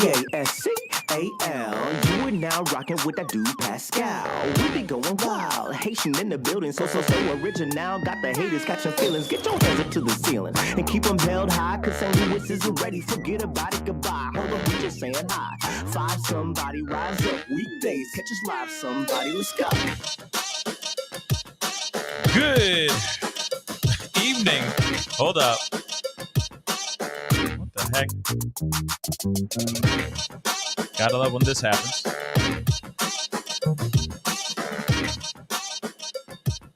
Pascal. You are now rocking with that dude Pascal. We be going wild, Haitian in the building, so original. Got the haters catching feelings. Get your hands up to the ceiling and keep them held high, cause St. Louis isn't ready. Forget about it, goodbye. Hold up, we just saying hi. Five somebody, rise up. Weekdays, catch us live, somebody. Let's go. Good evening. Hold up. What the heck? Gotta love when this happens.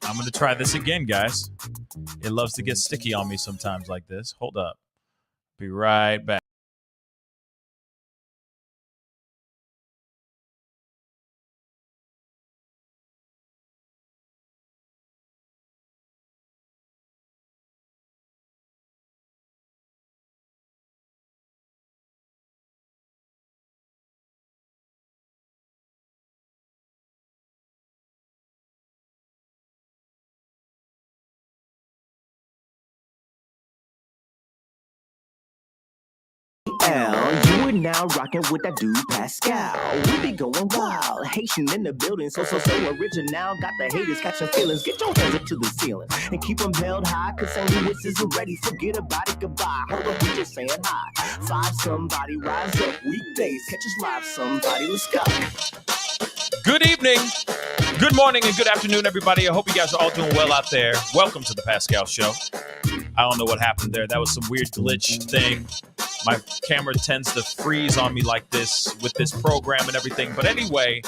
I'm gonna try this again, guys. It loves to get sticky on me sometimes like this. Hold up. Be right back. You are now rocking with that dude Pascal. We be going wild, Haitian in the building, so original. Got the haters catching feelings. Get your hands up to the ceiling and keep them held high, cause St. Louis isn't ready. Forget about it, goodbye. Hold up, we just saying hi. Five somebody, rise up. Weekdays, catch us live, somebody. Let's go. Good evening, good morning, and good afternoon, everybody. I hope you guys are all doing well out there. Welcome to the Pascal Show. I don't know what happened there. That was some weird glitch thing. My camera tends to freeze on me like this with this program and everything. But anyway,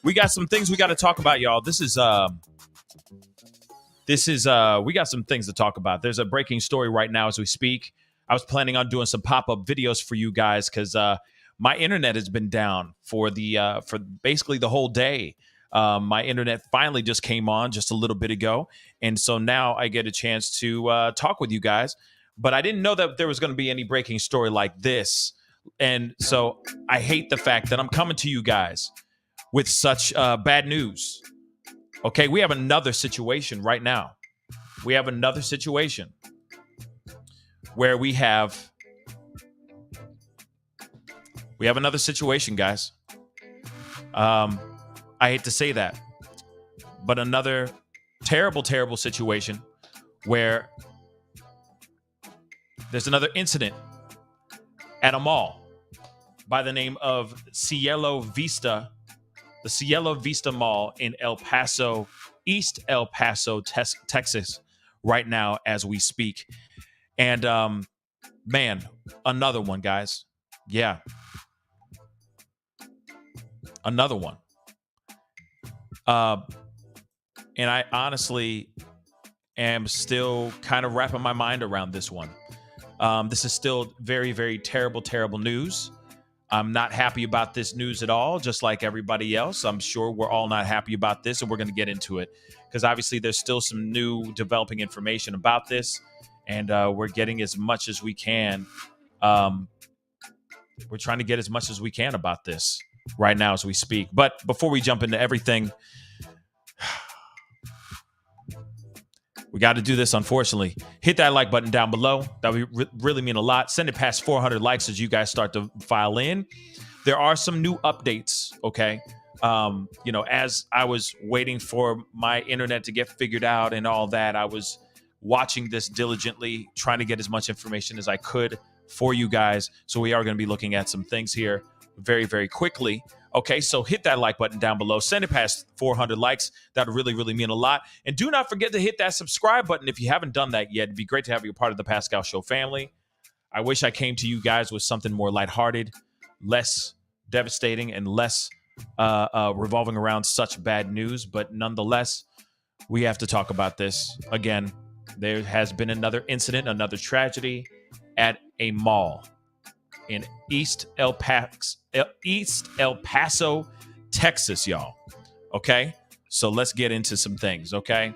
we got some things we got to talk about, y'all. We got some things to talk about. There's a breaking story right now as we speak. I was planning on doing some pop-up videos for you guys because my internet has been down for basically the whole day. My internet finally just came on just a little bit ago. And so now I get a chance to talk with you guys. But I didn't know that there was going to be any breaking story like this. And so I hate the fact that I'm coming to you guys with such bad news. Okay, we have another situation right now. We have another situation where we have another situation, guys. I hate to say that, but another terrible, terrible situation where there's another incident at a mall by the name of Cielo Vista, the Cielo Vista Mall in El Paso, East El Paso, Texas, right now as we speak. And man, another one, guys. Yeah. Another one. And I honestly am still kind of wrapping my mind around this one. This is still very, very terrible, terrible news. I'm not happy about this news at all, just like everybody else. I'm sure we're all not happy about this, and we're going to get into it because obviously there's still some new developing information about this, and we're getting as much as we can. We're trying to get as much as we can about this right now as we speak. But before we jump into everything, we got to do this, unfortunately. Hit that like button down below. That would really mean a lot. Send it past 400 likes as you guys start to file in. There are some new updates, okay? As I was waiting for my internet to get figured out and all that, I was watching this diligently, trying to get as much information as I could for you guys. So we are going to be looking at some things here very, very quickly. Okay, so hit that like button down below. Send it past 400 likes. That would really, really mean a lot. And do not forget to hit that subscribe button if you haven't done that yet. It'd be great to have you a part of the Pascal Show family. I wish I came to you guys with something more lighthearted, less devastating, and less revolving around such bad news. But nonetheless, we have to talk about this. Again, there has been another incident, another tragedy at a mall in East El Paso, Texas, y'all. Okay? So let's get into some things, okay?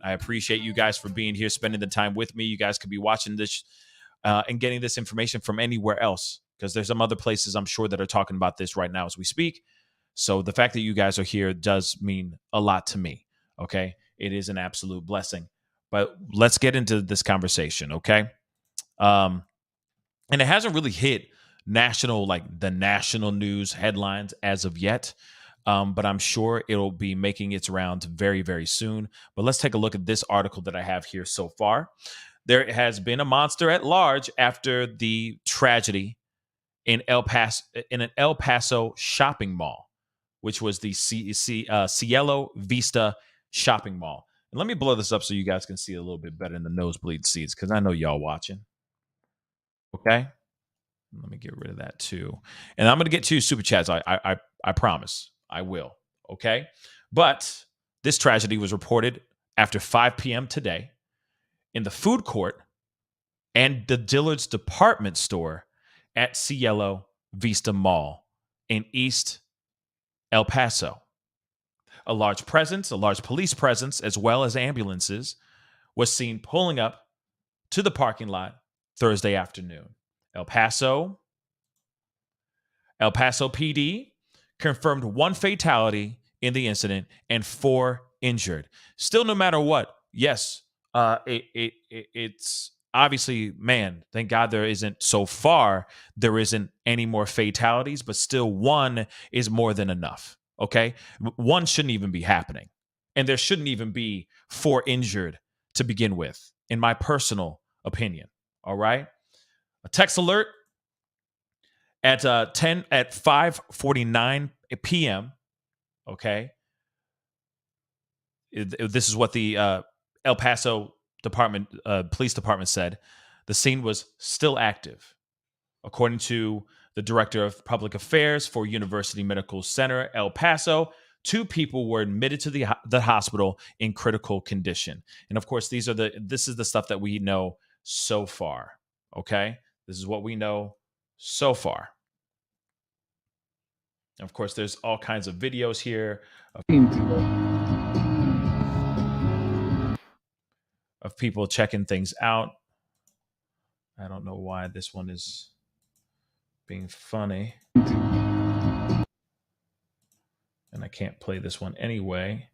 I appreciate you guys for being here, spending the time with me. You guys could be watching this and getting this information from anywhere else because there's some other places I'm sure that are talking about this right now as we speak. So the fact that you guys are here does mean a lot to me, okay? It is an absolute blessing. But let's get into this conversation, okay? And it hasn't really hit the national news headlines as of yet. But I'm sure it'll be making its rounds very, very soon. But let's take a look at this article that I have here so far. There has been a monster at large after the tragedy in an El Paso shopping mall, which was the Cielo Vista shopping mall. And let me blow this up so you guys can see a little bit better in the nosebleed seats, because I know y'all watching. Okay, let me get rid of that too, and I'm going to get to super chats. I promise I will. Okay, but this tragedy was reported after 5 p.m. today in the food court and the Dillard's department store at Cielo Vista Mall in East El Paso. A large police presence, as well as ambulances, was seen pulling up to the parking lot Thursday afternoon. El Paso PD confirmed 1 fatality in the incident and 4 injured. Still, no matter what, yes, it's obviously, man, thank God there isn't any more fatalities, but still 1 is more than enough. Okay, 1 shouldn't even be happening, and there shouldn't even be 4 injured to begin with, in my personal opinion. All right, a text alert at 5:49 p.m. Okay, this is what the El Paso police department said. The scene was still active, according to the director of public affairs for University Medical Center El Paso. 2 people were admitted to the hospital in critical condition, and of course, this is the stuff that we know so far. Okay, this is what we know so far. Of course, there's all kinds of videos here of people checking things out. I don't know why this one is being funny. And I can't play this one anyway.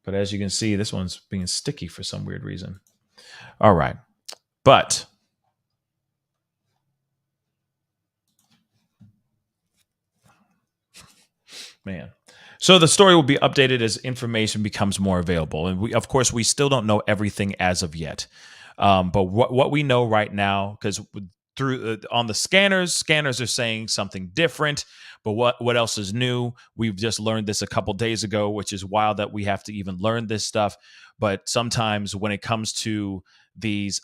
But as you can see, this one's being sticky for some weird reason. All right. But man. So the story will be updated as information becomes more available. And of course, we still don't know everything as of yet. But what we know right now, because on the scanners are saying something different. But what else is new? We've just learned this a couple days ago, which is wild that we have to even learn this stuff. But sometimes when it comes to these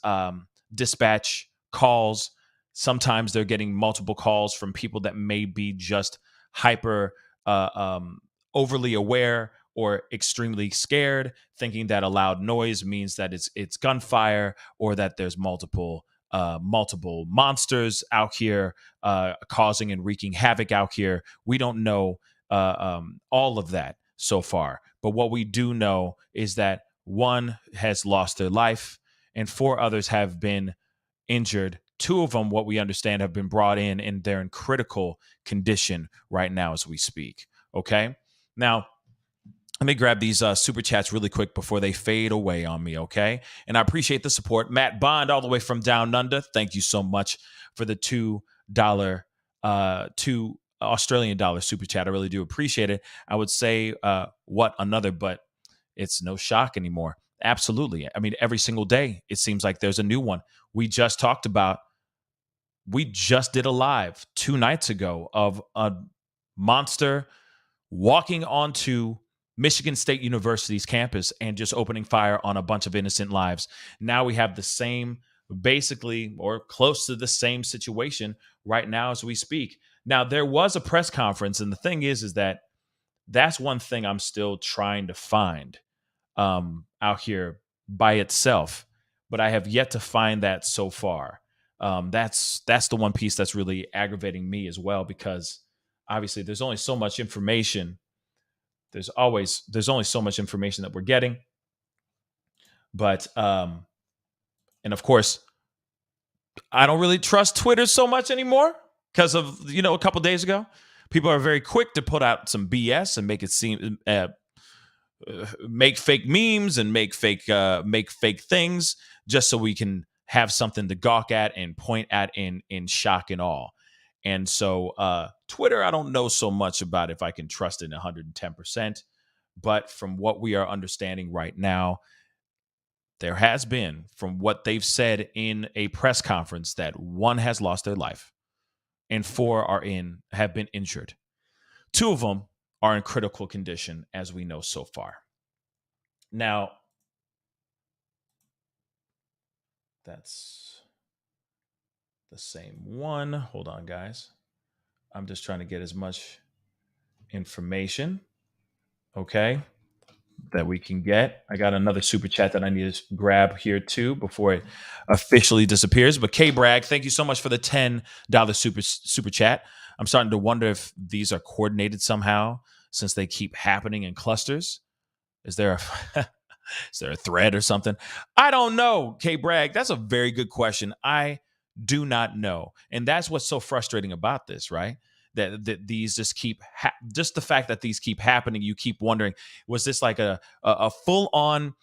dispatch calls, sometimes they're getting multiple calls from people that may be just hyper overly aware or extremely scared, thinking that a loud noise means that it's gunfire, or that there's multiple monsters out here causing and wreaking havoc out here. We don't know all of that so far, but what we do know is that 1 has lost their life and 4 others have been injured. 2 of them, what we understand, have been brought in, and they're in critical condition right now as we speak. Okay, now let me grab these super chats really quick before they fade away on me, okay? And I appreciate the support. Matt Bond, all the way from Down Under, thank you so much for the $2 Australian dollar super chat. I really do appreciate it. I would say what another, but it's no shock anymore. Absolutely. I mean, every single day, it seems like there's a new one. We just did a live 2 nights ago of a monster walking onto Michigan State University's campus and just opening fire on a bunch of innocent lives. Now we have the same, basically, or close to the same situation right now as we speak. Now, there was a press conference, and the thing is that that's one thing I'm still trying to find out here by itself, but I have yet to find that so far. That's the one piece that's really aggravating me as well, because obviously there's only so much information. There's only so much information that we're getting. But and of course, I don't really trust Twitter so much anymore because of, a couple days ago, people are very quick to put out some BS and make it seem make fake memes and make fake things just so we can have something to gawk at and point at in shock and awe. And so Twitter, I don't know so much about if I can trust it 110%. But from what we are understanding right now, there has been, from what they've said in a press conference, that 1 has lost their life and 4 have been injured. 2 of them are in critical condition, as we know so far. Now, that's the same one. Hold on, guys. I'm just trying to get as much information, okay, that we can get. I got another super chat that I need to grab here too before it officially disappears. But K Bragg, thank you so much for the $10 super chat. I'm starting to wonder if these are coordinated somehow, since they keep happening in clusters. Is there a thread or something? I don't know, K Bragg. That's a very good question. I do not know. And that's what's so frustrating about this, right? That these just keep just the fact that these keep happening. You keep wondering, was this like a full on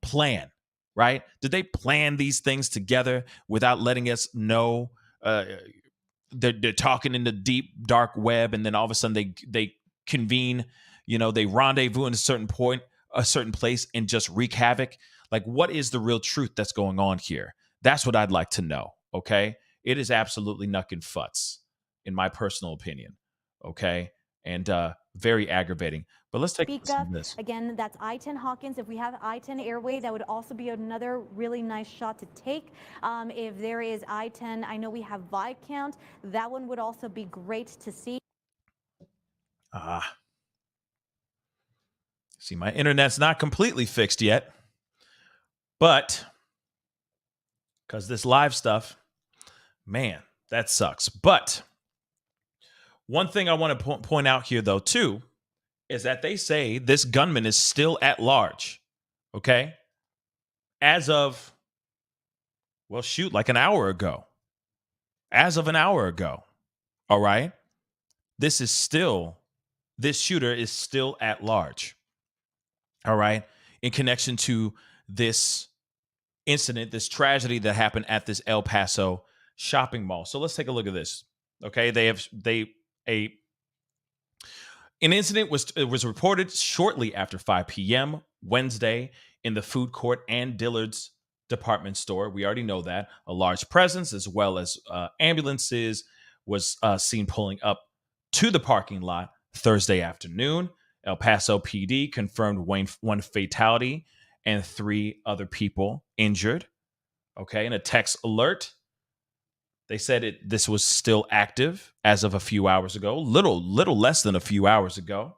plan, right? Did they plan these things together without letting us know? They're talking in the deep dark web, and then all of a sudden they convene. They rendezvous in a certain point, a certain place, and just wreak havoc. Like, what is the real truth that's going on here? That's what I'd like to know. Okay, it is absolutely knuckin' futz, in my personal opinion, okay? And very aggravating. But let's take a listen to this. Again, that's I-10 Hawkins. If we have I-10 Airway, that would also be another really nice shot to take. If there is I-10, I know we have Viscount. That one would also be great to see. See, my internet's not completely fixed yet, but because this live stuff, man, that sucks. But one thing I want to point out here, though, too, is that they say this gunman is still at large, okay? As of, well, shoot, like an hour ago. As of an hour ago, all right? This shooter is still at large, all right? In connection to this incident, this tragedy that happened at this El Paso shopping mall. So let's take a look at this, okay? An incident was reported shortly after 5 p.m. Wednesday in the food court and Dillard's department store. We already know that. A large presence, as well as ambulances, was seen pulling up to the parking lot Thursday afternoon. El Paso PD confirmed one fatality and 3 other people injured. Okay, in a text alert, they said this was still active as of a few hours ago, little less than a few hours ago.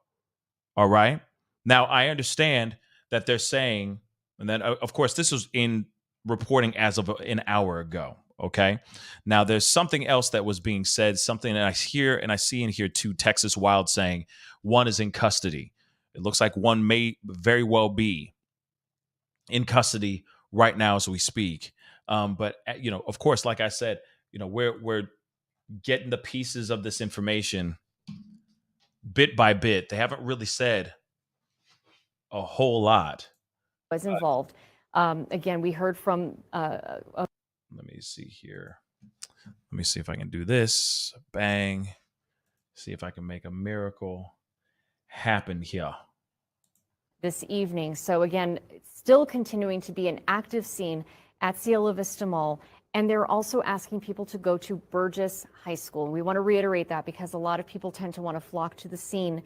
All right. Now, I understand that they're saying, and then, of course, this was in reporting as of an hour ago. Okay. Now, there's something else that was being said, something that I hear and I see in here too, Texas Wild saying 1 is in custody. It looks like 1 may very well be in custody right now as we speak. But, of course, like I said, we're getting the pieces of this information bit by bit. They haven't really said a whole lot. Was involved. Again, we heard from. Let me see here. Let me see if I can do this. Bang. See if I can make a miracle happen here. This evening. So again, still continuing to be an active scene at Cielo Vista Mall. And they're also asking people to go to Burgess High School. We want to reiterate that because a lot of people tend to want to flock to the scene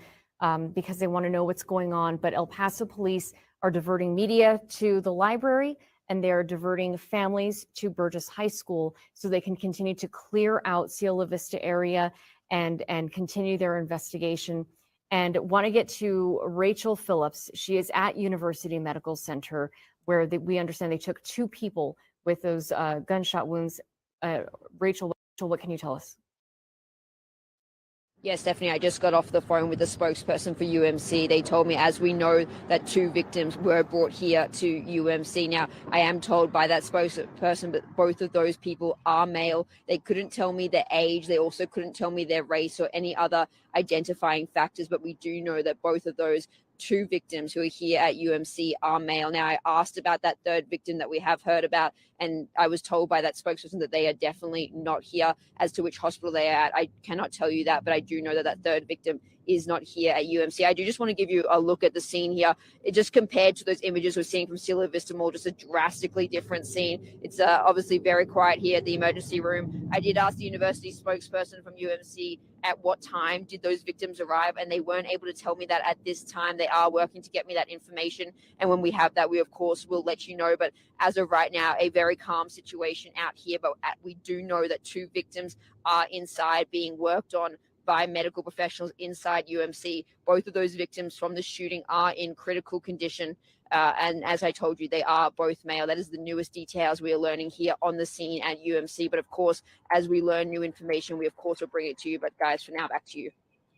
because they want to know what's going on. But El Paso police are diverting media to the library, and they're diverting families to Burgess High School so they can continue to clear out Cielo Vista area and continue their investigation. And want to get to Rachel Phillips. She is at University Medical Center, where we understand they took 2 people with those gunshot wounds. Rachel, what can you tell us? Yes, Stephanie, I just got off the phone with the spokesperson for UMC. They told me, as we know, that 2 victims were brought here to UMC. Now, I am told by that spokesperson that both of those people are male. They couldn't tell me their age. They also couldn't tell me their race or any other identifying factors, but we do know that both of those two victims who are here at UMC are male. Now, I asked about that third victim that we have heard about, and I was told by that spokesperson that they are definitely not here. As to which hospital they are at, I cannot tell you that, but I do know that that third victim is not here at UMC. I do just want to give you a look at the scene here. It just compared to those images we're seeing from Cielo Vista Mall, just a drastically different scene. It's obviously very quiet here at the emergency room. I did ask the university spokesperson from UMC at what time did those victims arrive, and they weren't able to tell me that at this time. They are working to get me that information, and when we have that, we of course will let you know. But as of right now, a very calm situation out here, but we do know that two victims are inside being worked on by medical professionals inside UMC. Both of those victims from the shooting are in critical condition. And as I told you, they are both male. That is the newest details we are learning here on the scene at UMC. But of course, as we learn new information, we of course will bring it to you. But guys, for now, back to you.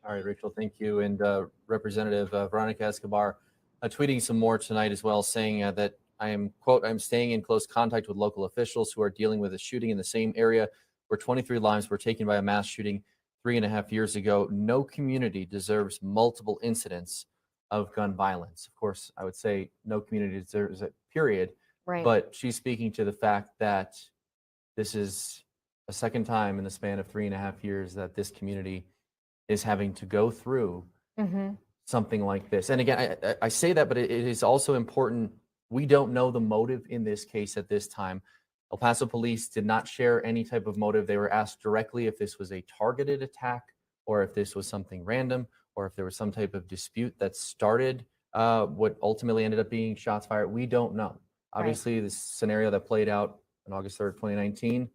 All right, Rachel, thank you. And Representative Veronica Escobar tweeting some more tonight as well, saying that I am, quote, I'm staying in close contact with local officials who are dealing with a shooting in the same area where 23 lives were taken by a mass shooting 3.5 years ago. No community deserves multiple incidents of gun violence. Of course, I would say no community deserves it, period. Right. But she's speaking to the fact that this is a second time in the span of 3.5 years that this community is having to go through something like this. And again, I say that, but it is also important. We don't know the motive in this case at this time. El Paso police did not share any type of motive. They were asked directly if this was a targeted attack or if this was something random or if there was some type of dispute that started what ultimately ended up being shots fired. We don't know. Obviously, this scenario that played out on August 3rd, 2019,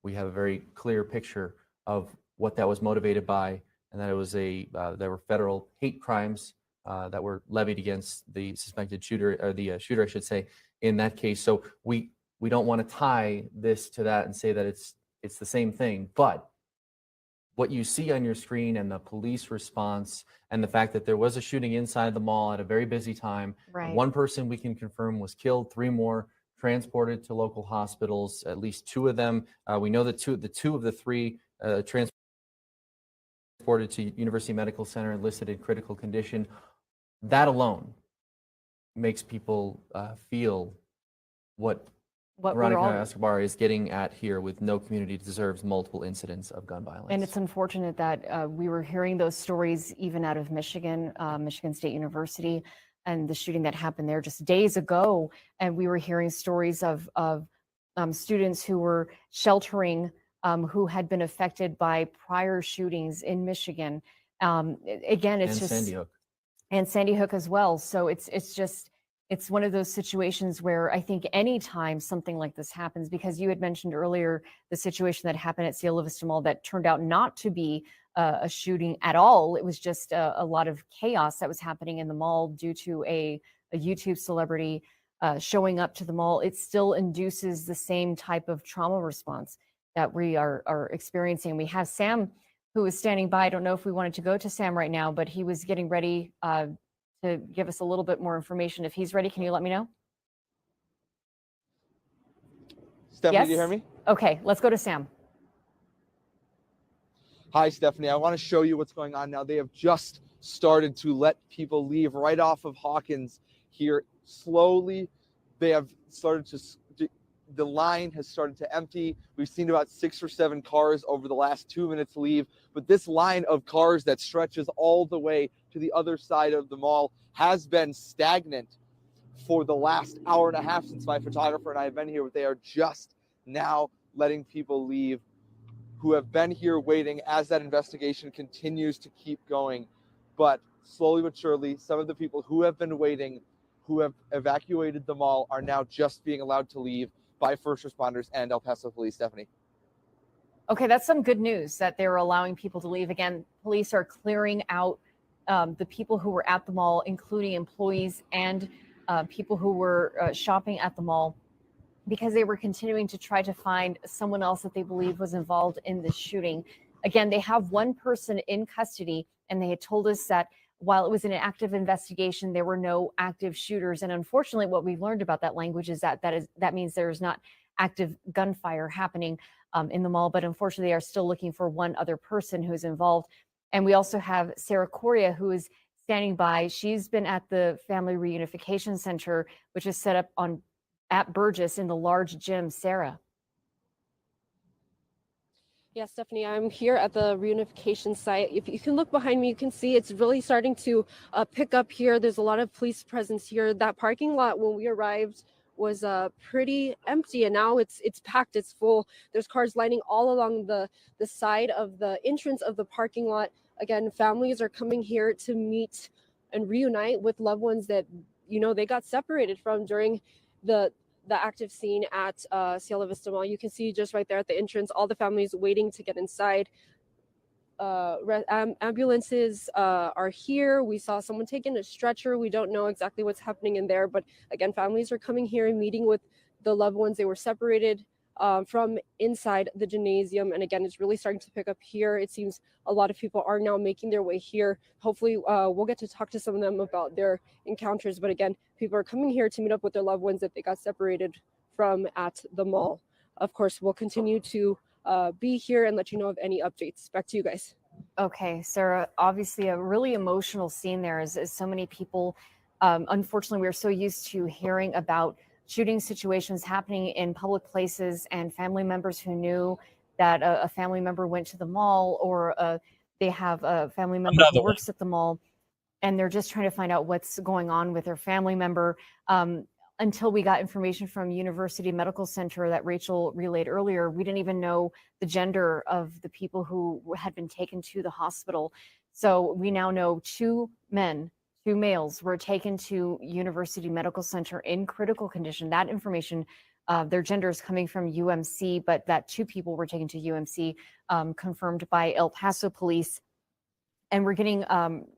we have a very clear picture of what that was motivated by, and that it was there were federal hate crimes that were levied against the suspected shooter, or the shooter, I should say, in that case. So we don't want to tie this to that and say that it's the same thing. But what you see on your screen and the police response and the fact that there was a shooting inside the mall at a very busy time, one person we can confirm was killed, 3 more transported to local hospitals, at least 2 of them. We know that two of the 3 transported to University Medical Center and listed in critical condition. That alone makes people feel what Veronica Escobar is getting at here with no community deserves multiple incidents of gun violence. And it's unfortunate that we were hearing those stories even out of Michigan, Michigan State University, and the shooting that happened there just days ago. And we were hearing stories of students who were sheltering who had been affected by prior shootings in Michigan. Again, it's just Sandy Hook. And Sandy Hook as well. So it's one of those situations where I think anytime something like this happens, because you had mentioned earlier the situation that happened at Cielo Vista Mall that turned out not to be a shooting at all. It was just a lot of chaos that was happening in the mall due to a YouTube celebrity showing up to the mall. It still induces the same type of trauma response that we are experiencing. We have Sam, who is standing by. I don't know if we wanted to go to Sam right now, but he was getting ready to give us a little bit more information. If he's ready, can you let me know? Stephanie, Yes? do you hear me? Okay, let's go to Sam. Hi, Stephanie. I want to show you what's going on now. They have just started to let people leave right off of Hawkins here. Slowly, they have started to, the line has started to empty. We've seen about 6 or 7 cars over the last 2 minutes leave, but this line of cars that stretches all the way to the other side of the mall has been stagnant for the last hour and a half since my photographer and I have been here, but they are just now letting people leave who have been here waiting as that investigation continues to keep going. But slowly but surely, some of the people who have been waiting, who have evacuated the mall, are now just being allowed to leave by first responders and El Paso Police. Stephanie. Okay, that's some good news that they're allowing people to leave. Again, police are clearing out the people who were at the mall, including employees and people who were shopping at the mall, because they were continuing to try to find someone else that they believe was involved in the shooting. Again, they have one person in custody, and they had told us that while it was an active investigation, there were no active shooters. And unfortunately, what we've learned about that language is that means there is not active gunfire happening in the mall. But unfortunately, they are still looking for one other person who's involved. And we also have Sarah Coria, who is standing by. She's been at the Family Reunification Center, which is set up at Burgess in the large gym. Sarah. Yeah, Stephanie, I'm here at the reunification site. If you can look behind me, you can see it's really starting to pick up here. There's a lot of police presence here. That parking lot when we arrived was pretty empty, and now it's packed, it's full. There's cars lining all along the side of the entrance of the parking lot. Again, families are coming here to meet and reunite with loved ones that, you know, they got separated from during the active scene at Cielo Vista Mall. You can see just right there at the entrance, all the families waiting to get inside. Ambulances are here. We saw someone taking a stretcher. We don't know exactly what's happening in there, but again, families are coming here and meeting with the loved ones they were separated from inside the gymnasium. And again, it's really starting to pick up here. It seems a lot of people are now making their way here. Hopefully we'll get to talk to some of them about their encounters. But again, people are coming here to meet up with their loved ones that they got separated from at the mall. Of course, we'll continue to be here and let you know of any updates. Back to you guys. Okay, Sarah, obviously a really emotional scene there as so many people, unfortunately, we're so used to hearing about shooting situations happening in public places and family members who knew that a family member went to the mall, or they have a family member who works at the mall, and they're just trying to find out what's going on with their family member. Until we got information from University Medical Center that Rachel relayed earlier, we didn't even know the gender of the people who had been taken to the hospital. So we now know two males were taken to University Medical Center in critical condition. That information, their gender is coming from UMC, but that two people were taken to UMC, confirmed by El Paso Police. And we're getting,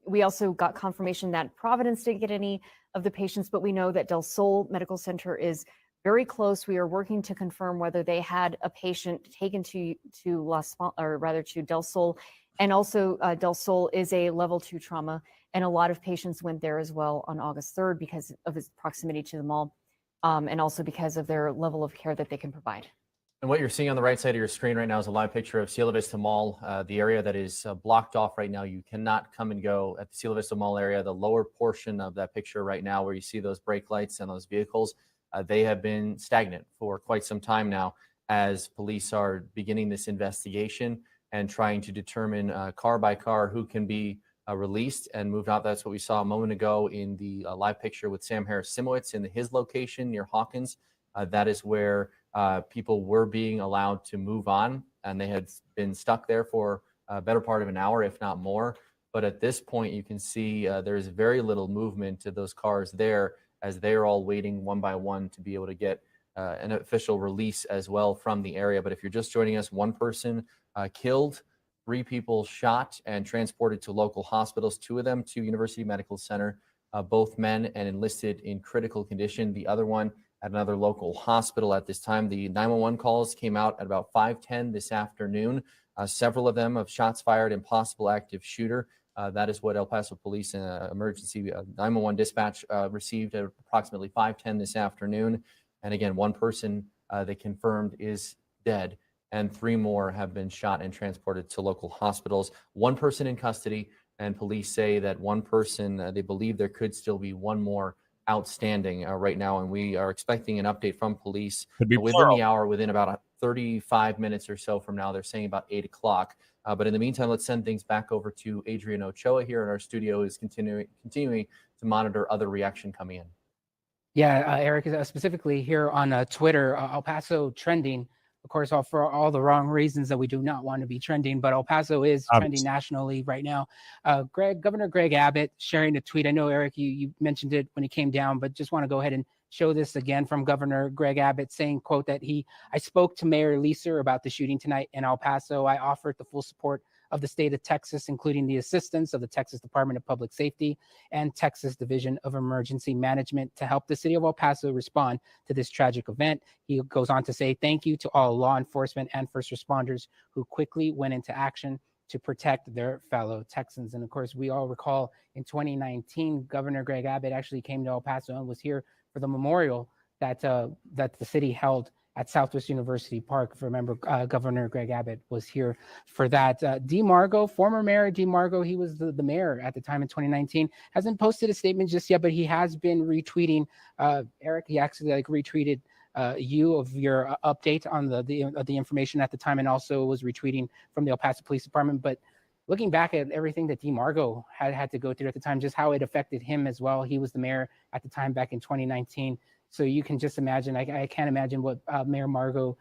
we also got confirmation that Providence didn't get any of the patients, but we know that Del Sol Medical Center is very close. We are working to confirm whether they had a patient taken to Del Sol. And also Del Sol is a level 2 trauma, and a lot of patients went there as well on August 3rd because of its proximity to the mall, and also because of their level of care that they can provide. And what you're seeing on the right side of your screen right now is a live picture of Cielo Vista Mall, the area that is blocked off right now. You cannot come and go at the Cielo Vista Mall area. The lower portion of that picture right now, where you see those brake lights and those vehicles, they have been stagnant for quite some time now as police are beginning this investigation and trying to determine car by car who can be released and moved out. That's what we saw a moment ago in the live picture with Sam Harris-Simowitz in his location near Hawkins. That is where people were being allowed to move on, and they had been stuck there for a better part of an hour, if not more. But at this point, you can see there's very little movement to those cars there, as they're all waiting one by one to be able to get an official release as well from the area. But if you're just joining us, one person killed, 3 people shot and transported to local hospitals, 2 of them to University Medical Center, both men and enlisted in critical condition. The other one at another local hospital at this time. The 911 calls came out at about 5:10 this afternoon. Several of them of shots fired and possible active shooter. That is what El Paso Police emergency 911 dispatch received at approximately 5:10 this afternoon. And again, one person they confirmed is dead, and 3 more have been shot and transported to local hospitals. 1 person in custody, and police say that 1 person, they believe there could still be 1 more outstanding right now, and we are expecting an update from police within the hour, within about 35 minutes or so from now. They're saying about 8 o'clock. But in the meantime, let's send things back over to Adrian Ochoa here in our studio, who's continuing to monitor other reaction coming in. Yeah, Eric, specifically here on Twitter, El Paso trending, of course, for all the wrong reasons that we do not want to be trending, but El Paso is trending nationally right now. Governor Greg Abbott sharing a tweet. I know, Eric, you mentioned it when he came down, but just want to go ahead and show this again from Governor Greg Abbott saying, quote, that I spoke to Mayor Leeser about the shooting tonight in El Paso. I offered the full support of the state of Texas, including the assistance of the Texas Department of Public Safety and Texas Division of Emergency Management to help the city of El Paso respond to this tragic event. He goes on to say, thank you to all law enforcement and first responders who quickly went into action to protect their fellow Texans. And of course, we all recall in 2019, Governor Greg Abbott actually came to El Paso and was here for the memorial that the city held at Southwest University Park. If you remember, Governor Greg Abbott was here for that. DeMargo, former Mayor DeMargo, he was the mayor at the time in 2019, hasn't posted a statement just yet, but he has been retweeting. Eric, he actually retweeted you of your update on the information at the time, and also was retweeting from the El Paso Police Department. But looking back at everything that DeMargo had to go through at the time, just how it affected him as well. He was the mayor at the time back in 2019. So you can just imagine, I can't imagine what Mayor Margo,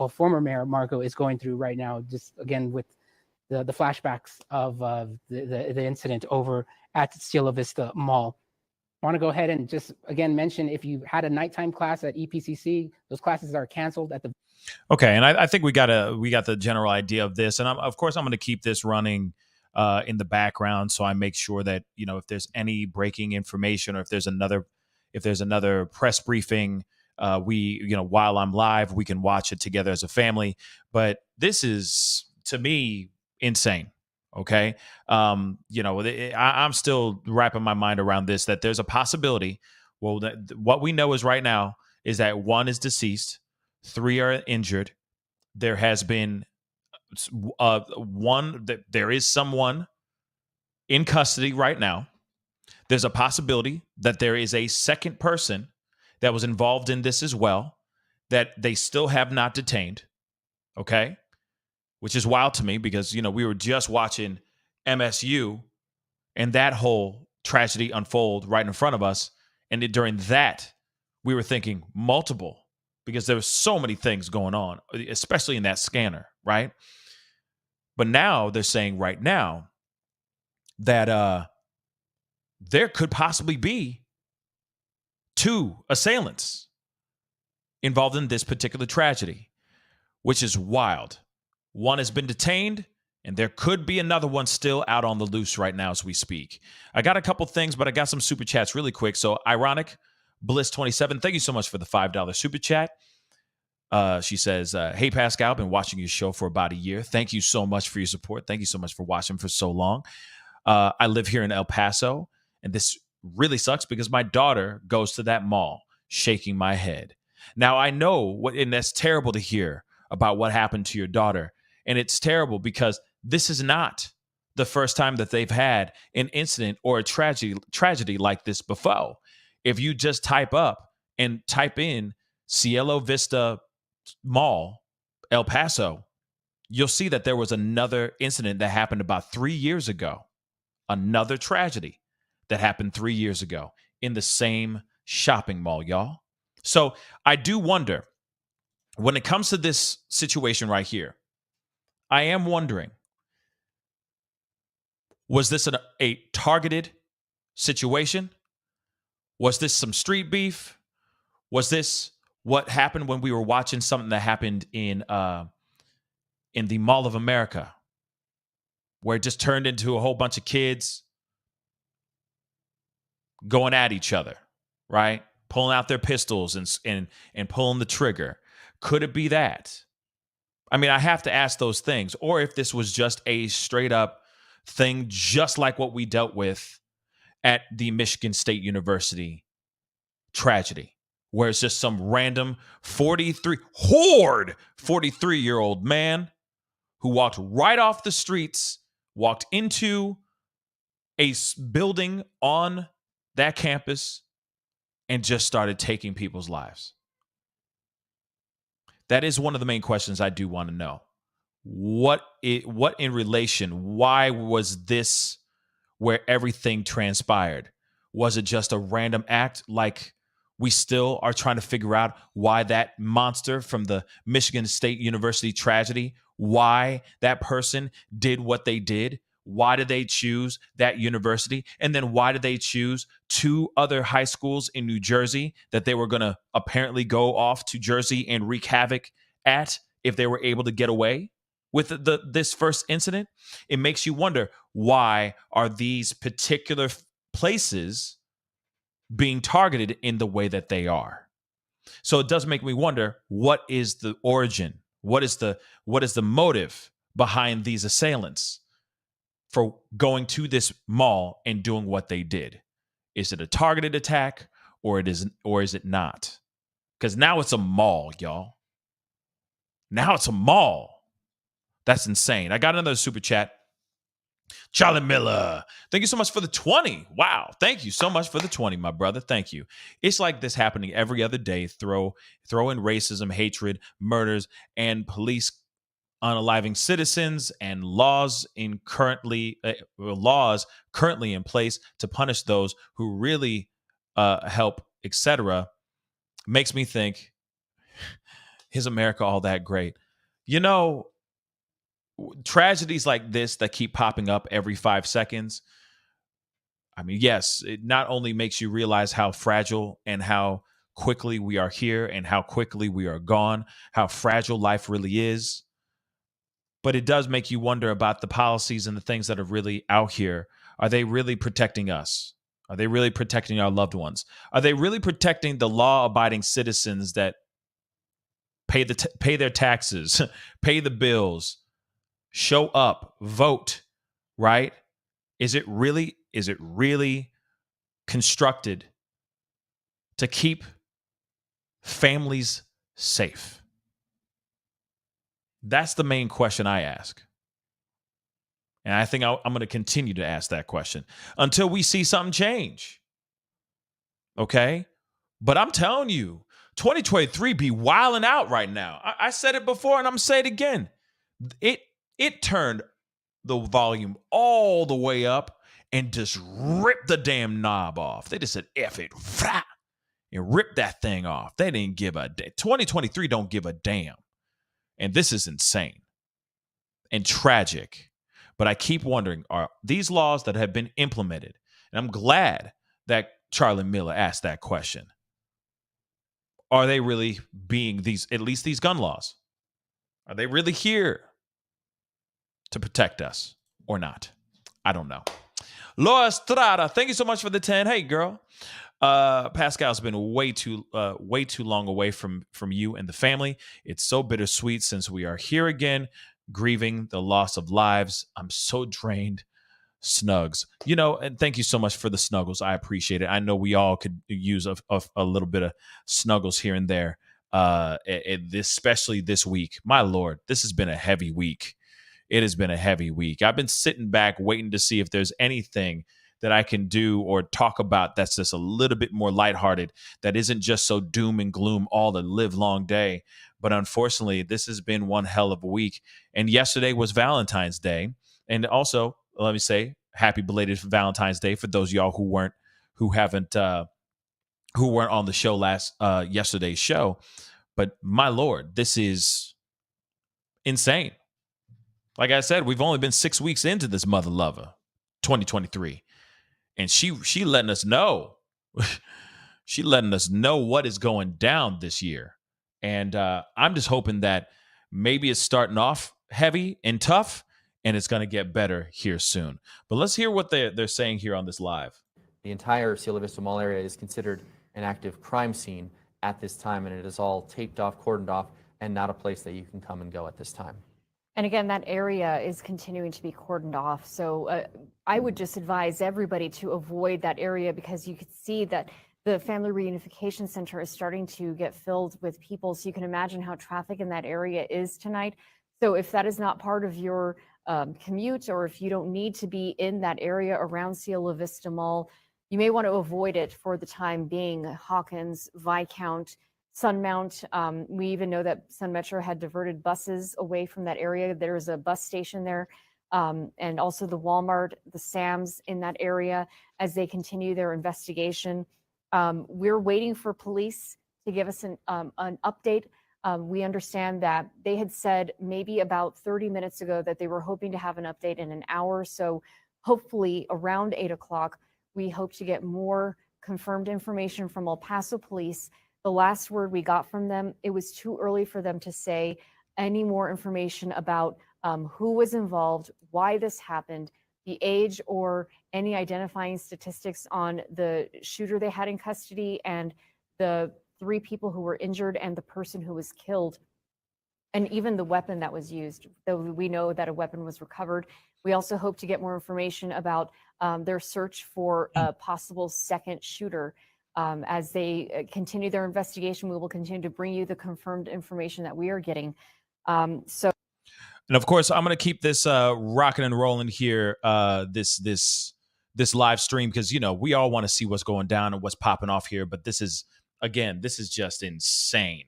former Mayor Margo is going through right now, just again with the flashbacks of the incident over at Cielo Vista Mall. I want to go ahead and just again mention, if you had a nighttime class at EPCC, those classes are canceled at the. Okay, and I think we got the general idea of this, and of course I'm going to keep this running in the background, so I make sure that if there's any breaking information, or if there's another press briefing, while I'm live, we can watch it together as a family. But this is, to me, insane. Okay. I'm still wrapping my mind around this, that there's a possibility. Well, what we know is right now is that 1 is deceased, 3 are injured. There has been there is someone in custody right now. There's a possibility that there is a second person that was involved in this as well, that they still have not detained. Okay. Which is wild to me, because, we were just watching MSU and that whole tragedy unfold right in front of us. And during that, we were thinking multiple, because there were so many things going on, especially in that scanner, right? But now they're saying right now that there could possibly be 2 assailants involved in this particular tragedy, which is wild. 1 has been detained, and there could be another one still out on the loose right now as we speak. I got a couple things, but I got some super chats really quick. So Ironic Bliss 27, thank you so much for the $5 super chat. She says, hey, Pascal, I've been watching your show for about a year. Thank you so much for your support. Thank you so much for watching for so long. I live here in El Paso, and this really sucks because my daughter goes to that mall, shaking my head. Now, I know and that's terrible to hear about what happened to your daughter. And it's terrible because this is not the first time that they've had an incident or a tragedy like this before. If you just type in Cielo Vista Mall, El Paso, you'll see that there was another incident that happened about 3 years ago. Another tragedy that happened 3 years ago in the same shopping mall, y'all. So I do wonder, when it comes to this situation right here, I am wondering, was this a targeted situation? Was this some street beef? Was this what happened when we were watching something that happened in the Mall of America, where it just turned into a whole bunch of kids going at each other, right? Pulling out their pistols and pulling the trigger. Could it be that? I mean, I have to ask those things. Or if this was just a straight up thing, just like what we dealt with at the Michigan State University tragedy, where it's just some random 43-year-old man who walked right off the streets, walked into a building on that campus, and just started taking people's lives. That is one of the main questions I do want to know. What in relation? Why was this where everything transpired? Was it just a random act? Like, we still are trying to figure out why that monster from the Michigan State University tragedy, why that person did what they did. Why did they choose that university? And then why did they choose 2 other high schools in New Jersey that they were going to apparently go off to Jersey and wreak havoc at if they were able to get away with this first incident? It makes you wonder, why are these particular places being targeted in the way that they are? So it does make me wonder, what is the origin? What is the motive behind these assailants for going to this mall and doing what they did? Is it a targeted attack, or is it not? Because now it's a mall, y'all. Now it's a mall. That's insane. I got another super chat. Charlie Miller, thank you so much for the 20. Wow. Thank you so much for the 20, my brother. Thank you. It's like this happening every other day. Throw in racism, hatred, murders, and police unaliving citizens, and laws currently in place to punish those who really help, etc. Makes me think, is America all that great? You know, tragedies like this that keep popping up every 5 seconds. I mean, yes, it not only makes you realize how fragile and how quickly we are here and how quickly we are gone, how fragile life really is, but it does make you wonder about the policies and the things that are really out here. Are they really protecting us? Are they really protecting our loved ones? Are they really protecting the law-abiding citizens that pay their taxes, pay the bills, show up, vote, right? Is it really constructed to keep families safe? That's the main question I ask. And I think I'm going to continue to ask that question until we see something change. Okay? But I'm telling you, 2023 be wilding out right now. I said it before and I'm going to say it again. It turned the volume all the way up and just ripped the damn knob off. They just said, F it, and ripped that thing off. They didn't give a damn. 2023 don't give a damn. And this is insane and tragic. But I keep wondering, are these laws that have been implemented, and I'm glad that Charlie Miller asked that question, are they really being at least these gun laws? Are they really here to protect us or not? I don't know. Laura Estrada, thank you so much for the 10. Hey, girl. Pascal's been way too long away from you and the family. It's so bittersweet since we are here again, grieving the loss of lives. I'm so drained. Snugs, and thank you so much for the snuggles. I appreciate it. I know we all could use a little bit of snuggles here and there, especially this week. My Lord, this has been a heavy week. It has been a heavy week. I've been sitting back waiting to see if there's anything that I can do or talk about that's just a little bit more lighthearted, that isn't just so doom and gloom all the live long day. But unfortunately, this has been one hell of a week. And yesterday was Valentine's Day. And also, let me say, happy belated Valentine's Day for those of y'all who weren't on the show yesterday's show. But my Lord, this is insane. Like I said, we've only been 6 weeks into this mother lover, 2023. And she letting us know. She letting us know what is going down this year. And I'm just hoping that maybe it's starting off heavy and tough, and it's going to get better here soon. But let's hear what they're saying here on this live. The entire Cielo Vista Mall area is considered an active crime scene at this time, and it is all taped off, cordoned off, and not a place that you can come and go at this time. And again, that area is continuing to be cordoned off. So I would just advise everybody to avoid that area, because you could see that the Family Reunification Center is starting to get filled with people. So you can imagine how traffic in that area is tonight. So if that is not part of your commute, or if you don't need to be in that area around Cielo Vista Mall, you may want to avoid it for the time being. Hawkins, Viscount, Sunmount. We even know that Sun Metro had diverted buses away from that area. There's a bus station there, and also the Walmart, the Sam's in that area as they continue their investigation. We're waiting for police to give us an update. We understand that they had said maybe about 30 minutes ago that they were hoping to have an update in an hour. So hopefully around 8 o'clock, we hope to get more confirmed information from El Paso Police. The last word we got from them, it was too early for them to say any more information about who was involved, why this happened, the age, or any identifying statistics on the shooter they had in custody and the 3 people who were injured and the person who was killed, and even the weapon that was used, though we know that a weapon was recovered. We also hope to get more information about their search for a possible second shooter. As they continue their investigation, we will continue to bring you the confirmed information that we are getting. So And of course, I'm going to keep this rocking and rolling here, this live stream, because we all want to see what's going down and what's popping off here. But this is just insane.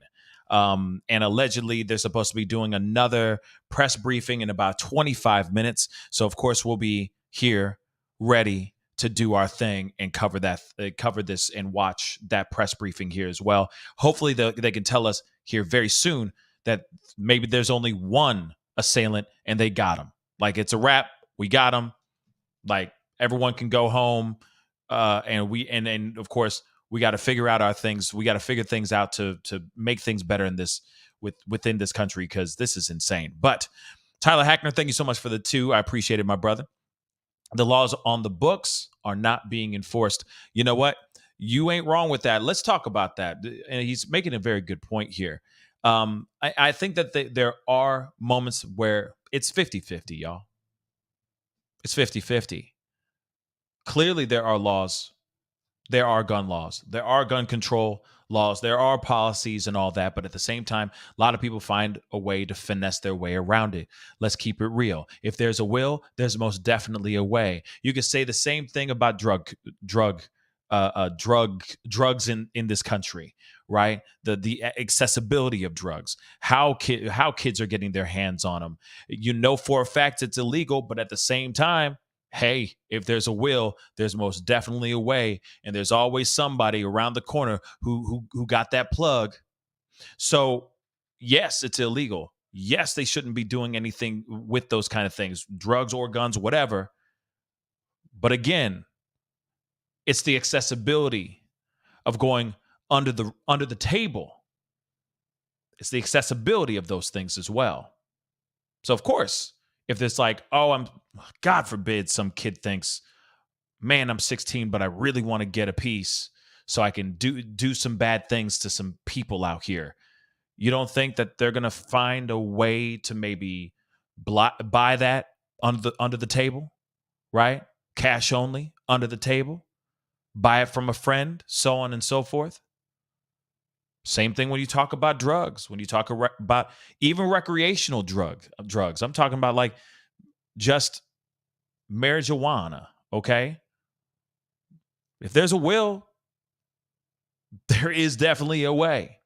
And allegedly, they're supposed to be doing another press briefing in about 25 minutes. So of course, we'll be here ready to do our thing and cover this and watch that press briefing here as well. Hopefully, they can tell us here very soon that maybe there's only one assailant and they got him. Like, it's a wrap. We got him. Like, everyone can go home. And of course, we got to figure out our things. We got to figure things out to make things better in this within this country, because this is insane. But Tyler Hackner, thank you so much for the 2. I appreciate it, my brother. The laws on the books are not being enforced. You know what? You ain't wrong with that. Let's talk about that. And he's making a very good point here. I think that there are moments where it's 50-50, y'all. It's 50-50. Clearly, there are laws. There are gun laws. There are gun control laws. There are policies and all that. But at the same time, a lot of people find a way to finesse their way around it. Let's keep it real. If there's a will, there's most definitely a way. You could say the same thing about drugs in this country, right? The accessibility of drugs, how kids are getting their hands on them. For a fact it's illegal, but at the same time, hey, if there's a will, there's most definitely a way, and there's always somebody around the corner who got that plug. So yes, it's illegal. Yes, they shouldn't be doing anything with those kind of things, drugs or guns, whatever. But again, it's the accessibility of going under the table. It's the accessibility of those things as well. So of course, if it's like, God forbid, some kid thinks, man, I'm 16, but I really want to get a piece so I can do some bad things to some people out here. You don't think that they're going to find a way to maybe buy that under the table, right? Cash only, under the table. Buy it from a friend, so on and so forth. Same thing when you talk about drugs, when you talk about even recreational drugs. I'm talking about like just marijuana, okay? If there's a will, there is definitely a way.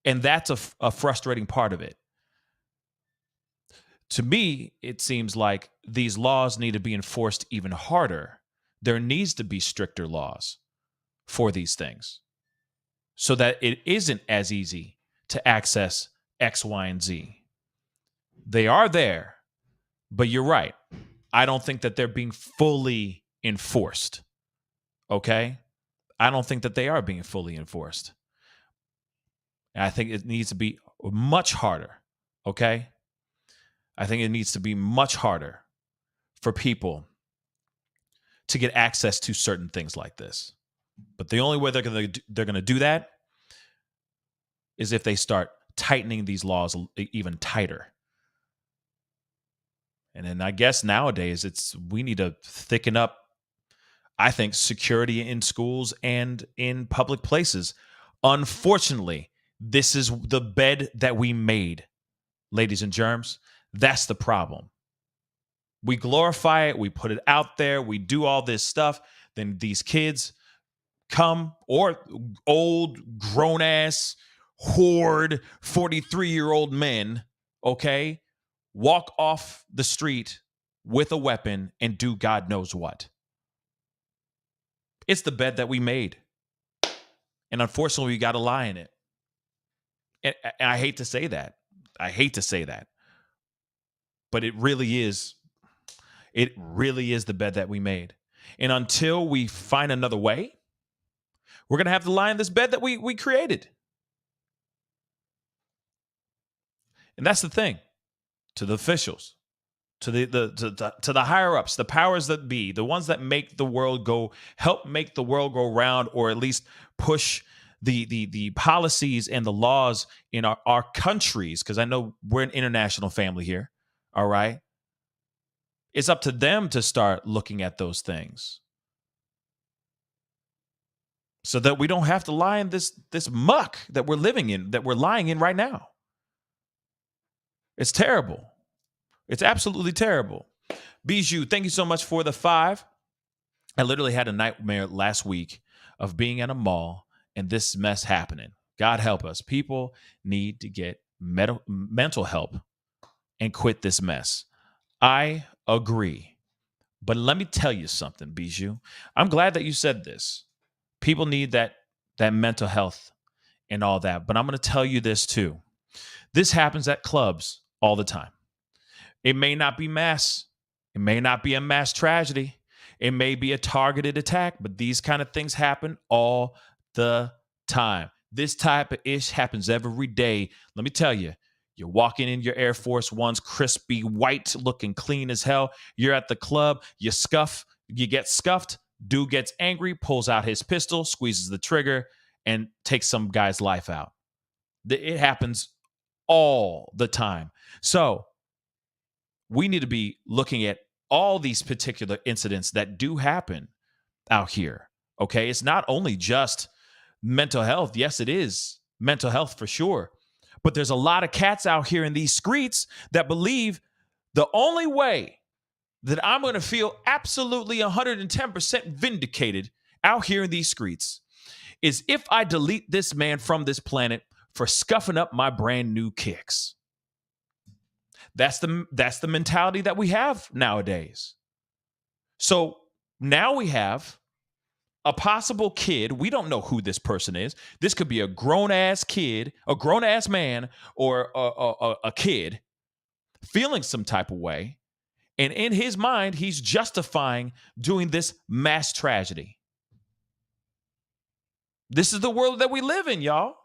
And that's a frustrating part of it. To me, it seems like these laws need to be enforced even harder. There needs to be stricter laws for these things, so that it isn't as easy to access X, Y, and Z. They are there, but you're right. I don't think that they're being fully enforced, okay? I don't think that they are being fully enforced. And I think it needs to be much harder, okay? I think it needs to be much harder for people to get access to certain things like this. But the only way they're going to do that is if they start tightening these laws even tighter. And then I guess nowadays we need to thicken up, I think, security in schools and in public places. Unfortunately, this is the bed that we made, ladies and germs. That's the problem. We glorify it. We put it out there. We do all this stuff. Then these kids come, or old, grown-ass, horde, 43-year-old men, okay, walk off the street with a weapon and do God knows what. It's the bed that we made. And unfortunately, we got to lie in it. And I hate to say that. But it really is. It really is the bed that we made. And until we find another way, we're going to have to lie in this bed that we created. And that's the thing. To the officials, to the higher ups, the powers that be, the ones that help make the world go round, or at least push the policies and the laws in our countries, because I know we're an international family here, all right? It's up to them to start looking at those things, so that we don't have to lie in this muck that we're living in, that we're lying in right now. It's terrible. It's absolutely terrible. Bijou, thank you so much for the 5. I literally had a nightmare last week of being at a mall and this mess happening. God help us. People need to get mental help and quit this mess. I agree. But let me tell you something, Bijou. I'm glad that you said this. People need that mental health and all that. But I'm going to tell you this too. This happens at clubs all the time. It may not be mass. It may not be a mass tragedy. It may be a targeted attack, but these kind of things happen all the time. This type of ish happens every day. Let me tell you, you're walking in your Air Force Ones, crispy white, looking clean as hell. You're at the club, you get scuffed. Dude gets angry, pulls out his pistol, squeezes the trigger, and takes some guy's life out. It happens all the time. So we need to be looking at all these particular incidents that do happen out here. Okay. It's not only just mental health. Yes, it is mental health for sure. But there's a lot of cats out here in these streets that believe the only way that I'm going to feel absolutely 110% vindicated out here in these streets is if I delete this man from this planet for scuffing up my brand new kicks. That's the mentality that we have nowadays. So now we have a possible kid. We don't know who this person is. This could be a grown-ass kid, a grown-ass man, or a kid feeling some type of way. And in his mind, he's justifying doing this mass tragedy. This is the world that we live in, y'all.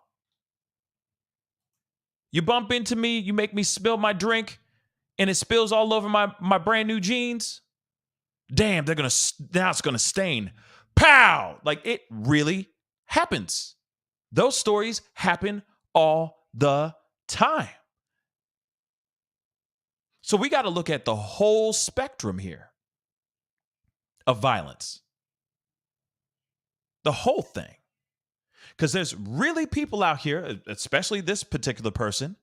You bump into me, you make me spill my drink, and it spills all over my brand new jeans. Damn, now it's gonna stain. Pow! Like, it really happens. Those stories happen all the time. So we got to look at the whole spectrum here of violence. The whole thing. Because there's really people out here, especially this particular person,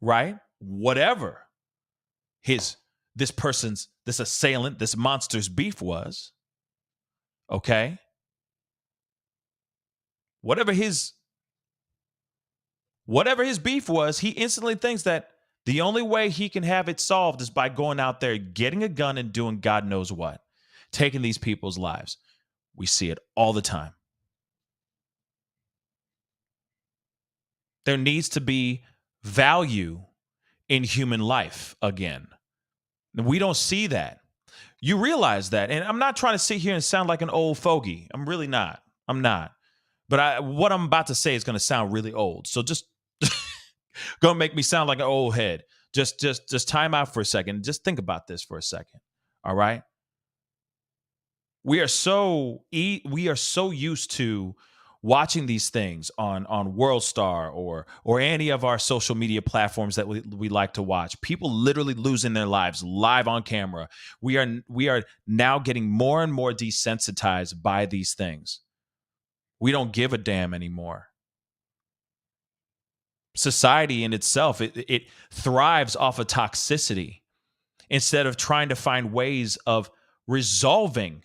right? Whatever this assailant, this monster's beef was, okay? Whatever his beef was, he instantly thinks that the only way he can have it solved is by going out there, getting a gun and doing God knows what, taking these people's lives. We see it all the time. There needs to be value in human life again. We don't see that. You realize that. And I'm not trying to sit here and sound like an old fogey. I'm really not. I'm not. But what I'm about to say is going to sound really old. So just going to make me sound like an old head. Just time out for a second. Just think about this for a second. All right? We are so used to watching these things on WorldStar or any of our social media platforms that we like to watch. People literally losing their lives live on camera. We are now getting more and more desensitized by these things. We don't give a damn anymore. Society in itself, it thrives off of toxicity instead of trying to find ways of resolving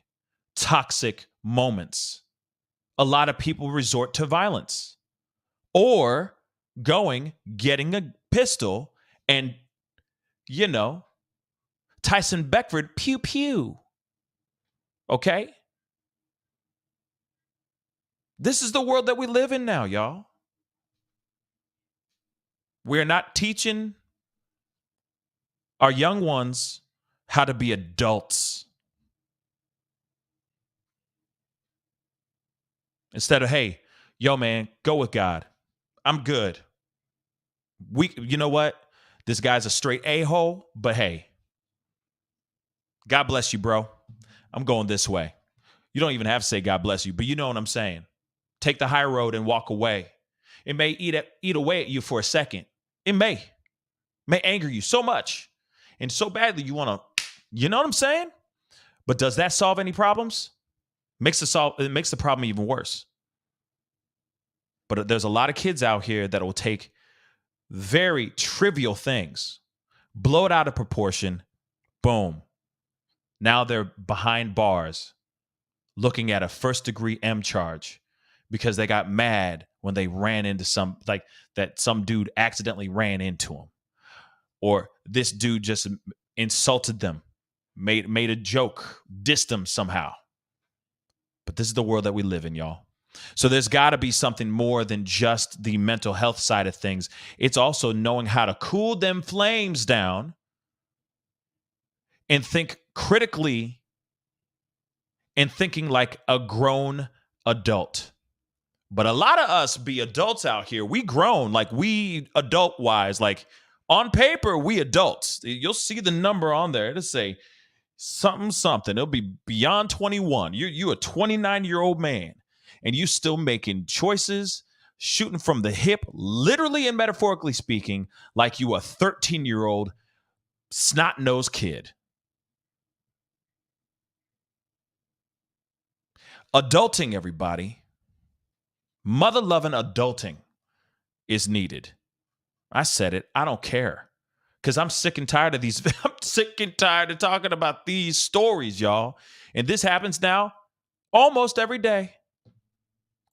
toxic moments. A lot of people resort to violence or getting a pistol and, Tyson Beckford, pew, pew. Okay? This is the world that we live in now, y'all. We're not teaching our young ones how to be adults. Instead of, hey, yo, man, go with God. I'm good. You know what? This guy's a straight a-hole, but hey, God bless you, bro. I'm going this way. You don't even have to say God bless you, but you know what I'm saying. Take the high road and walk away. It may eat away at you for a second. It may anger you so much and so badly you want to, you know what I'm saying? But does that solve any problems? It makes the problem even worse. But there's a lot of kids out here that will take very trivial things blow it out of proportion, boom. Now they're behind bars looking at a first-degree M charge because they got mad when they ran into some dude accidentally ran into them, or this dude just insulted them, made a joke, dissed them somehow. But this is the world that we live in, y'all. So there's got to be something more than just the mental health side of things. It's also knowing how to cool them flames down and think critically and thinking like a grown adult. But a lot of us be adults out here. We grown, like we adult wise, like on paper, we adults. You'll see the number on there. It'll say something. It'll be beyond 21. You a 29-year-old man, and you still making choices, shooting from the hip, literally and metaphorically speaking, like you a 13-year-old snot-nosed kid. Adulting, everybody. Mother-loving adulting is needed. I said it. I don't care. Because I'm sick and tired of these. I'm sick and tired of talking about these stories, y'all. And this happens now almost every day.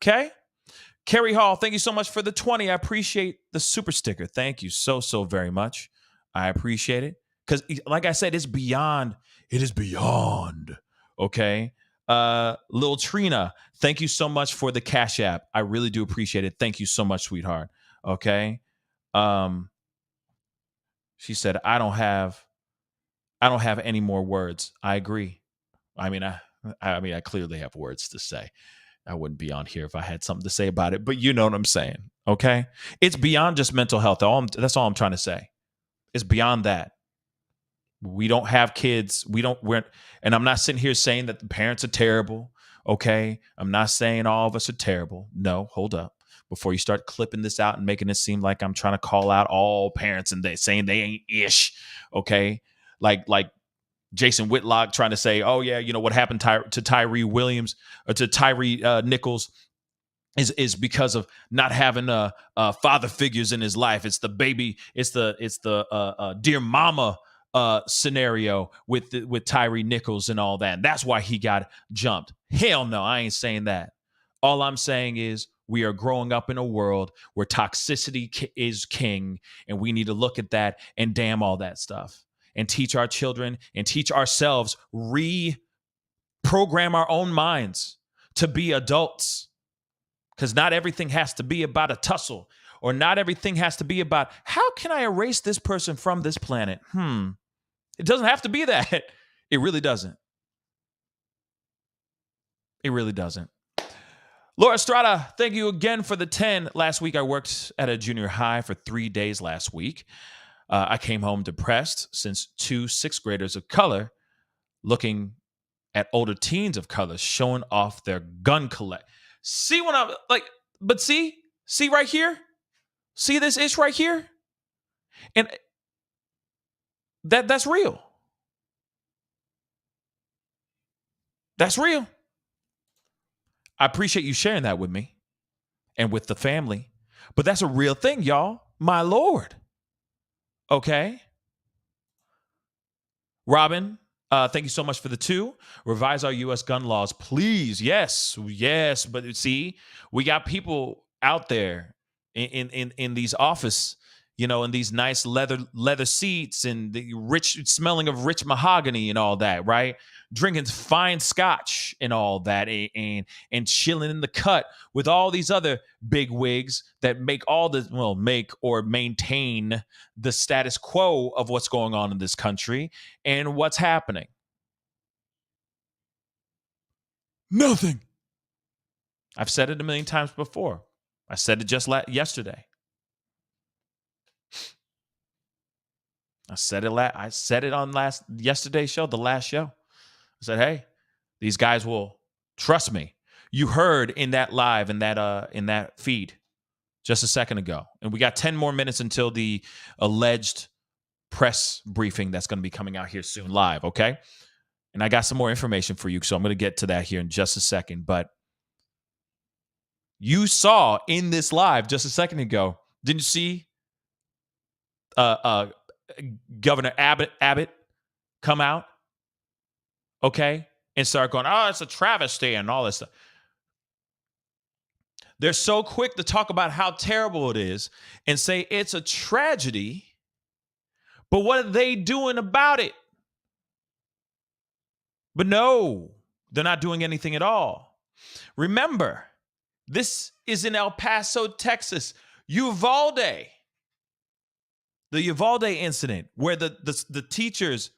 Okay? Carrie Hall, thank you so much for the 20. I appreciate the super sticker. Thank you so very much. I appreciate it. Because like I said, it's beyond. It is beyond. Okay? Lil Trina, thank you so much for the Cash App. I really do appreciate it. Thank you so much, sweetheart. Okay. She said, I don't have any more words. I agree. I mean, I clearly have words to say. I wouldn't be on here if I had something to say about it, but you know what I'm saying. Okay. It's beyond just mental health. That's all I'm trying to say. It's beyond that. We don't have kids. And I'm not sitting here saying that the parents are terrible. Okay. I'm not saying all of us are terrible. No, hold up. Before you start clipping this out and making it seem like I'm trying to call out all parents and saying they ain't ish. Okay. Like Jason Whitlock trying to say, oh yeah, you know what happened to Tyree Williams or to Tyree Nichols is because of not having father figures in his life. It's the baby. It's the dear mama scenario with Tyree Nichols and all that. And that's why he got jumped. Hell no, I ain't saying that. All I'm saying is we are growing up in a world where toxicity is king, and we need to look at that and damn all that stuff and teach our children and teach ourselves, reprogram our own minds to be adults. Because not everything has to be about a tussle, or not everything has to be about how can I erase this person from this planet? It doesn't have to be that. It really doesn't. It really doesn't. Laura Estrada, thank you again for the 10. Last week, I worked at a junior high for 3 days last week. I came home depressed since 2 sixth graders of color looking at older teens of color showing off their gun collect. See what I'm like, but see right here? See this ish right here? And that's real. That's real. I appreciate you sharing that with me and with the family. But that's a real thing, y'all. My Lord. Okay. Robin, thank you so much for the 2. Revise our U.S. gun laws, please. Yes. But see, we got people out there in these office, in these nice leather seats and the rich smelling of rich mahogany and all that, right? Drinking fine scotch and all that, and chilling in the cut with all these other big wigs that make or maintain the status quo of what's going on in this country and what's happening. Nothing. I've said it a million times before. I said it just yesterday. I said it on yesterday's show, the last show. I said, hey, these guys will trust me. You heard in that live, in that feed just a second ago. And we got 10 more minutes until the alleged press briefing that's going to be coming out here soon live, okay? And I got some more information for you, so I'm going to get to that here in just a second. But you saw in this live just a second ago, didn't you see Governor Abbott come out, okay, and start going, oh, it's a travesty and all this stuff. They're so quick to talk about how terrible it is and say it's a tragedy, but what are they doing about it? But no, they're not doing anything at all. Remember, this is in El Paso, Texas. Uvalde. The Uvalde incident where the teachers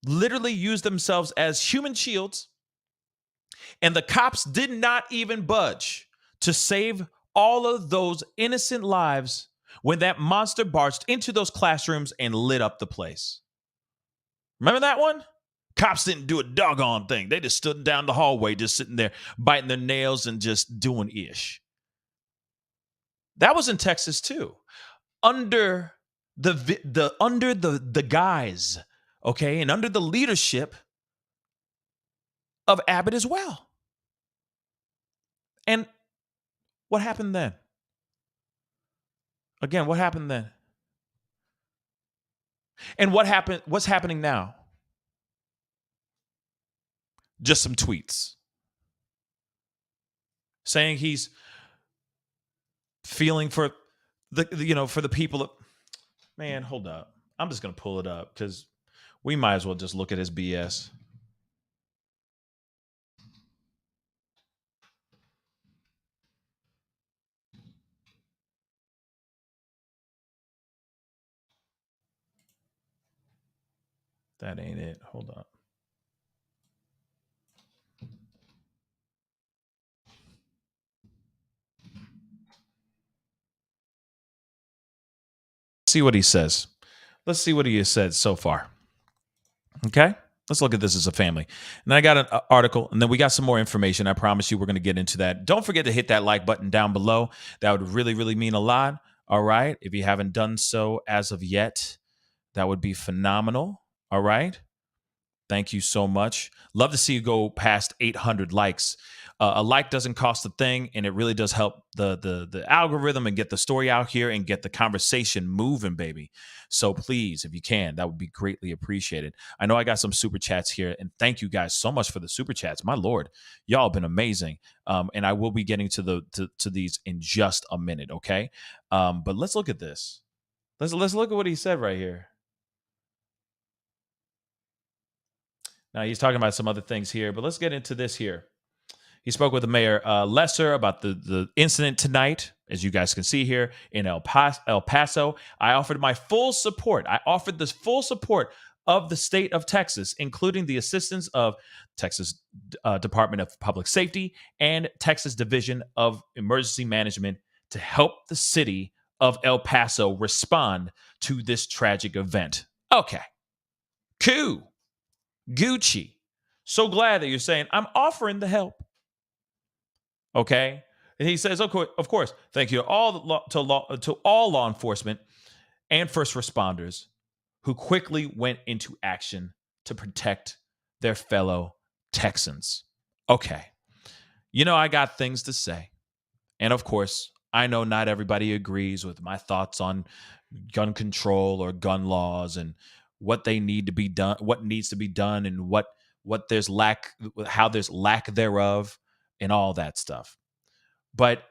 literally used themselves as human shields, and the cops did not even budge to save all of those innocent lives when that monster barged into those classrooms and lit up the place. Remember that one? Cops didn't do a doggone thing. They just stood down the hallway, just sitting there biting their nails and just doing ish. That was in Texas too, under the guise, okay, and under the leadership of Abbott as well. And what happened then? Again, what happened then? And what's happening now? Just some tweets saying he's feeling for the people of, man, hold up. I'm just going to pull it up because we might as well just look at his BS. That ain't it. Hold up. See what he says. Let's see what he has said so far. Okay? Let's look at this as a family. And then I got an article, and then we got some more information. I promise you we're going to get into that. Don't forget to hit that like button down below. That would really, really mean a lot. All right? If you haven't done so as of yet, that would be phenomenal. All right? Thank you so much. Love to see you go past 800 likes. A like doesn't cost a thing, and it really does help the algorithm and get the story out here and get the conversation moving, baby. So please, if you can, that would be greatly appreciated. I know I got some super chats here, and thank you guys so much for the super chats. My Lord, y'all have been amazing. And I will be getting to these in just a minute, okay? But let's look at this. Let's look at what he said right here. Now, he's talking about some other things here, but let's get into this here. He spoke with the mayor, Lesser, about the incident tonight, as you guys can see here in El Paso. I offered my full support. I offered the full support of the state of Texas, including the assistance of Texas Department of Public Safety and Texas Division of Emergency Management to help the city of El Paso respond to this tragic event. Okay. Cool. Gucci. So glad that you're saying, I'm offering the help. Okay. And he says, of course, thank you to all law enforcement and first responders who quickly went into action to protect their fellow Texans. Okay. You know, I got things to say. And of course, I know not everybody agrees with my thoughts on gun control or gun laws and what they need to be done, what needs to be done, and what there's how there's lack thereof, and all that stuff. But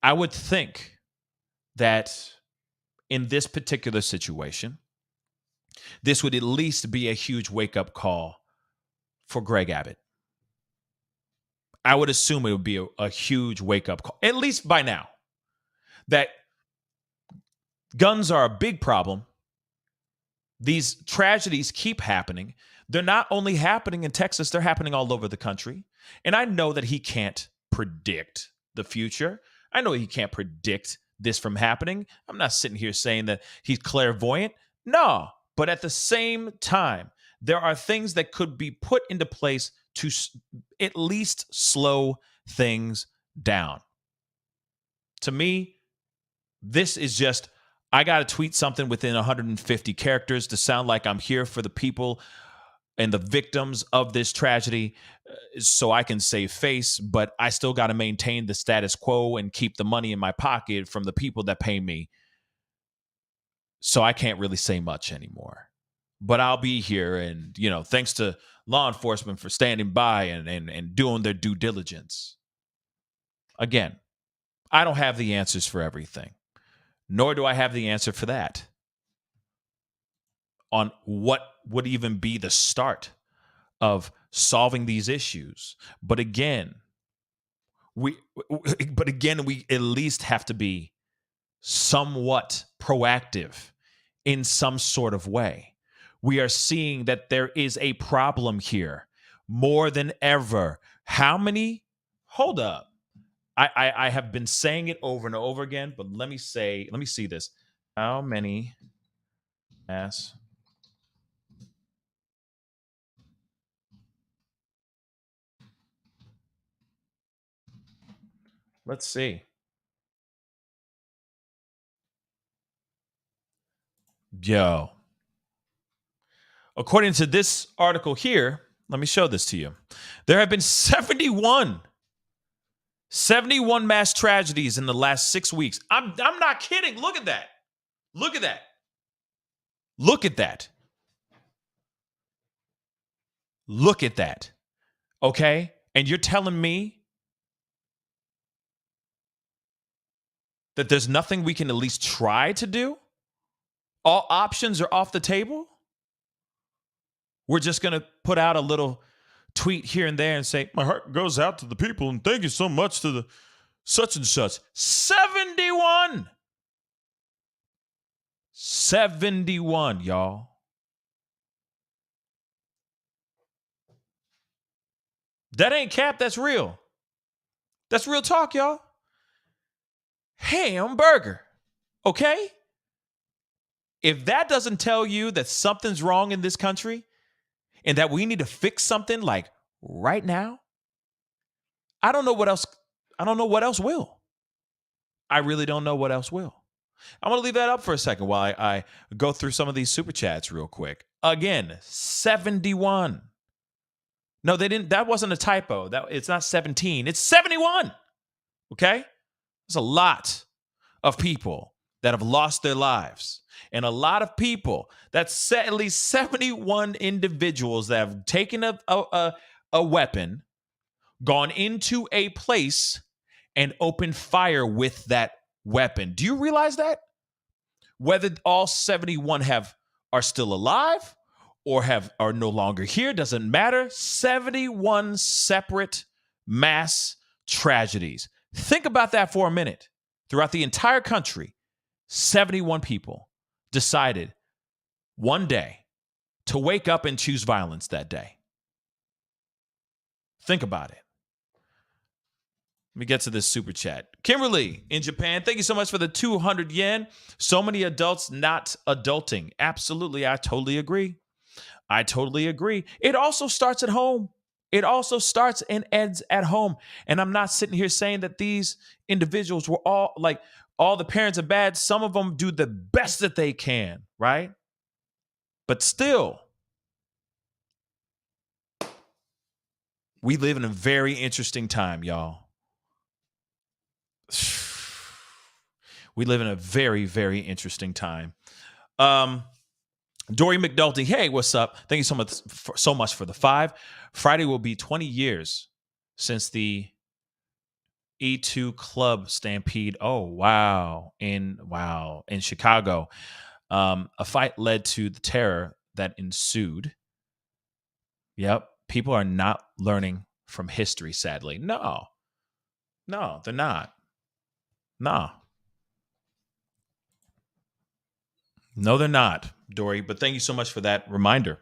I would think that in this particular situation, this would at least be a huge wake-up call for Greg Abbott. I would assume it would be a huge wake-up call, at least by now, that guns are a big problem. These tragedies keep happening. They're not only happening in Texas, they're happening all over the country. And I know that he can't predict the future. I know he can't predict this from happening. I'm not sitting here saying that he's clairvoyant. No, but at the same time, there are things that could be put into place to at least slow things down. To me, this is just, I got to tweet something within 150 characters to sound like I'm here for the people and the victims of this tragedy so I can save face, but I still got to maintain the status quo and keep the money in my pocket from the people that pay me. So I can't really say much anymore. But I'll be here, and thanks to law enforcement for standing by and doing their due diligence. Again, I don't have the answers for everything, nor do I have the answer for that on what would even be the start of solving these issues. But again, we at least have to be somewhat proactive in some sort of way. We are seeing that there is a problem here more than ever. How many? Hold up. I have been saying it over and over again, but let me see this. How many mass? Let's see. Yo. According to this article here, let me show this to you. There have been 71 mass tragedies in the last 6 weeks. I'm not kidding. Look at that. Look at that. Look at that. Look at that. Okay? And you're telling me that there's nothing we can at least try to do? All options are off the table? We're just going to put out a little tweet here and there and say, my heart goes out to the people and thank you so much to the such and such. 71. 71, y'all. That ain't cap. That's real. That's real talk, y'all. Hamburger. Okay? If that doesn't tell you that something's wrong in this country and that we need to fix something like right now, I don't know what else will. I really don't know what else will. I'm going to leave that up for a second while I go through some of these super chats real quick. Again, 71. No, they didn't. That wasn't a typo. It's not 17. It's 71. Okay? There's a lot of people that have lost their lives. And a lot of people, that's at least 71 individuals that have taken a weapon, gone into a place, and opened fire with that weapon. Do you realize that? Whether all 71 are still alive or are no longer here, doesn't matter. 71 separate mass tragedies. Think about that for a minute. Throughout the entire country, 71 people decided one day to wake up and choose violence that day. Think about it. Let me get to this super chat. Kimberly in Japan, thank you so much for the 200 yen. So many adults not adulting. Absolutely, I totally agree. It also starts at home. It also starts and ends at home. And I'm not sitting here saying that these individuals were all the parents are bad. Some of them do the best that they can, right? But still, we live in a very interesting time, y'all. We live in a very, very interesting time. Dory McDulty, hey, what's up? Thank you so much for the 5. Friday will be 20 years since the E2 Club Stampede. Oh, wow. In Chicago. A fight led to the terror that ensued. Yep. People are not learning from history, sadly. No, they're not. No, they're not, Dory. But thank you so much for that reminder.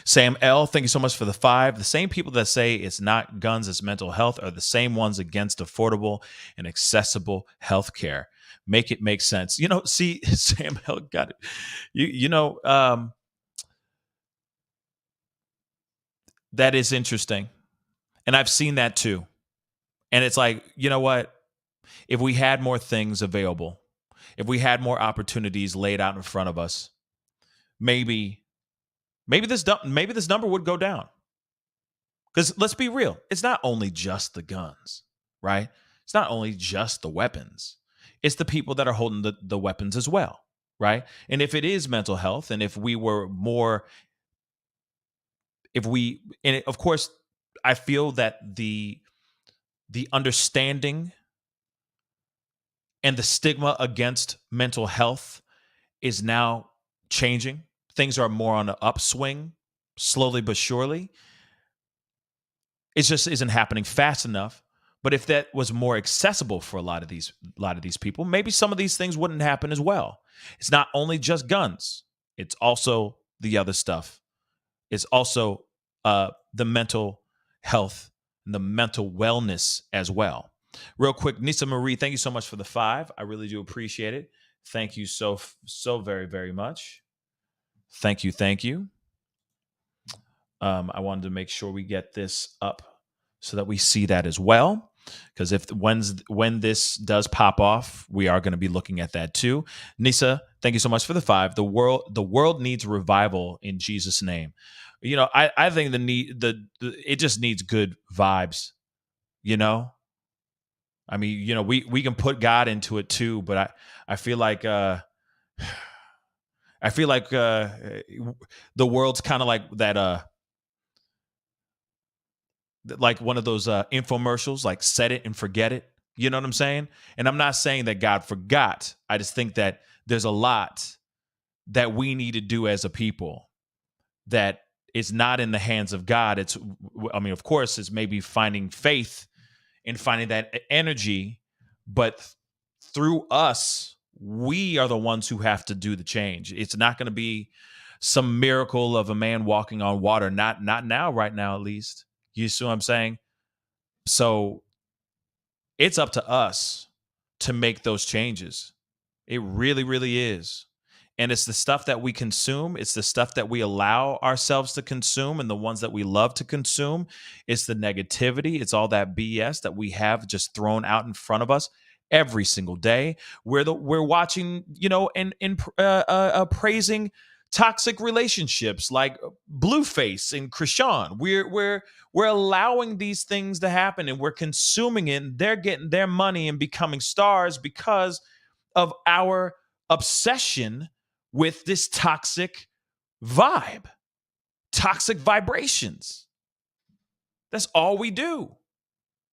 Sam L., thank you so much for the 5. The same people that say it's not guns, it's mental health are the same ones against affordable and accessible health care. Make it make sense. See, Sam L. got it. That is interesting. And I've seen that too. And it's like, you know what? If we had more things available, if we had more opportunities laid out in front of us, maybe this number would go down. Because let's be real, it's not only just the guns, right? It's not only just the weapons. It's the people that are holding the weapons as well. right? And if it is mental health, and if we were more, and of course, I feel that the understanding and the stigma against mental health is now changing. Things are more on an upswing, slowly but surely. It just isn't happening fast enough. But if that was more accessible for a lot of these people, maybe some of these things wouldn't happen as well. It's not only just guns; it's also the other stuff. It's also the mental health and the mental wellness as well. Real quick, Nisa Marie, thank you so much for the 5. I really do appreciate it. Thank you so very, very much. Thank you, thank you. I wanted to make sure we get this up so that we see that as well. Because when this does pop off, we are going to be looking at that too. Nisa, thank you so much for the 5. The world needs revival in Jesus' name. You know, I think it just needs good vibes. You know, I mean, you know, we can put God into it too, but I feel like the world's kind of like that. Like one of those infomercials, like set it and forget it. You know what I'm saying? And I'm not saying that God forgot. I just think that there's a lot that we need to do as a people that is not in the hands of God. I mean, of course, it's maybe finding faith and finding that energy, but through us, we are the ones who have to do the change. It's not going to be some miracle of a man walking on water. Not now, right now, at least. You see what I'm saying? So it's up to us to make those changes. It really, really is. And it's the stuff that we consume. It's the stuff that we allow ourselves to consume and the ones that we love to consume. It's the negativity. It's all that BS that we have just thrown out in front of us every single day. We're watching, you know, and praising toxic relationships like Blueface and Krishan. We're allowing these things to happen and we're consuming it. And they're getting their money and becoming stars because of our obsession with this toxic vibe, toxic vibrations. That's all we do.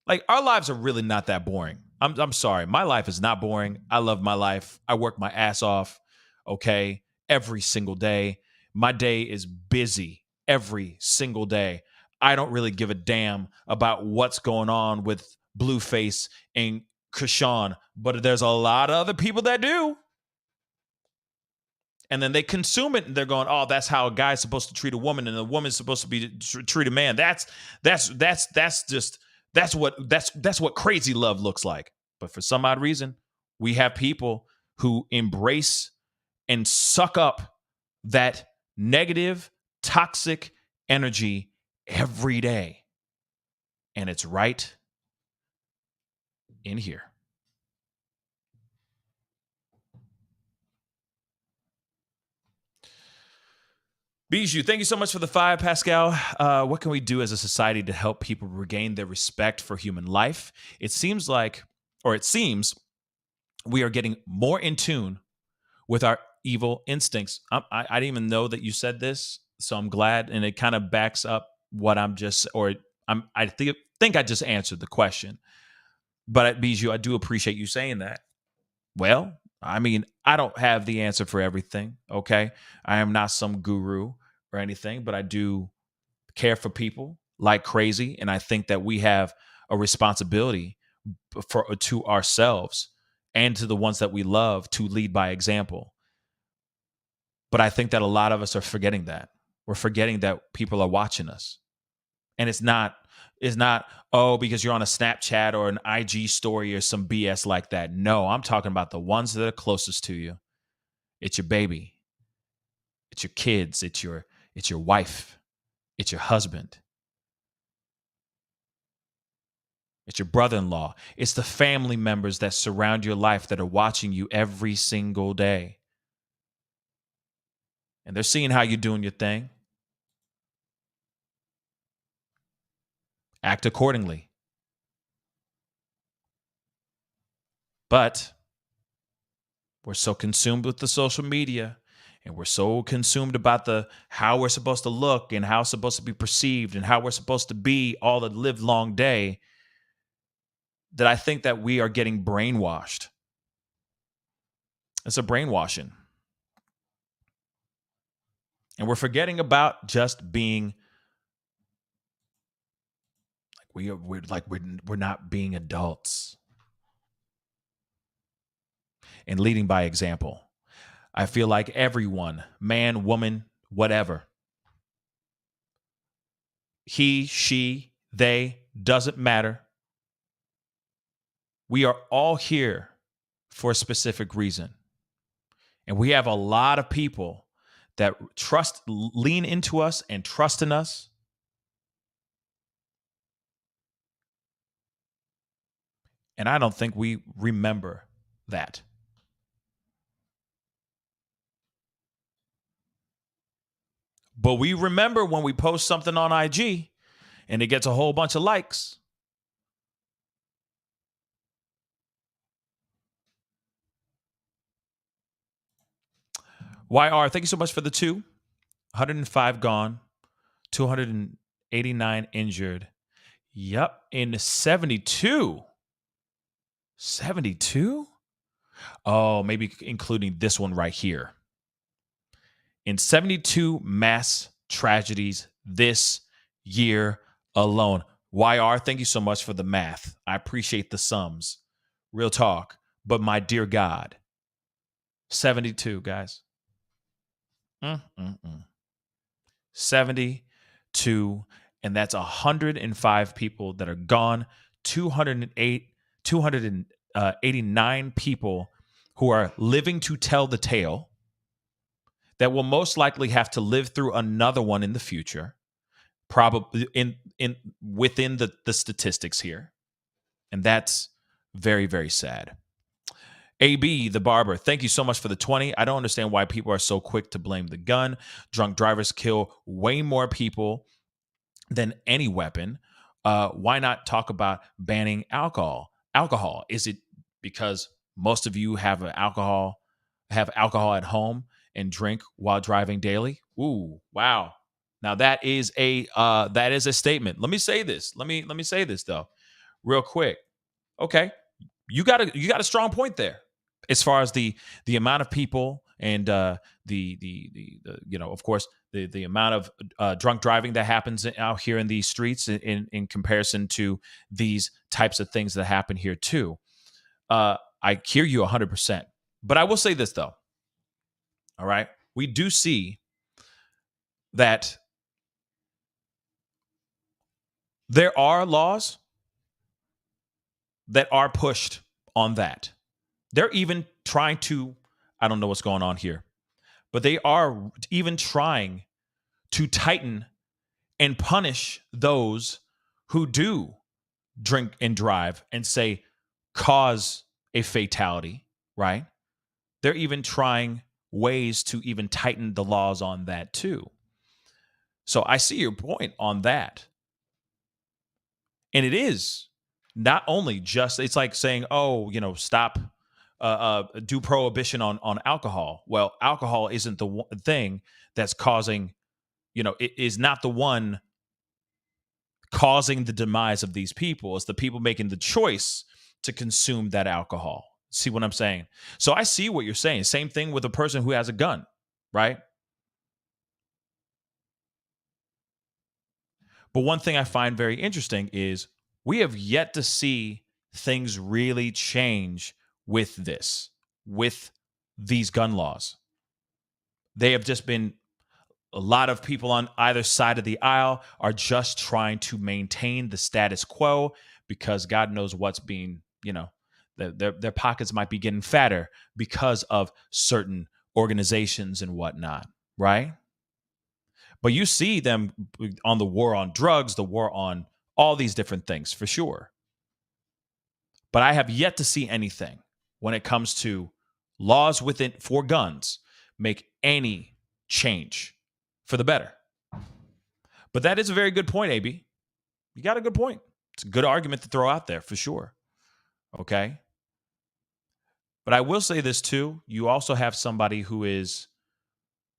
Like, our lives are really not that boring. I'm sorry. My life is not boring. I love my life. I work my ass off, okay, every single day. My day is busy every single day. I don't really give a damn about what's going on with Blueface and Krishan, but there's a lot of other people that do. And then they consume it and they're going, oh, that's how a guy's supposed to treat a woman and a woman's supposed to be treat a man. That's what crazy love looks like. But for some odd reason, we have people who embrace and suck up that negative, toxic energy every day. And it's right in here. Bijou, thank you so much for the 5, Pascal. What can we do as a society to help people regain their respect for human life? It seems we are getting more in tune with our evil instincts. I didn't even know that you said this, so I'm glad, and it kind of backs up what I think I just answered the question. But Bijou, I do appreciate you saying that. Well, I mean, I don't have the answer for everything, okay? I am not some guru or anything, but I do care for people like crazy, and I think that we have a responsibility to ourselves and to the ones that we love to lead by example. But I think that a lot of us are forgetting that. We're forgetting that people are watching us. And it's not, oh, because you're on a Snapchat or an IG story or some BS like that. No, I'm talking about the ones that are closest to you. It's your baby. It's your kids. It's your wife. It's your husband. It's your brother-in-law. It's the family members that surround your life that are watching you every single day. And they're seeing how you're doing your thing. Act accordingly. But We're so consumed with the social media, and we're so consumed about the how we're supposed to look and how it's supposed to be perceived and how we're supposed to be all the live long day, that I think that we are getting brainwashed. It's a brainwashing. And we're forgetting about just being like we're not being adults and leading by example. I feel like everyone, man, woman, whatever, he, she, they, doesn't matter. We are all here for a specific reason. And we have a lot of people that lean into us and trust in us. And I don't think we remember that. But we remember when we post something on IG and it gets a whole bunch of likes. YR, thank you so much for the 105 gone, 289 injured. Yep, in 72. 72? Oh, maybe including this one right here. In 72 mass tragedies this year alone. YR, thank you so much for the math. I appreciate the sums. Real talk. But my dear God, 72, guys. 72, and that's 105 people that are gone. 289 people who are living to tell the tale, that will most likely have to live through another one in the future, probably within the statistics here. And that's very, very sad. AB, the barber, thank you so much for the 20. I don't understand why people are so quick to blame the gun. Drunk drivers kill way more people than any weapon. Why not talk about banning alcohol? Alcohol, is it because most of you have alcohol at home and drink while driving daily? Ooh, wow. Now that is a statement. Let me say this. Let me say this though, real quick. Okay, you got a strong point there, as far as the amount of people and the of course the amount of drunk driving that happens out here in these streets in comparison to these types of things that happen here too. I hear you 100%, but I will say this though. All right, we do see that there are laws that are pushed on that. They're even trying to, I don't know what's going on here, but they are even trying to tighten and punish those who do drink and drive and say cause a fatality, right? They're even trying ways to even tighten the laws on that too. So I see your point on that. And it is not only just, it's like saying, oh, stop, do prohibition on alcohol. Well, alcohol isn't the thing that's causing, it is not the one causing the demise of these people. It's the people making the choice to consume that alcohol. See what I'm saying? So I see what you're saying. Same thing with a person who has a gun, right? But one thing I find very interesting is we have yet to see things really change with these gun laws. They have just been, a lot of people on either side of the aisle are just trying to maintain the status quo because God knows what's being, their pockets might be getting fatter because of certain organizations and whatnot, right? But you see them on the war on drugs, the war on all these different things for sure. But I have yet to see anything when it comes to laws for guns make any change for the better. But that is a very good point, AB. You got a good point. It's a good argument to throw out there for sure. Okay. But I will say this too. You also have somebody who is,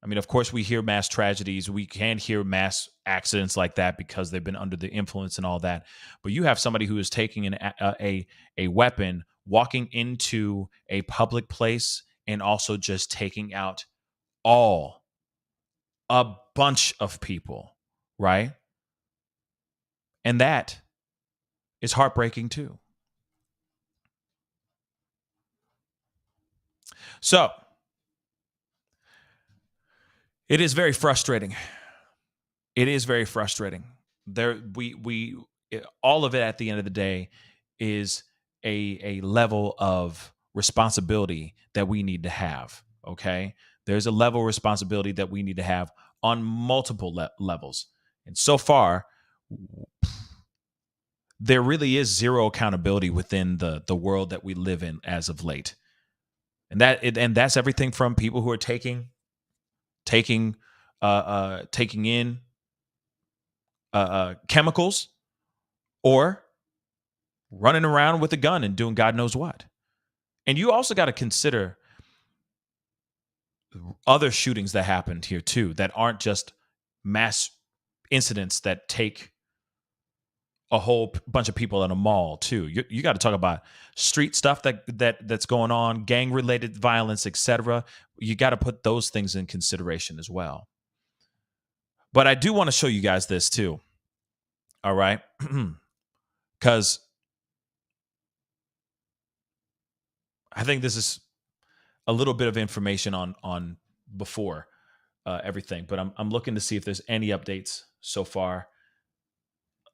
I mean, of course, we hear mass tragedies. We can hear mass accidents like that because they've been under the influence and all that. But you have somebody who is taking a weapon, walking into a public place, and also just taking out a bunch of people, right? And that is heartbreaking too. So it is very frustrating. It is very frustrating. All of it at the end of the day is a level of responsibility that we need to have. Okay, there's a level of responsibility that we need to have on multiple levels, and so far, there really is zero accountability within the world that we live in as of late, and that's everything from people who are taking in chemicals or running around with a gun and doing God knows what. And you also got to consider other shootings that happened here too, that aren't just mass incidents that take a whole bunch of people in a mall too. You got to talk about street stuff that's going on, gang related violence, etc. You got to put those things in consideration as well. But I do want to show you guys this too. All right. Because I think this is a little bit of information on before everything, but I'm looking to see if there's any updates so far.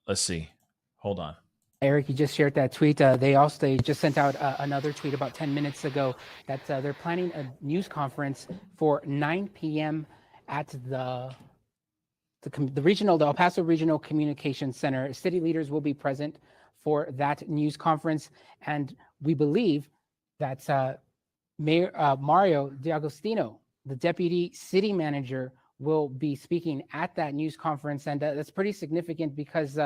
Let's see. Hold on. Eric, you just shared that tweet. They just sent out another tweet about 10 minutes ago that they're planning a news conference for 9 p.m. at the El Paso Regional Communications Center. City leaders will be present for that news conference, and we believe that Mayor Mario D'Agostino, the deputy city manager, will be speaking at that news conference, and that's pretty significant because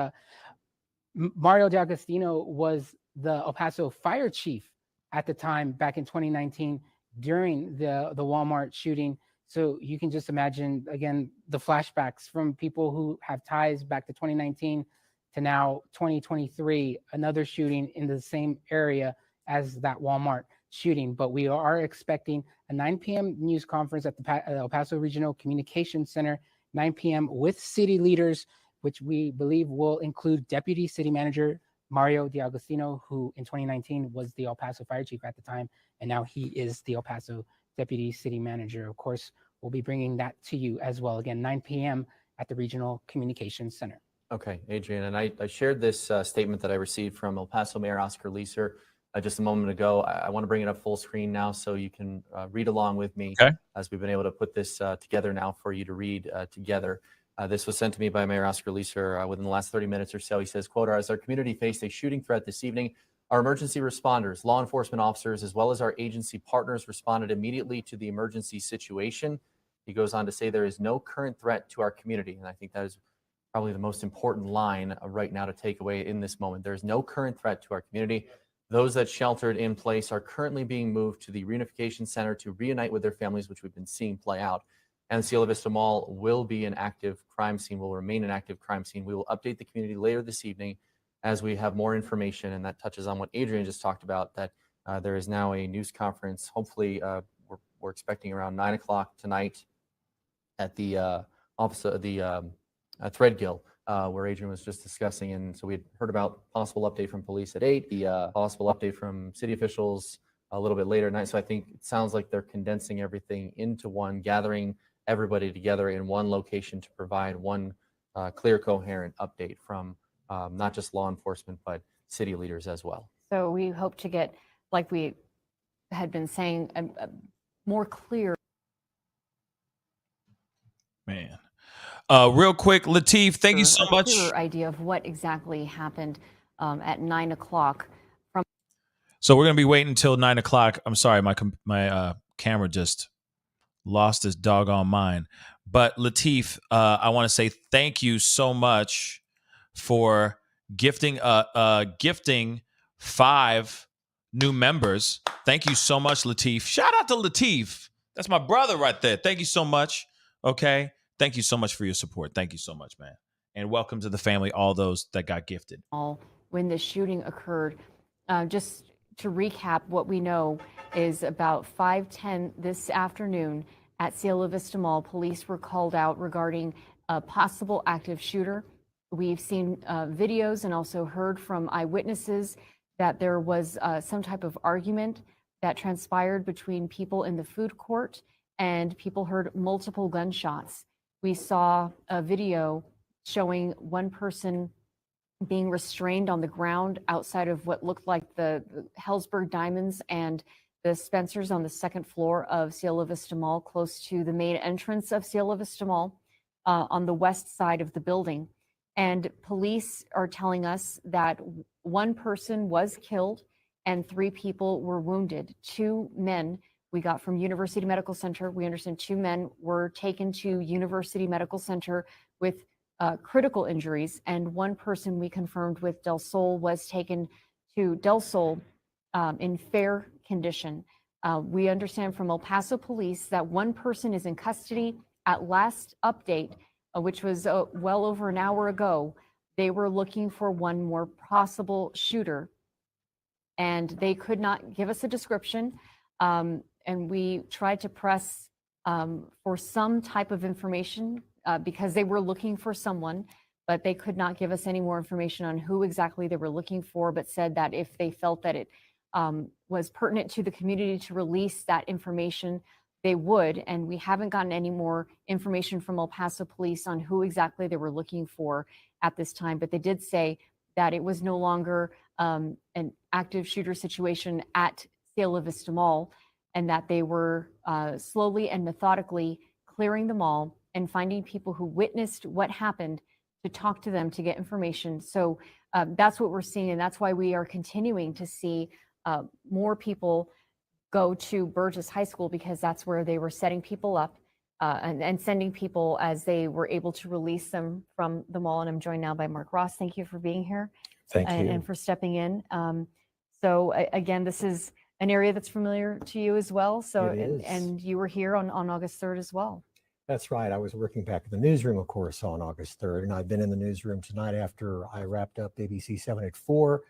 Mario D'Agostino was the El Paso fire chief at the time back in 2019 during the Walmart shooting. So you can just imagine, again, the flashbacks from people who have ties back to 2019 to now 2023, another shooting in the same area as that Walmart shooting. But we are expecting a 9 p.m. news conference at the El Paso Regional Communications Center, 9 p.m. with city leaders, which we believe will include Deputy City Manager Mario D'Agostino, who in 2019 was the El Paso fire chief at the time, and now he is the El Paso Deputy City Manager. Of course, we'll be bringing that to you as well. Again, 9 p.m. at the Regional Communications Center. Okay, Adrian, and I shared this statement that I received from El Paso Mayor Oscar Leeser just a moment ago. I want to bring it up full screen now so you can read along with me, as we've been able to put this together now for you to read together. This was sent to me by Mayor Oscar Leeser within the last 30 minutes or so. He says, quote, as our community faced a shooting threat this evening, our emergency responders, law enforcement officers, as well as our agency partners responded immediately to the emergency situation. He goes on to say there is no current threat to our community. And I think that is probably the most important line right now to take away in this moment. There is no current threat to our community. Those that sheltered in place are currently being moved to the reunification center to reunite with their families, which we've been seeing play out. And the Cielo Vista Mall will be an active crime scene, will remain an active crime scene. We will update the community later this evening as we have more information. And that touches on what Adrian just talked about, that there is now a news conference. Hopefully, we're expecting around 9 o'clock tonight at the office of the Threadgill, where Adrian was just discussing. And so we had heard about possible update from police at 8, the possible update from city officials a little bit later tonight. So I think it sounds like they're condensing everything into one, gathering everybody together in one location to provide one clear, coherent update from not just law enforcement, but city leaders as well. So we hope to get, like we had been saying, a more clear. Man. Real quick, Lateef, thank you so much. Clearer idea of what exactly happened at 9 o'clock. So we're going to be waiting until 9 o'clock. I'm sorry, my camera just lost its doggone mind. But Lateef, I want to say thank you so much for gifting 5 new members. Thank you so much, Latif. Shout out to Latif. That's my brother right there. Thank you so much. Okay. Thank you so much for your support. Thank you so much, man. And welcome to the family, all those that got gifted. When the shooting occurred, just to recap, what we know is about 5:10 this afternoon at Cielo Vista Mall, police were called out regarding a possible active shooter. We've seen videos and also heard from eyewitnesses that there was some type of argument that transpired between people in the food court, and people heard multiple gunshots. We saw a video showing one person being restrained on the ground outside of what looked like the Hellsberg Diamonds and the Spencers on the second floor of Cielo Vista Mall, close to the main entrance of Cielo Vista Mall, on the west side of the building. And police are telling us that one person was killed and 3 people were wounded. 2 men we got from University Medical Center. We understand 2 men were taken to University Medical Center with critical injuries, and 1 person we confirmed with Del Sol was taken to Del Sol in fair condition. We understand from El Paso Police that 1 person is in custody. At last update, which was well over an hour ago, they were looking for 1 more possible shooter, and they could not give us a description. And we tried to press for some type of information because they were looking for someone, but they could not give us any more information on who exactly they were looking for, but said that if they felt that it was pertinent to the community to release that information, they would. And we haven't gotten any more information from El Paso Police on who exactly they were looking for at this time, but they did say that it was no longer an active shooter situation at Cielo Vista Mall, and that they were slowly and methodically clearing the mall and finding people who witnessed what happened to talk to them to get information. So that's what we're seeing, and that's why we are continuing to see more people go to Burgess High School, because that's where they were setting people up and sending people as they were able to release them from the mall. And I'm joined now by Mark Ross. Thank you for being here. Thank you. And for stepping in. So again, this is an area that's familiar to you as well. So, and you were here on August 3rd as well. That's right. I was working back in the newsroom, of course, on August 3rd, and I've been in the newsroom tonight after I wrapped up ABC 7 at 4.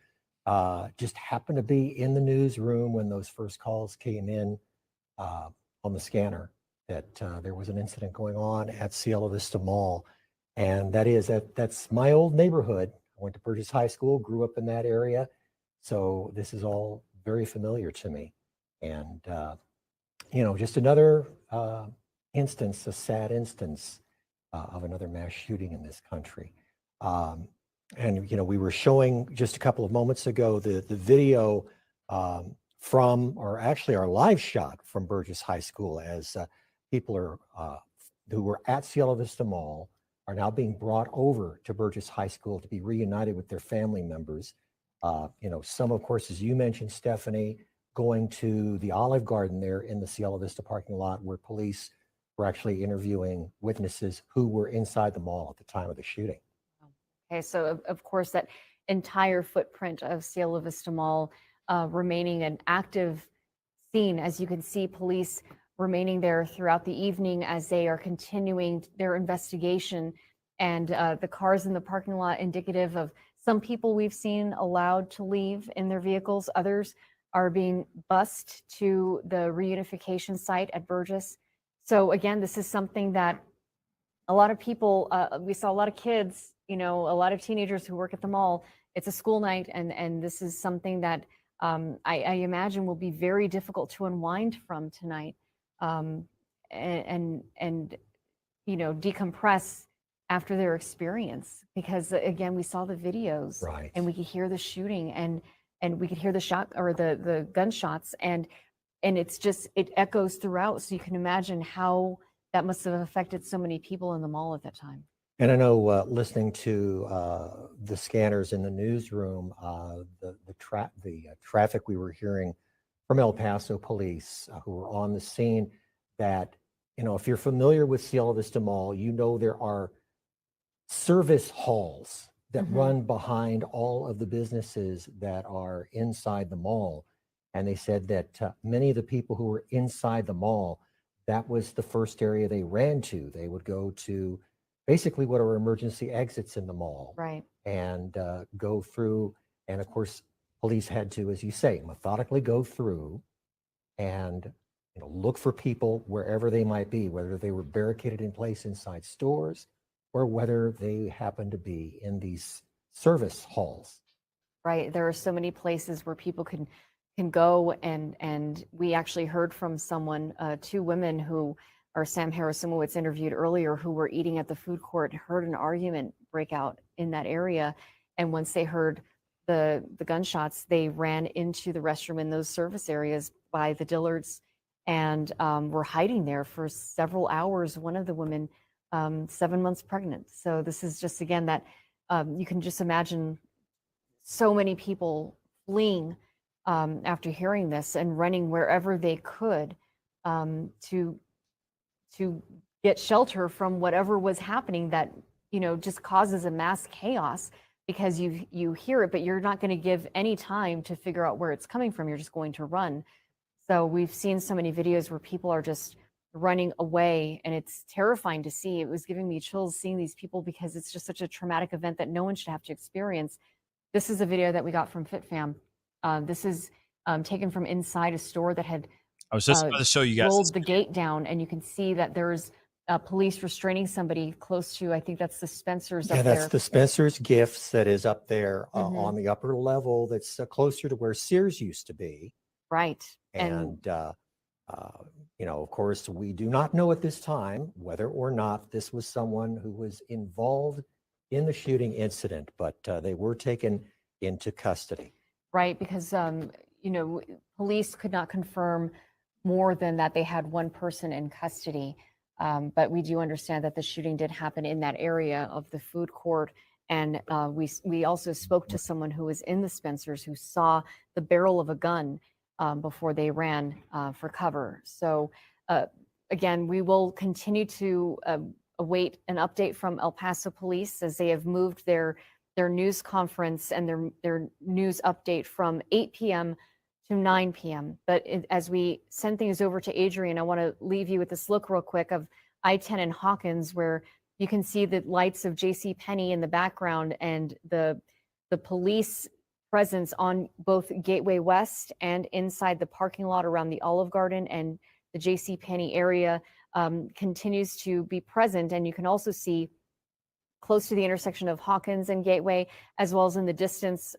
Just happened to be in the newsroom when those first calls came in on the scanner that there was an incident going on at Cielo Vista Mall. And that's my old neighborhood. I went to Burgess High School, grew up in that area. So this is all very familiar to me. And, just another instance, a sad instance of another mass shooting in this country. And, we were showing just a couple of moments ago the video or actually our live shot from Burgess High School, as people who were at Cielo Vista Mall are now being brought over to Burgess High School to be reunited with their family members. Some, of course, as you mentioned, Stephanie, going to the Olive Garden there in the Cielo Vista parking lot, where police were actually interviewing witnesses who were inside the mall at the time of the shooting. Okay, so of course that entire footprint of Cielo Vista Mall remaining an active scene. As you can see, police remaining there throughout the evening as they are continuing their investigation, and the cars in the parking lot indicative of some people we've seen allowed to leave in their vehicles. Others are being bused to the reunification site at Burgess. So again, this is something that a lot of people, we saw a lot of kids, a lot of teenagers who work at the mall. It's a school night, and this is something that I imagine will be very difficult to unwind from tonight, and decompress after their experience, because again, we saw the videos, right, and we could hear the shooting, and we could hear the shot or the gunshots, and it echoes throughout. So you can imagine how that must have affected so many people in the mall at that time. And I know, listening to the scanners in the newsroom, the traffic we were hearing from El Paso police who were on the scene, that, if you're familiar with Cielo Vista Mall, there are service halls that run behind all of the businesses that are inside the mall. And they said that many of the people who were inside the mall, that was the first area they ran to. They would go to basically what are emergency exits in the mall. Right. And go through. And of course, police had to, as you say, methodically go through and look for people wherever they might be, whether they were barricaded in place inside stores or whether they happened to be in these service halls. Right. There are so many places where people can go, and we actually heard from someone, two women who are Sam Harris-Simowitz interviewed earlier, who were eating at the food court, heard an argument break out in that area, and once they heard the gunshots, they ran into the restroom in those service areas by the Dillards and were hiding there for several hours. One of the women, 7 months pregnant. So this is just, again, that you can just imagine so many people fleeing after hearing this and running wherever they could to get shelter from whatever was happening that, just causes a mass chaos, because you hear it, but you're not going to give any time to figure out where it's coming from. You're just going to run. So we've seen so many videos where people are just running away, and it's terrifying to see. It was giving me chills seeing these people, because it's just such a traumatic event that no one should have to experience. This is a video that we got from FitFam. This is taken from inside a store that had I was just about to show you guys rolled the gate down, and you can see that there's police restraining somebody close to, I think that's the Spencer's up there. Yeah, that's the Spencer's Gifts that is up there on the upper level. That's closer to where Sears used to be. Right. And of course, we do not know at this time whether or not this was someone who was involved in the shooting incident, but they were taken into custody. Right, because police could not confirm more than that they had one person in custody. But we do understand that the shooting did happen in that area of the food court. And we also spoke to someone who was in the Spencer's who saw the barrel of a gun before they ran for cover. So again, we will continue to await an update from El Paso Police as they have moved their news conference and their news update from 8 p.m. to 9 p.m. But as we send things over to Adrian, I want to leave you with this look real quick of I-10 and Hawkins, where you can see the lights of JCPenney in the background and the police presence on both Gateway West and inside the parking lot around the Olive Garden and the JCPenney area continues to be present. And you can also see close to the intersection of Hawkins and Gateway, as well as in the distance,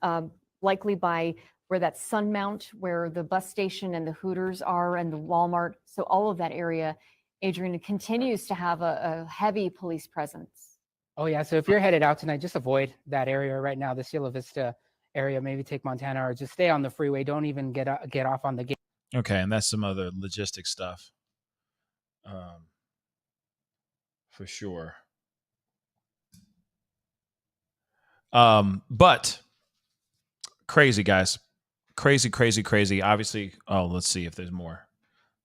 likely by where that Sunmount, where the bus station and the Hooters are, and the Walmart. So all of that area, Adrian, continues to have a heavy police presence. Oh yeah, so if you're headed out tonight, just avoid that area right now, the Cielo Vista area. Maybe take Montana, or just stay on the freeway. Don't even get off on the gate. Okay, and that's some other logistic stuff, for sure. But crazy, guys. Crazy. Obviously, let's see if there's more.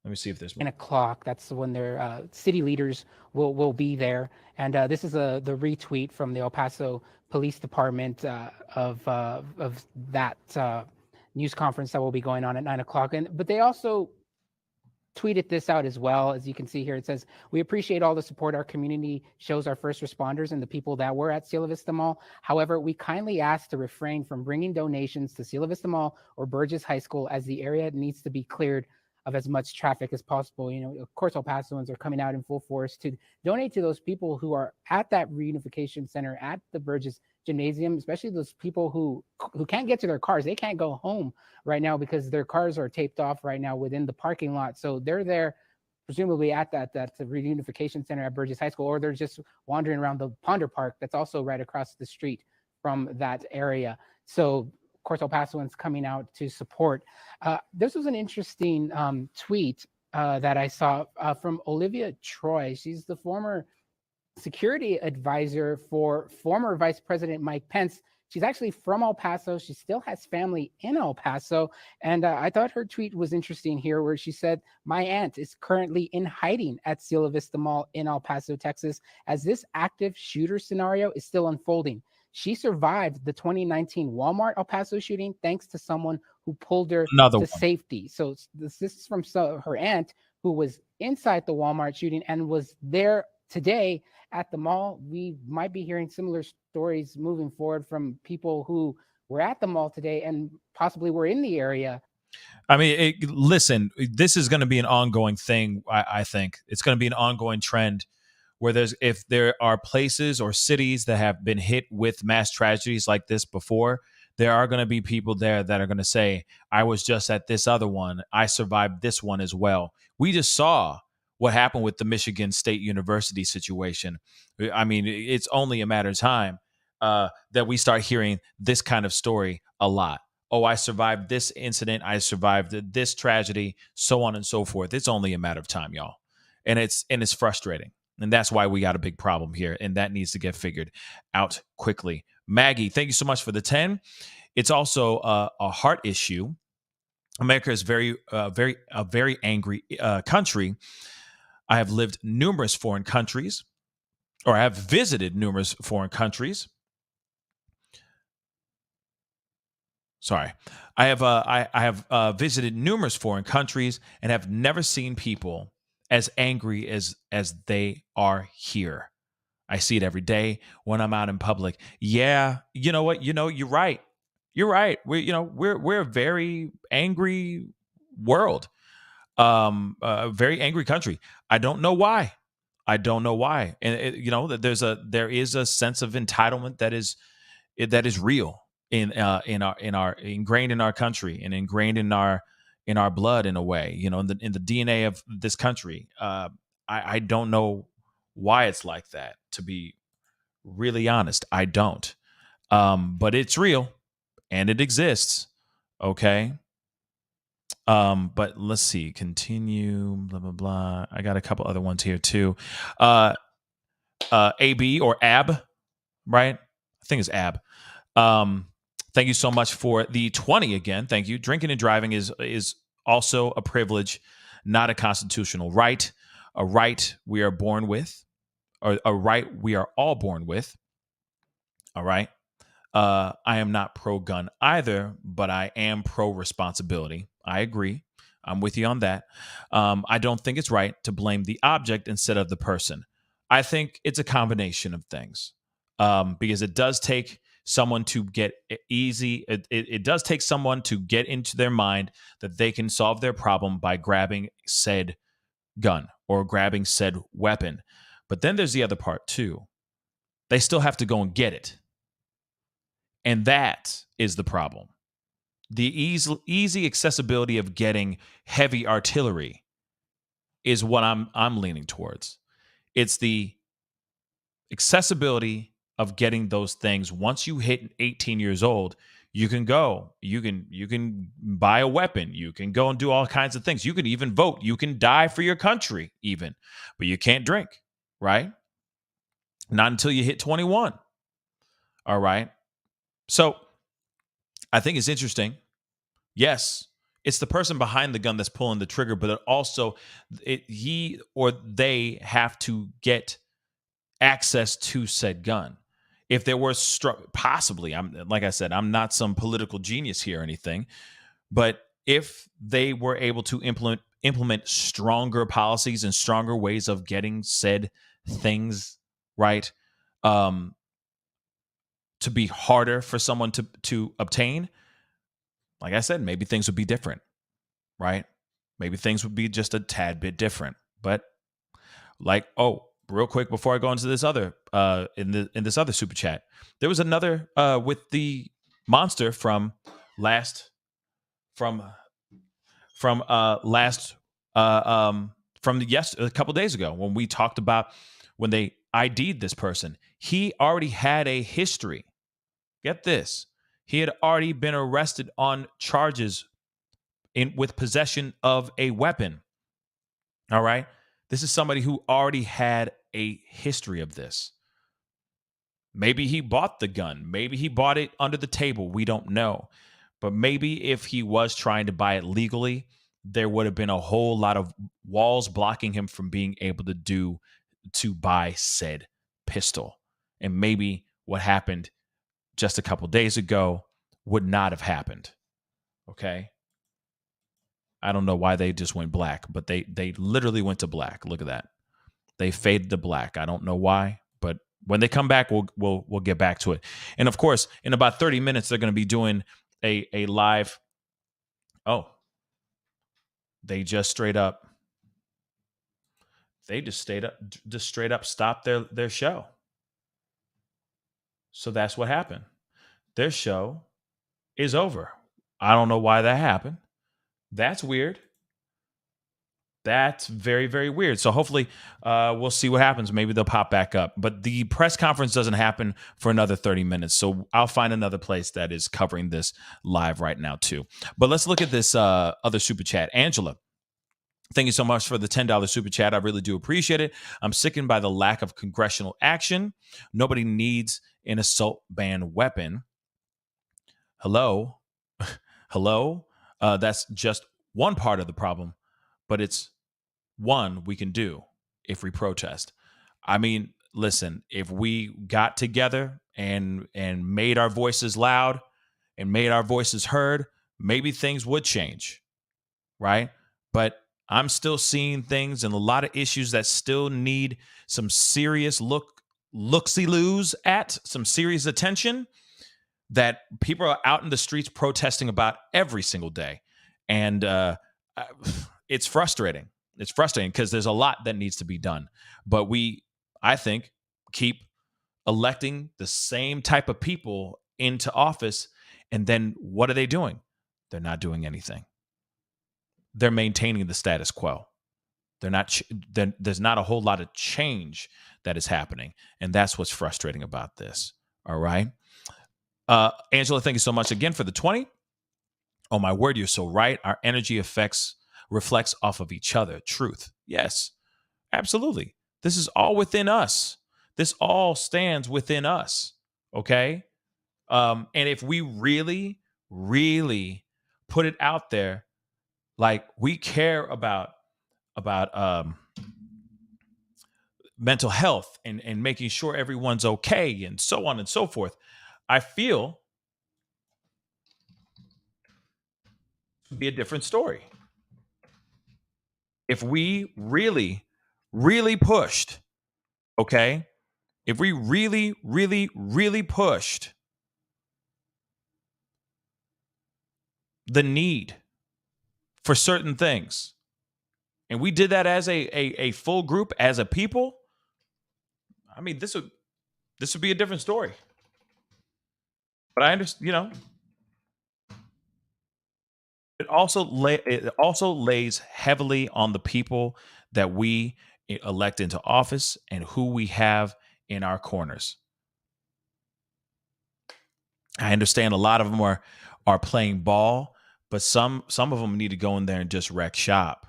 Let me see if there's more. 9 o'clock. That's when their city leaders will be there. And this is the retweet from the El Paso Police Department of that news conference that will be going on at 9 o'clock. But they also tweeted this out as well. As you can see here, it says, "We appreciate all the support our community shows our first responders and the people that were at Cielo Vista Mall. However, we kindly ask to refrain from bringing donations to Cielo Vista Mall or Burgess High School, as the area needs to be cleared of as much traffic as possible." Of course, El Pasoans are coming out in full force to donate to those people who are at that reunification center at the Burgess Gymnasium, especially those people who can't get to their cars. They can't go home right now because their cars are taped off right now within the parking lot. So they're there presumably at that reunification center at Burgess High School, or they're just wandering around the Ponder Park that's also right across the street from that area. So of course, El Pasoans coming out to support. This was an interesting tweet that I saw from Olivia Troy. She's the former security advisor for former Vice President Mike Pence. She's actually from El Paso. She still has family in El Paso. And I thought her tweet was interesting here, where she said, "My aunt is currently in hiding at Cielo Vista Mall in El Paso, Texas, as this active shooter scenario is still unfolding. She survived the 2019 Walmart El Paso shooting thanks to someone who pulled her Another to one. safety. So this is from her aunt who was inside the Walmart shooting and was there today at the mall. We might be hearing similar stories moving forward from people who were at the mall today and possibly were in the area. I mean, listen, this is going to be an ongoing thing. I think it's going to be an ongoing trend where if there are places or cities that have been hit with mass tragedies like this before, there are going to be people there that are going to say, I was just at this other one. I survived this one as well. We just saw what happened with the Michigan State University situation. I mean, it's only a matter of time that we start hearing this kind of story a lot. Oh, I survived this incident. I survived this tragedy, so on and so forth. It's only a matter of time, y'all. And it's frustrating. And that's why we got a big problem here. And that needs to get figured out quickly. Maggie, thank you so much for the 10. It's also a heart issue. America is a very angry country. I have lived numerous foreign countries, or I have visited numerous foreign countries. Sorry, I have visited numerous foreign countries and have never seen people as angry as they are here. I see it every day when I'm out in public. Yeah, you know what? You're right. You're right. We're a very angry world, a very angry country. I don't know why. And there is a sense of entitlement that is real in our ingrained in our country and ingrained in our blood in a way, in the DNA of this country. I don't know why it's like that, to be really honest. I don't. But it's real and it exists. Okay. But let's see. Continue. Blah blah blah. I got a couple other ones here too. AB or AB, right? I think it's AB. Thank you so much for the 20 again. Thank you. Drinking and driving is also a privilege, not a constitutional right. A right we are born with, or a right we are all born with. All right. I am not pro-gun either, but I am pro-responsibility. I agree. I'm with you on that. I don't think it's right to blame the object instead of the person. I think it's a combination of things, because it does take someone to get easy. It does take someone to get into their mind that they can solve their problem by grabbing said gun or grabbing said weapon. But then there's the other part too. They still have to go and get it. And that is the problem. The easy accessibility of getting heavy artillery is what I'm leaning towards. It's the accessibility of getting those things. Once you hit 18 years old, you can go. You can buy a weapon. You can go and do all kinds of things. You can even vote. You can die for your country even, but you can't drink, right? Not until you hit 21. All right. So I think it's interesting. Yes, it's the person behind the gun that's pulling the trigger, but he or they have to get access to said gun. If there were possibly, like I said, I'm not some political genius here or anything, but if they were able to implement stronger policies and stronger ways of getting said things right, to be harder for someone to obtain, like I said, maybe things would be different, right? Maybe things would be just a tad bit different. But real quick before I go into this other in this other super chat, there was another with the monster from a couple days ago when we talked about when they ID'd this person. He already had a history. Get this. He had already been arrested on charges with possession of a weapon. All right. This is somebody who already had a history of this. Maybe he bought the gun. Maybe he bought it under the table. We don't know. But maybe if he was trying to buy it legally, there would have been a whole lot of walls blocking him from being able to buy said pistol. And maybe what happened just a couple days ago would not have happened. Okay. I don't know why they just went black, but they literally went to black. Look at that. They faded to black. I don't know why, but when they come back, we'll get back to it. And of course, in about 30 minutes, they're going to be doing a live. Oh, they just straight up stopped their show. So that's what happened. Their show is over. I don't know why that happened. That's weird. That's very, very weird. So hopefully we'll see what happens. Maybe they'll pop back up. But the press conference doesn't happen for another 30 minutes. So I'll find another place that is covering this live right now too. But let's look at this other super chat. Angela, thank you so much for the $10 super chat. I really do appreciate it. I'm sickened by the lack of congressional action. Nobody needs an assault ban weapon. Hello. Hello. That's just one part of the problem, but it's one we can do if we protest. I mean, listen, if we got together and made our voices loud and made our voices heard, maybe things would change, right? But I'm still seeing things and a lot of issues that still need some serious look-see-loos at, some serious attention that people are out in the streets protesting about every single day. And it's frustrating. It's frustrating because there's a lot that needs to be done. But I think, keep electing the same type of people into office. And then what are they doing? They're not doing anything. They're maintaining the status quo. There's not a whole lot of change that is happening. And that's what's frustrating about this. All right. Angela, thank you so much again for the 20. Oh, my word, you're so right. Our energy reflects off of each other. Truth. Yes, absolutely. This is all within us. This all stands within us. Okay. And if we really, really put it out there, like we care about mental health and making sure everyone's okay and so on and so forth, I feel it would be a different story. If we really, really pushed, okay? If we really, really, really pushed the need for certain things, and we did that as a full group, as a people, I mean, this would be a different story. But I understand, it also lays heavily on the people that we elect into office and who we have in our corners. I understand a lot of them are playing ball, but some of them need to go in there and just wreck shop.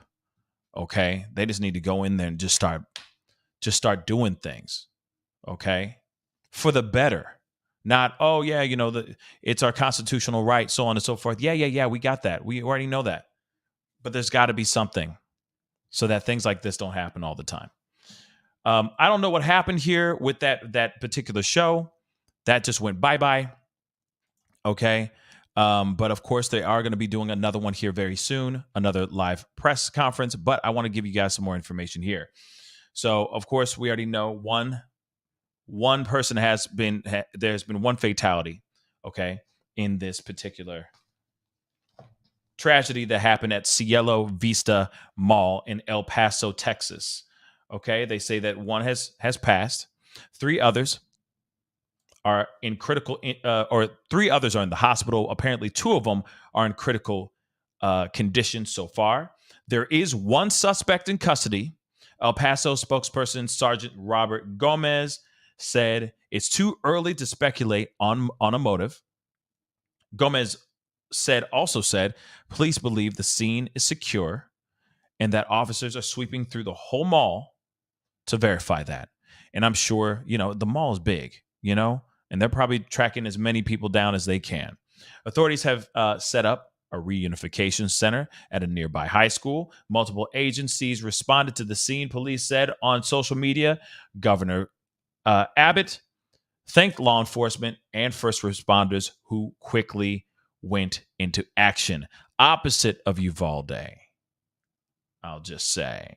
Okay, they just need to go in there and just start doing things. Okay, for the better. Not, oh yeah, it's our constitutional right, so on and so forth. Yeah, we got that. We already know that. But there's got to be something so that things like this don't happen all the time. I don't know what happened here with that particular show. That just went bye-bye. Okay. But of course, they are going to be doing another one here very soon, another live press conference. But I want to give you guys some more information here. So, of course, we already know one person there's been one fatality, okay, in this particular tragedy that happened at Cielo Vista Mall in El Paso, Texas. Okay, they say that one has passed. 3 others are in three others are in the hospital. Apparently 2 of them are in critical condition so far. There is one suspect in custody. El Paso spokesperson Sergeant Robert Gomez said it's too early to speculate on a motive. Gomez also said police believe the scene is secure and that officers are sweeping through the whole mall to verify that. And I'm sure, the mall is big, and they're probably tracking as many people down as they can. Authorities have set up a reunification center at a nearby high school. Multiple agencies responded to the scene, police said on social media. Governor Abbott thank law enforcement and first responders who quickly went into action. Opposite of Uvalde, I'll just say.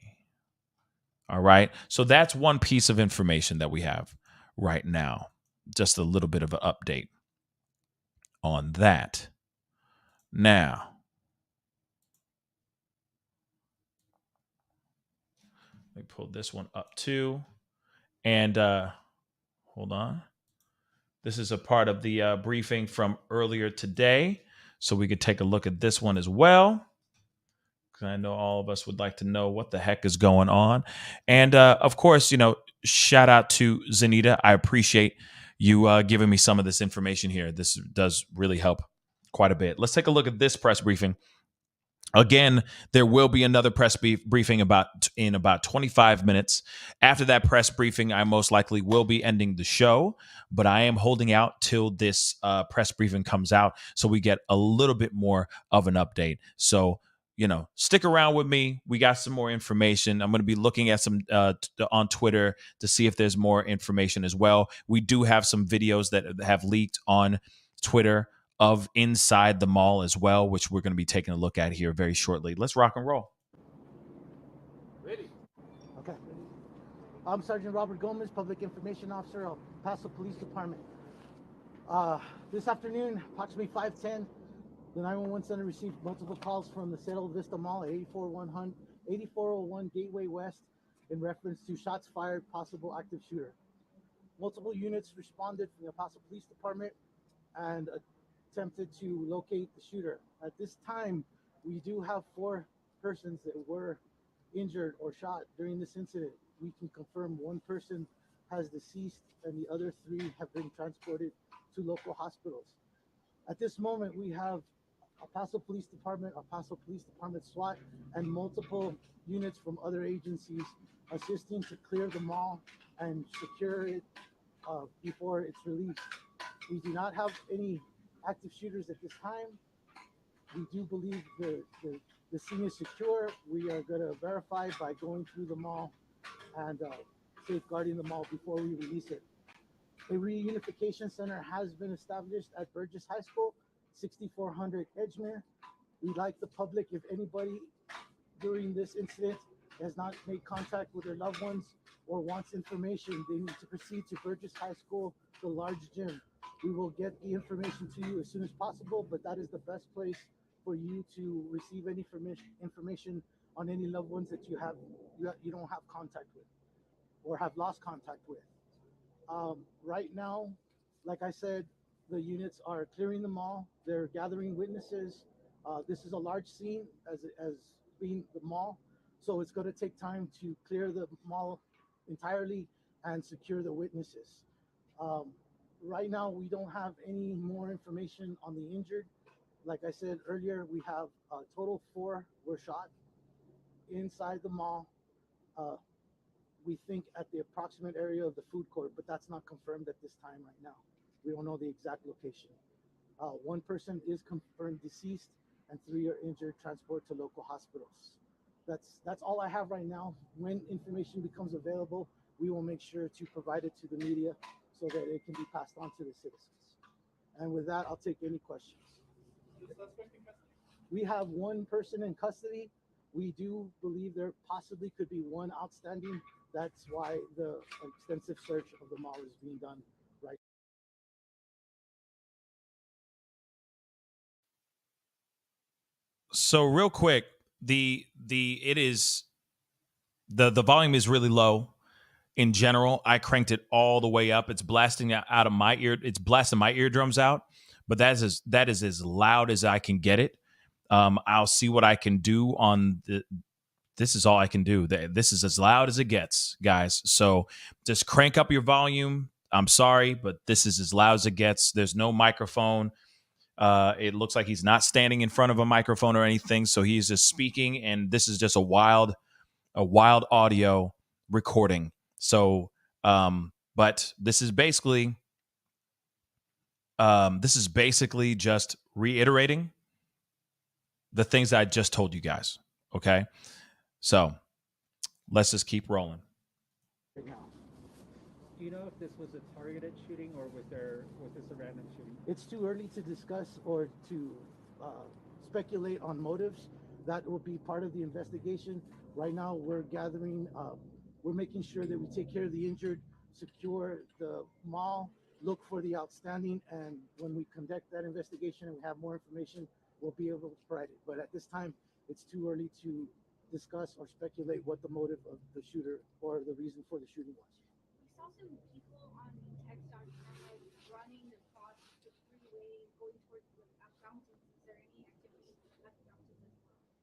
All right. So that's one piece of information that we have right now. Just a little bit of an update on that. Now, let me pull this one up too. And hold on. This is a part of the briefing from earlier today. So we could take a look at this one as well, because I know all of us would like to know what the heck is going on. And of course, shout out to Zanita. I appreciate you giving me some of this information here. This does really help quite a bit. Let's take a look at this press briefing. Again, there will be another press briefing in about 25 minutes. After that press briefing, I most likely will be ending the show, but I am holding out till this press briefing comes out so we get a little bit more of an update. So, stick around with me. We got some more information. I'm going to be looking at some on Twitter to see if there's more information as well. We do have some videos that have leaked on Twitter of inside the mall as well, which we're going to be taking a look at here very shortly. Let's rock and roll. Ready? Okay. I'm Sergeant Robert Gomez, Public Information Officer of Paso Police Department. This afternoon, approximately 5:10, the 911 center received multiple calls from the Cielo Vista Mall at 8401 Gateway West in reference to shots fired, possible active shooter. Multiple units responded from the Paso Police Department and attempted to locate the shooter. At this time, we do have 4 persons that were injured or shot during this incident. We can confirm 1 person has deceased and the other 3 have been transported to local hospitals. At this moment, we have a Paso Police Department, a Paso Police Department SWAT, and multiple units from other agencies assisting to clear the mall and secure it before it's released. We do not have any active shooters at this time. We do believe the scene is secure. We are going to verify by going through the mall and safeguarding the mall before we release it. A reunification center has been established at Burgess High School, 6400 Edgemere. We'd like the public, if anybody during this incident has not made contact with their loved ones or wants information, they need to proceed to Burgess High School, the large gym. We will get the information to you as soon as possible, but that is the best place for you to receive any information on any loved ones that you don't have contact with or have lost contact with. Right now, like I said, the units are clearing the mall. They're gathering witnesses. This is a large scene as being the mall, so it's going to take time to clear the mall entirely and secure the witnesses. Right now, we don't have any more information on the injured. Like I said earlier, we have a total 4 were shot inside the mall. We think at the approximate area of the food court, but that's not confirmed at this time right now. We don't know the exact location. 1 person is confirmed deceased and 3 are injured, transported to local hospitals. That's all I have right now. When information becomes available, we will make sure to provide it to the media so that it can be passed on to the citizens. And with that, I'll take any questions. We have 1 person in custody. We do believe there possibly could be 1 outstanding. That's why the extensive search of the mall is being done right. So real quick, the volume is really low. In general, I cranked it all the way up. It's blasting out of my ear. It's blasting my eardrums out, but that is as loud as I can get it. I'll see what I can do on this is all I can do. This is as loud as it gets, guys. So just crank up your volume. I'm sorry, but this is as loud as it gets. There's no microphone. It looks like he's not standing in front of a microphone or anything. So he's just speaking, and this is just a wild audio recording. So, but this is basically just reiterating the things I just told you guys. Okay. So let's just keep rolling. Right now, you know if this was a targeted shooting or was this a random shooting? It's too early to discuss or to speculate on motives. That will be part of the investigation. Right now, we're gathering, we're making sure that we take care of the injured, secure the mall, look for the outstanding, and when we conduct that investigation and we have more information, we'll be able to provide it. But at this time, it's too early to discuss or speculate what the motive of the shooter or the reason for the shooting was. We saw some people on the text on running across the freeway, going towards the fountains. Is there any activity at the fountains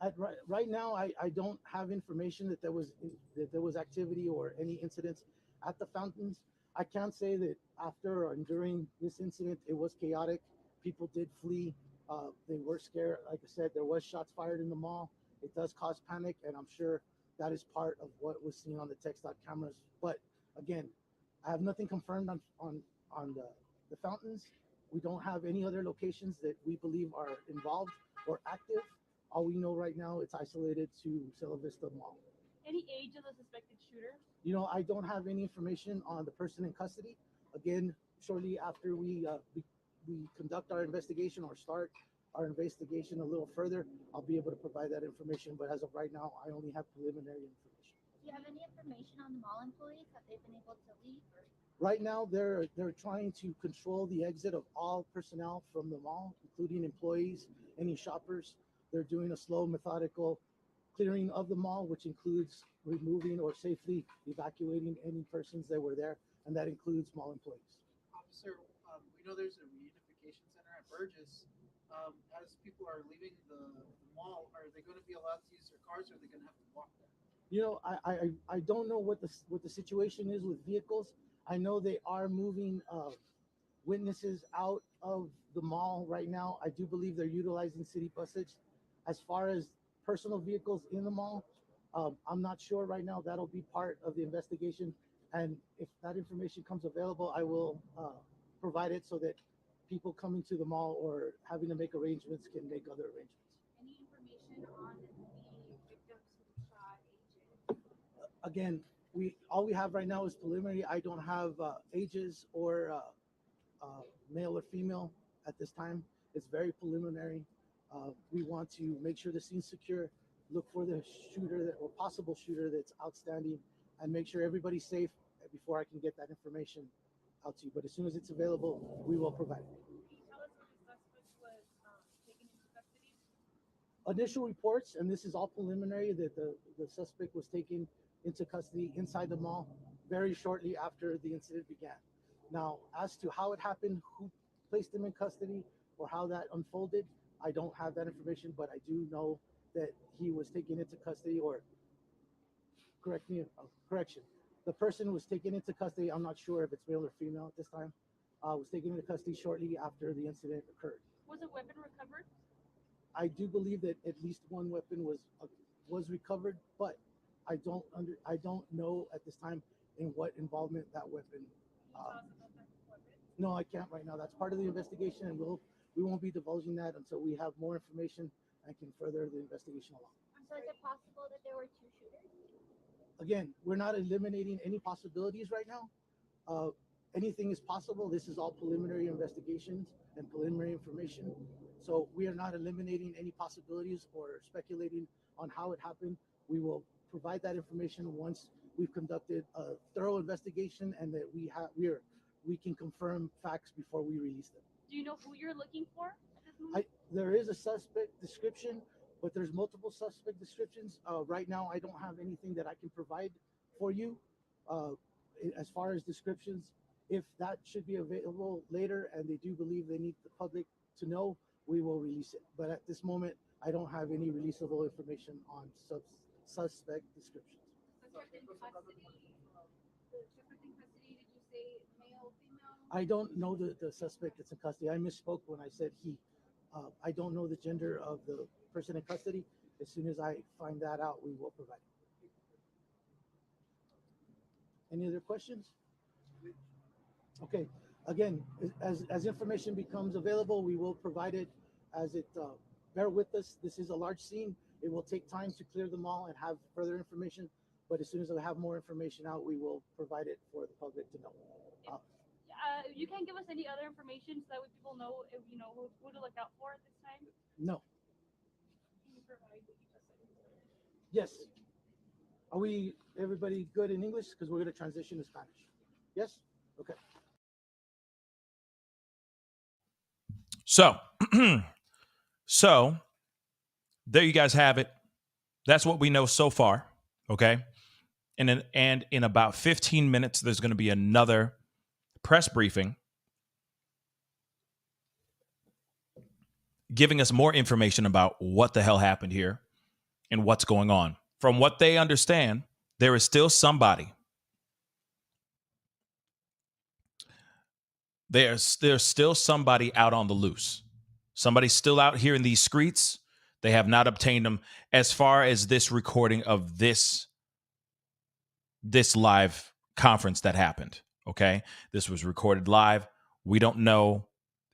as well? Right now, I don't have information that there was activity or any incidents at the fountains. I can say that after and during this incident, it was chaotic. People did flee. They were scared. Like I said, there was shots fired in the mall. It does cause panic, and I'm sure that is part of what was seen on the TechStop cameras. But again, I have nothing confirmed on the fountains. We don't have any other locations that we believe are involved or active. All we know right now, it's isolated to Cielo Vista Mall. Any age of the suspected shooter? You know, I don't have any information on the person in custody. Again, shortly after we conduct our investigation or start our investigation a little further, I'll be able to provide that information. But as of right now, I only have preliminary information. Do you have any information on the mall employees? Have they been able to leave? Or? Right now, they're trying to control the exit of all personnel from the mall, including employees, any shoppers. They're doing a slow, methodical clearing of the mall, which includes removing or safely evacuating any persons that were there, and that includes mall employees. Officer, we know there's a reunification center at Burgess. As people are leaving the mall, are they going to be allowed to use their cars, or are they going to have to walk there? You know, I don't know what the situation is with vehicles. I know they are moving witnesses out of the mall right now. I do believe they're utilizing city buses. As far as personal vehicles in the mall, I'm not sure right now. That'll be part of the investigation. And if that information comes available, I will provide it so that people coming to the mall or having to make arrangements can make other arrangements. Any information on the victims who shot agents? Again, all we have right now is preliminary. I don't have ages or male or female at this time. It's very preliminary. We want to make sure the scene's secure, look for the shooter or possible shooter that's outstanding, and make sure everybody's safe before I can get that information out to you. But as soon as it's available, we will provide it. Can you tell us when the suspect was taken into custody? Initial reports, and this is all preliminary, that the suspect was taken into custody inside the mall very shortly after the incident began. Now, as to how it happened, who placed him in custody, or how that unfolded, I don't have that information, but I do know that he was taken into custody, or correction. The person was taken into custody. I'm not sure if it's male or female at this time. Was taken into custody shortly after the incident occurred. Was a weapon recovered? I do believe that at least one weapon was recovered, but I don't know at this time in what involvement that weapon. No, I can't right now. That's part of the investigation, and we won't be divulging that until we have more information and can further the investigation along. So is it possible that there were two shooters? Again, we're not eliminating any possibilities right now. Anything is possible. This is all preliminary investigations and preliminary information. So we are not eliminating any possibilities or speculating on how it happened. We will provide that information once we've conducted a thorough investigation and that we can confirm facts before we release them. Do you know who you're looking for at this moment? There is a suspect description, but there's multiple suspect descriptions. Right now, I don't have anything that I can provide for you as far as descriptions. If that should be available later and they do believe they need the public to know, we will release it. But at this moment, I don't have any releasable information on suspect descriptions. Suspect in custody, did you say male, female? I don't know the suspect that's in custody. I misspoke when I said he. I don't know the gender of the person in custody. As soon as I find that out, we will provide it. Any other questions? Okay. Again, as information becomes available, we will provide it as it. Bear with us. This is a large scene. It will take time to clear them all and have further information. But as soon as we have more information out, we will provide it for the public to know. You can't give us any other information so that way people know, if, you know, who to look out for at this time? No. Can you provide what you just said? Yes. Are we, everybody good in English? Because we're going to transition to Spanish. Yes? Okay. So, so there you guys have it. That's what we know so far. Okay. And in about 15 minutes, there's going to be another press briefing giving us more information about what the hell happened here and what's going on. From what they understand, there is still somebody. There's still somebody out on the loose. Somebody's still out here in these streets. They have not obtained them. As far as this recording of this live conference that happened, okay? This was recorded live. We don't know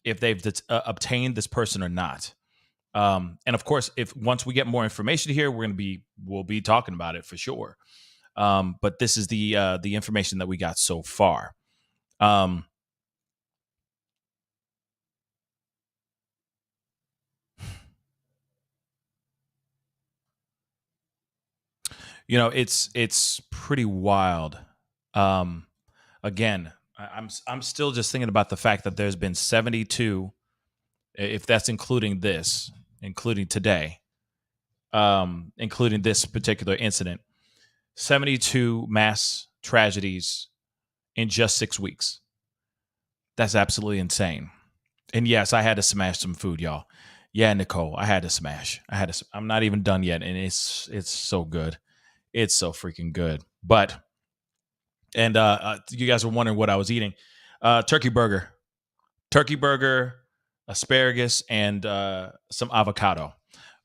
if they've obtained this person or not. And of course, if once we get more information here, we'll be talking about it for sure. But this is the information that we got so far. You know, it's pretty wild. Again, I'm still just thinking about the fact that there's been 72, if that's including today, including this particular incident, 72 mass tragedies in just 6 weeks. That's absolutely insane. And yes, I had to smash some food, y'all. Yeah, Nicole, I had to smash. I'm not even done yet, and it's so good. It's so freaking good. But, and you guys were wondering what I was eating. Turkey burger, asparagus, and some avocado.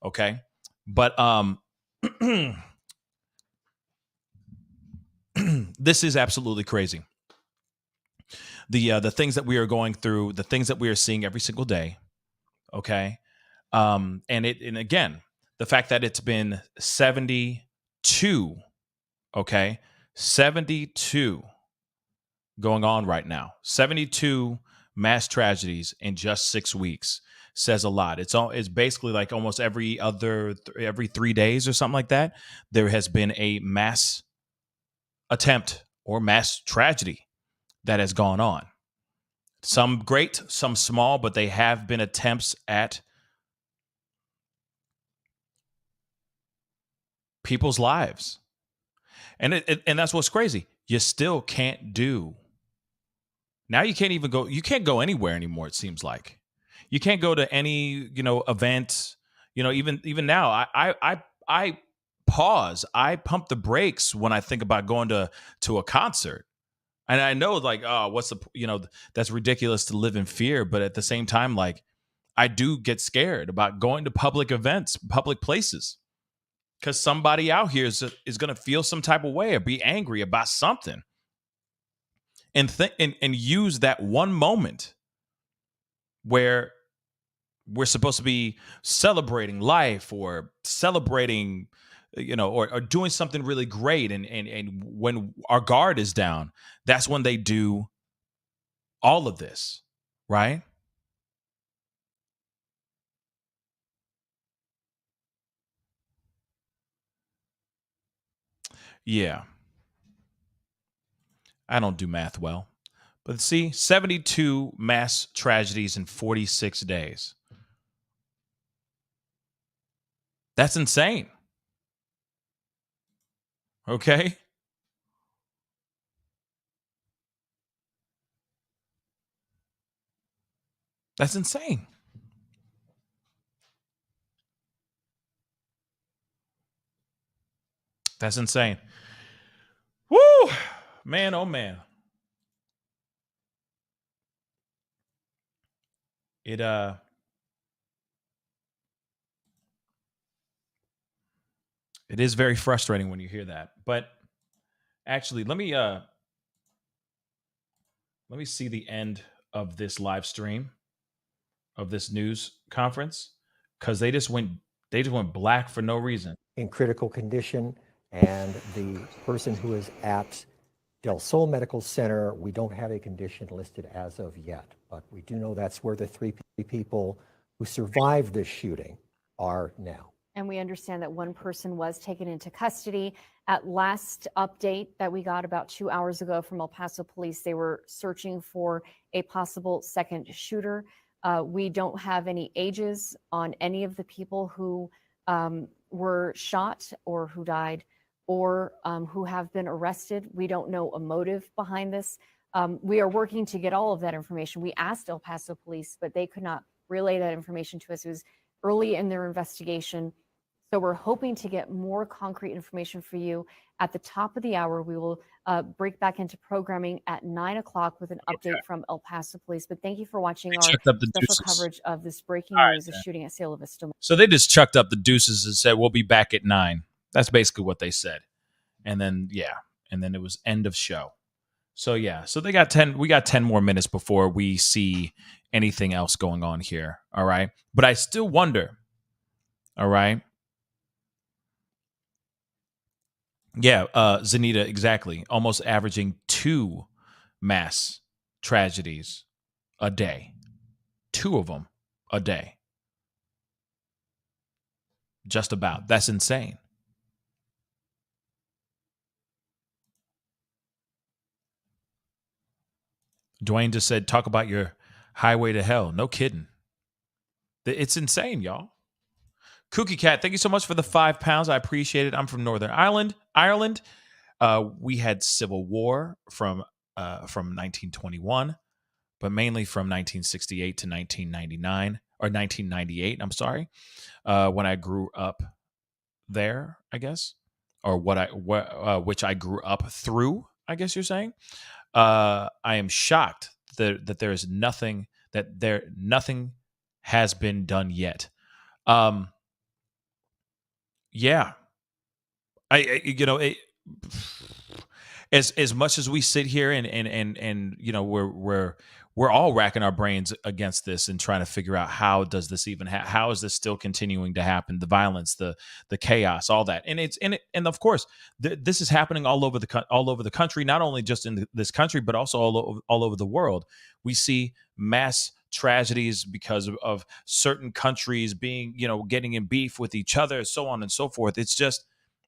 Okay. But this is absolutely crazy. The things that we are going through, the things that we are seeing every single day. Okay. And again, the fact that it's been 72, okay, 72 going on right now, 72 mass tragedies in just 6 weeks says a lot. It's basically like almost every 3 days or something like that, there has been a mass attempt or mass tragedy that has gone on. Some great, some small, but they have been attempts at people's lives. And that's what's crazy. You still can't do. Now you can't even go. You can't go anywhere anymore. It seems like you can't go to any event. Even now, I pause. I pump the brakes when I think about going to a concert. And I know, like, oh, what's that's ridiculous to live in fear. But at the same time, like, I do get scared about going to public events, public places, because somebody out here is going to feel some type of way or be angry about something, and use that one moment where we're supposed to be celebrating life or celebrating, or doing something really great. And when our guard is down, that's when they do all of this, right? Yeah. I don't do math well. But see, 72 mass tragedies in 46 days. That's insane. Okay? That's insane. That's insane. Woo! Man, oh man. It is very frustrating when you hear that. But actually, let me see the end of this live stream of this news conference, because they just went black for no reason. In critical condition, And the person who is at Del Sol Medical Center, we don't have a condition listed as of yet, but we do know that's where the 3 people who survived this shooting are now. And we understand that one person was taken into custody. At last update that we got about 2 hours ago from El Paso Police, they were searching for a possible second shooter. We don't have any ages on any of the people who were shot or who died or who have been arrested. We don't know a motive behind this. We are working to get all of that information. We asked El Paso Police, but they could not relay that information to us. It was early in their investigation. So we're hoping to get more concrete information for you at the top of the hour. We will break back into programming at 9 o'clock with an update from El Paso Police. But thank you for watching our Chucked up the special deuces. coverage of this breaking All right, news, the shooting at Cielo Vista Mall. So they just chucked up the deuces and said, we'll be back at 9. That's basically what they said. And then, and then it was end of show. So, so we got 10 more minutes before we see anything else going on here. All right. But I still wonder. All right. Yeah, Zanita, exactly. Almost averaging 2 mass tragedies a day. 2 of them a day. Just about. That's insane. Dwayne just said, talk about your highway to hell. No kidding. It's insane, y'all. Kooky Cat, thank you so much for the 5 pounds. I appreciate it. I'm from Northern Ireland. We had civil war from 1921, but mainly from 1968 to 1999 or 1998. I'm sorry, when I grew up there, I guess, or which I grew up through. I guess you're saying. I am shocked that there is nothing nothing has been done yet. Yeah, as much as we sit here and we're all racking our brains against this and trying to figure out how does this even how is this still continuing to happen, the violence, the chaos, all that, and of course this is happening all over the country, not only just in this country but also all over the world. We see mass tragedies because of certain countries being, getting in beef with each other, so on and so forth. It's just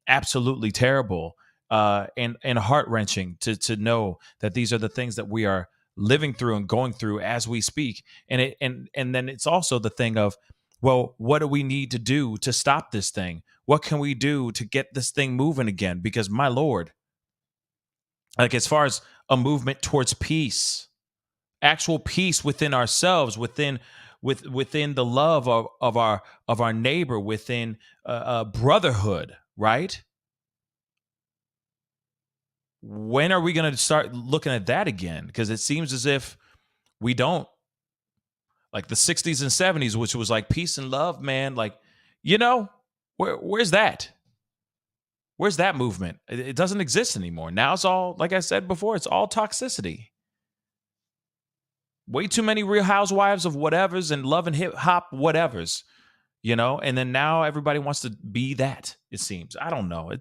absolutely terrible and heart-wrenching to know that these are the things that we are living through and going through as we speak. And then it's also the thing of, well, what do we need to do to stop this thing? What can we do to get this thing moving again? Because my Lord, like as far as a movement towards peace, actual peace within ourselves, within the love of our neighbor, within brotherhood, right? When are we going to start looking at that again? Because it seems as if we don't. Like the 60s and 70s, which was like peace and love, man. Like, where's that? Where's that movement? It doesn't exist anymore. Now it's all, like I said before, it's all toxicity. Way too many Real Housewives of whatevers and love and hip hop whatevers, and then now everybody wants to be that, it seems. I don't know.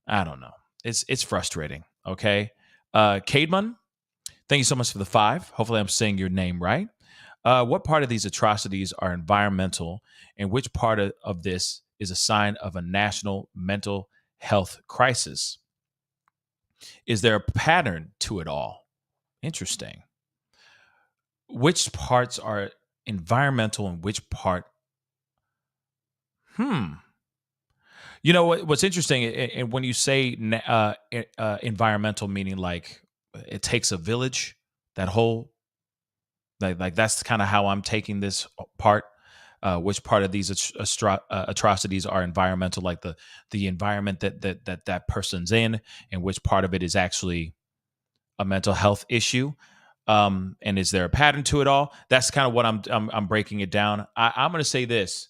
I don't know. It's frustrating. Okay. Cademan, thank you so much for the 5. Hopefully I'm saying your name right. What part of these atrocities are environmental, and which part of this is a sign of a national mental health crisis? Is there a pattern to it all? Interesting. Which parts are environmental and which part? What's interesting, and when you say environmental, meaning like it takes a village, that whole, like that's kind of how I'm taking this part. Which part of these atrocities are environmental, like the environment that person's in, and which part of it is actually a mental health issue. And is there a pattern to it all? That's kind of what I'm breaking it down. I'm going to say this.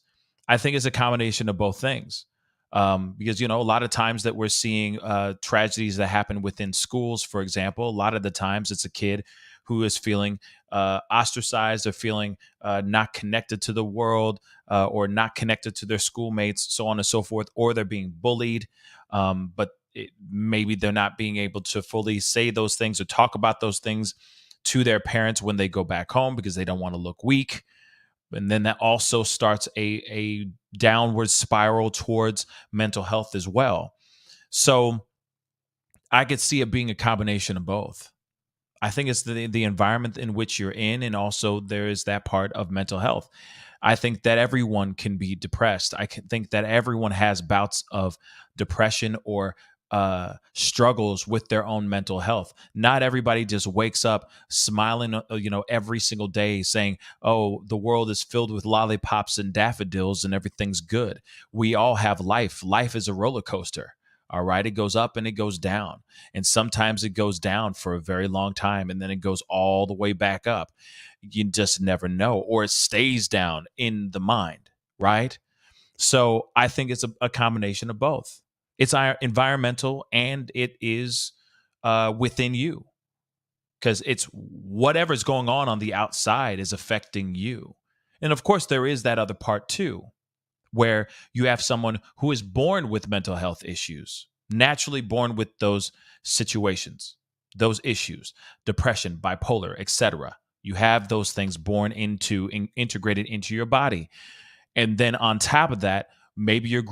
I think it's a combination of both things. Because, a lot of times that we're seeing tragedies that happen within schools, for example, a lot of the times it's a kid who is feeling ostracized or feeling not connected to the world or not connected to their schoolmates, so on and so forth, or they're being bullied. But maybe they're not being able to fully say those things or talk about those things to their parents when they go back home because they don't want to look weak. And then that also starts a downward spiral towards mental health as well. So I could see it being a combination of both. I think it's the environment in which you're in, and also there is that part of mental health. I think that everyone can be depressed. I can think that everyone has bouts of depression or struggles with their own mental health. Not everybody just wakes up smiling, every single day saying, "Oh, the world is filled with lollipops and daffodils and everything's good." We all have life. Life is a roller coaster. All right. It goes up and it goes down. And sometimes it goes down for a very long time and then it goes all the way back up. You just never know. Or it stays down in the mind. Right. So I think it's a combination of both. It's environmental and it is within you, because it's whatever's going on the outside is affecting you. And of course, there is that other part too, where you have someone who is born with mental health issues, naturally born with those situations, those issues, depression, bipolar, etc. You have those things born integrated into your body. And then on top of that, maybe you're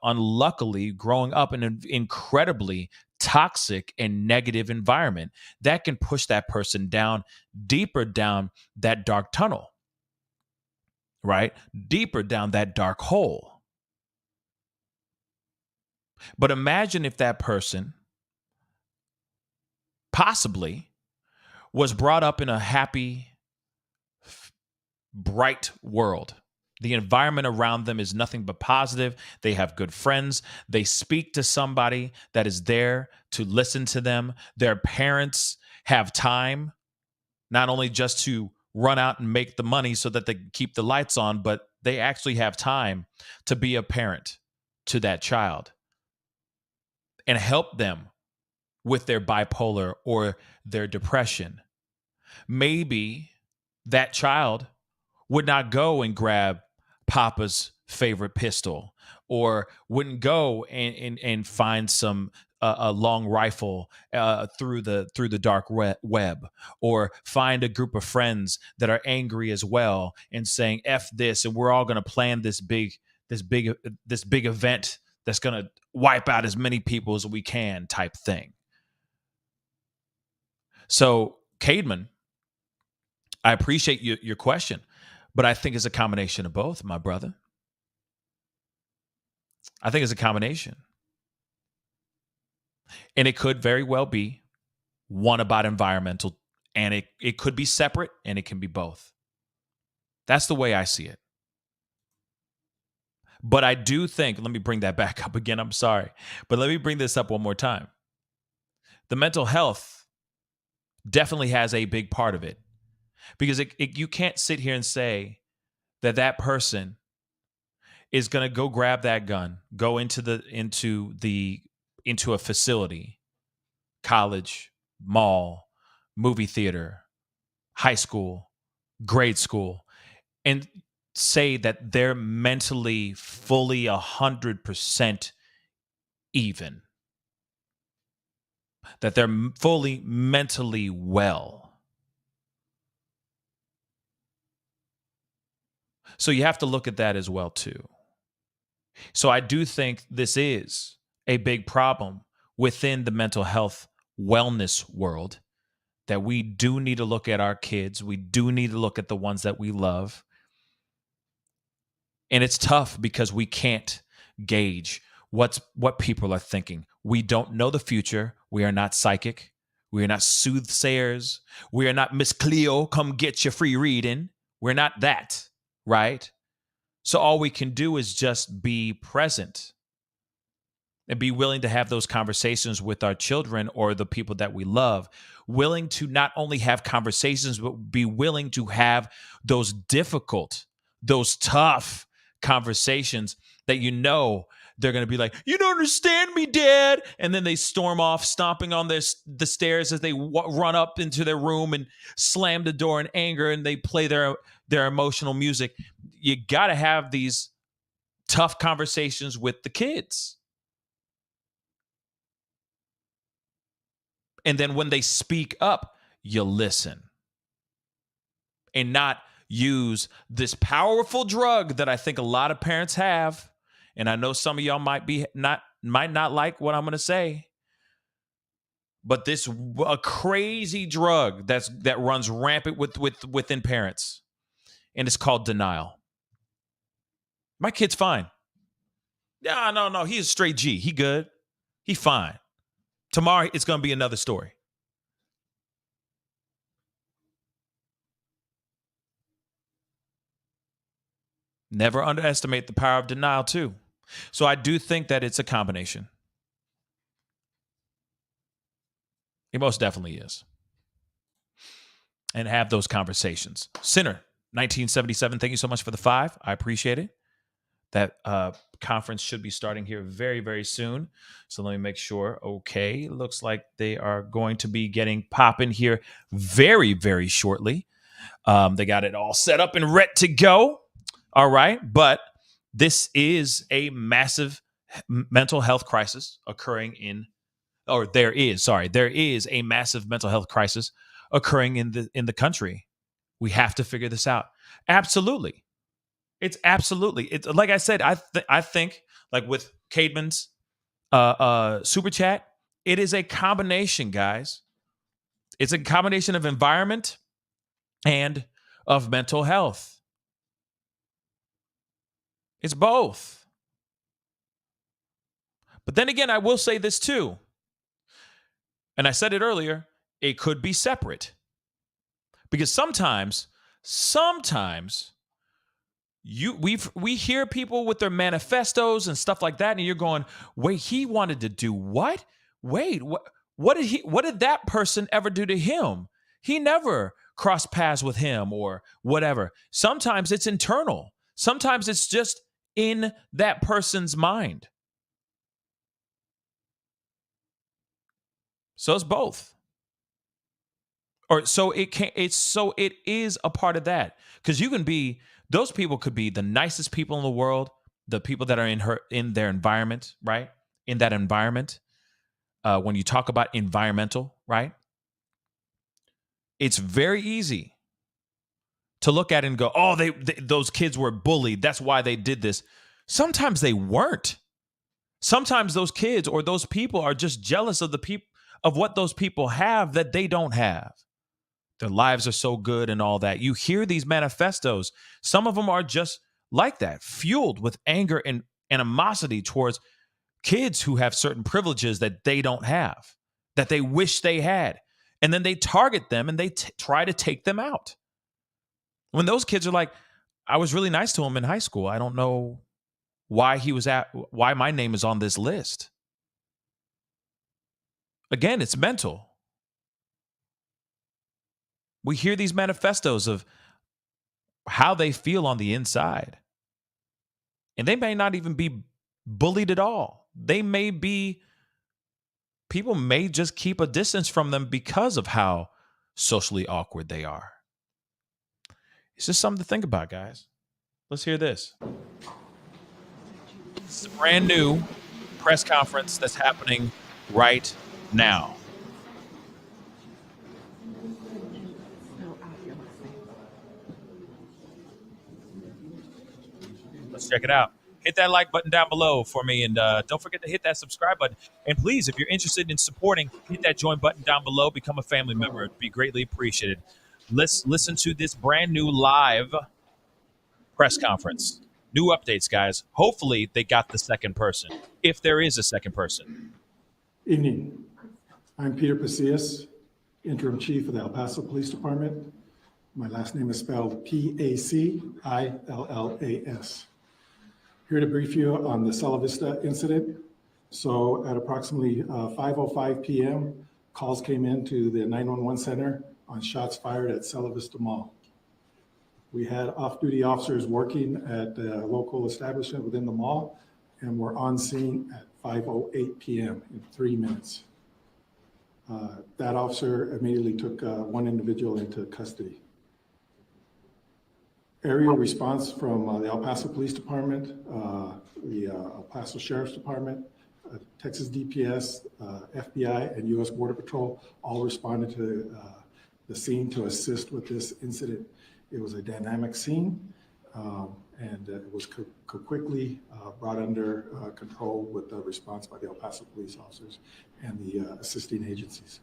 unluckily growing up in an incredibly toxic and negative environment that can push that person deeper down that dark tunnel. Right? Deeper down that dark hole. But imagine if that person possibly was brought up in a happy, bright world. The environment around them is nothing but positive. They have good friends. They speak to somebody that is there to listen to them. Their parents have time, not only just to run out and make the money so that they can keep the lights on, but they actually have time to be a parent to that child and help them with their bipolar or their depression. Maybe that child would not go and grab Papa's favorite pistol, or wouldn't go and find some a long rifle through the dark web, or find a group of friends that are angry as well and saying "F this," and we're all going to plan this big event that's going to wipe out as many people as we can, type thing. So, Cademan, I appreciate your question, but I think it's a combination of both, my brother. I think it's a combination. And it could very well be one about environmental, and it could be separate, and it can be both. That's the way I see it. But I do think, let me bring that back up again. I'm sorry. But let me bring this up one more time. The mental health definitely has a big part of it. Because you can't sit here and say that person is going to go grab that gun, go into a facility, college, mall, movie theater, high school, grade school, and say that they're mentally fully 100% even, that they're fully mentally well. So you have to look at that as well, too. So I do think this is a big problem within the mental health wellness world, that we do need to look at our kids. We do need to look at the ones that we love. And it's tough because we can't gauge what people are thinking. We don't know the future. We are not psychic. We are not soothsayers. We are not Miss Cleo, come get your free reading. We're not that. Right? So all we can do is just be present and be willing to have those conversations with our children or the people that we love, willing to not only have conversations, but be willing to have those difficult, those tough conversations that you know they're going to be like, you don't understand me, Dad. And then they storm off, stomping on the stairs as they run up into their room and slam the door in anger, and they play their emotional music. You got to have these tough conversations with the kids. And then when they speak up, you listen. And not use this powerful drug that I think a lot of parents have. And I know some of y'all might not like what I'm going to say. But this a crazy drug that runs rampant within parents. And it's called denial. My kid's fine. Yeah, no, he's a straight G. He good. He fine. Tomorrow it's going to be another story. Never underestimate the power of denial, too. So I do think that it's a combination. It most definitely is. And have those conversations. Sinner, 1977, thank you so much for the 5. I appreciate it. That conference should be starting here very, very soon. So let me make sure. Okay, looks like they are going to be getting popping here very, very shortly. They got it all set up and ready to go. All right, but this is a massive mental health crisis occurring there is a massive mental health crisis occurring in the country. We have to figure this out. Absolutely. It's like I said, I think like with Cademan's super chat, it is a combination, guys. It's a combination of environment and of mental health. It's both. But then again, I will say this too. And I said it earlier, it could be separate. Because sometimes we hear people with their manifestos and stuff like that, and you're going, wait, he wanted to do what? Wait, what did that person ever do to him? He never crossed paths with him or whatever. Sometimes it's internal. Sometimes it's just in that person's mind. So it's both. Or so it is a part of that. Because those people could be the nicest people in the world, the people that are in their environment, right? In that environment. When you talk about environmental, right? It's very easy to look at it and go, oh, those kids were bullied. That's why they did this. Sometimes they weren't. Sometimes those kids or those people are just jealous of of what those people have that they don't have. Their lives are so good and all that. You hear these manifestos. Some of them are just like that, fueled with anger and animosity towards kids who have certain privileges that they don't have, that they wish they had. And then they target them and they try to take them out. When those kids are like, I was really nice to him in high school. I don't know why why my name is on this list. Again, it's mental. We hear these manifestos of how they feel on the inside. And they may not even be bullied at all. People may just keep a distance from them because of how socially awkward they are. It's just something to think about, guys. Let's hear this. It's a brand new press conference that's happening right now. Let's check it out. Hit that like button down below for me, and don't forget to hit that subscribe button. And please, if you're interested in supporting, hit that join button down below. Become a family member. It'd be greatly appreciated. Let's listen to this brand new live press conference. New updates, guys. Hopefully, they got the second person, if there is a second person. Evening. I'm Peter Pacias, Interim Chief of the El Paso Police Department. My last name is spelled P-A-C-I-L-L-A-S. Here to brief you on the Cielo Vista incident. So at approximately 5:05 p.m., calls came in to the 911 center on shots fired at Cielo Vista Mall. We had off-duty officers working at the local establishment within the mall, and were on scene at 5:08 p.m. in 3 minutes. That officer immediately took one individual into custody. Area response from the El Paso Police Department, the El Paso Sheriff's Department, Texas DPS, FBI, and U.S. Border Patrol all responded to the scene to assist with this incident. It was a dynamic scene, and it was quickly brought under control with the response by the El Paso police officers and the assisting agencies.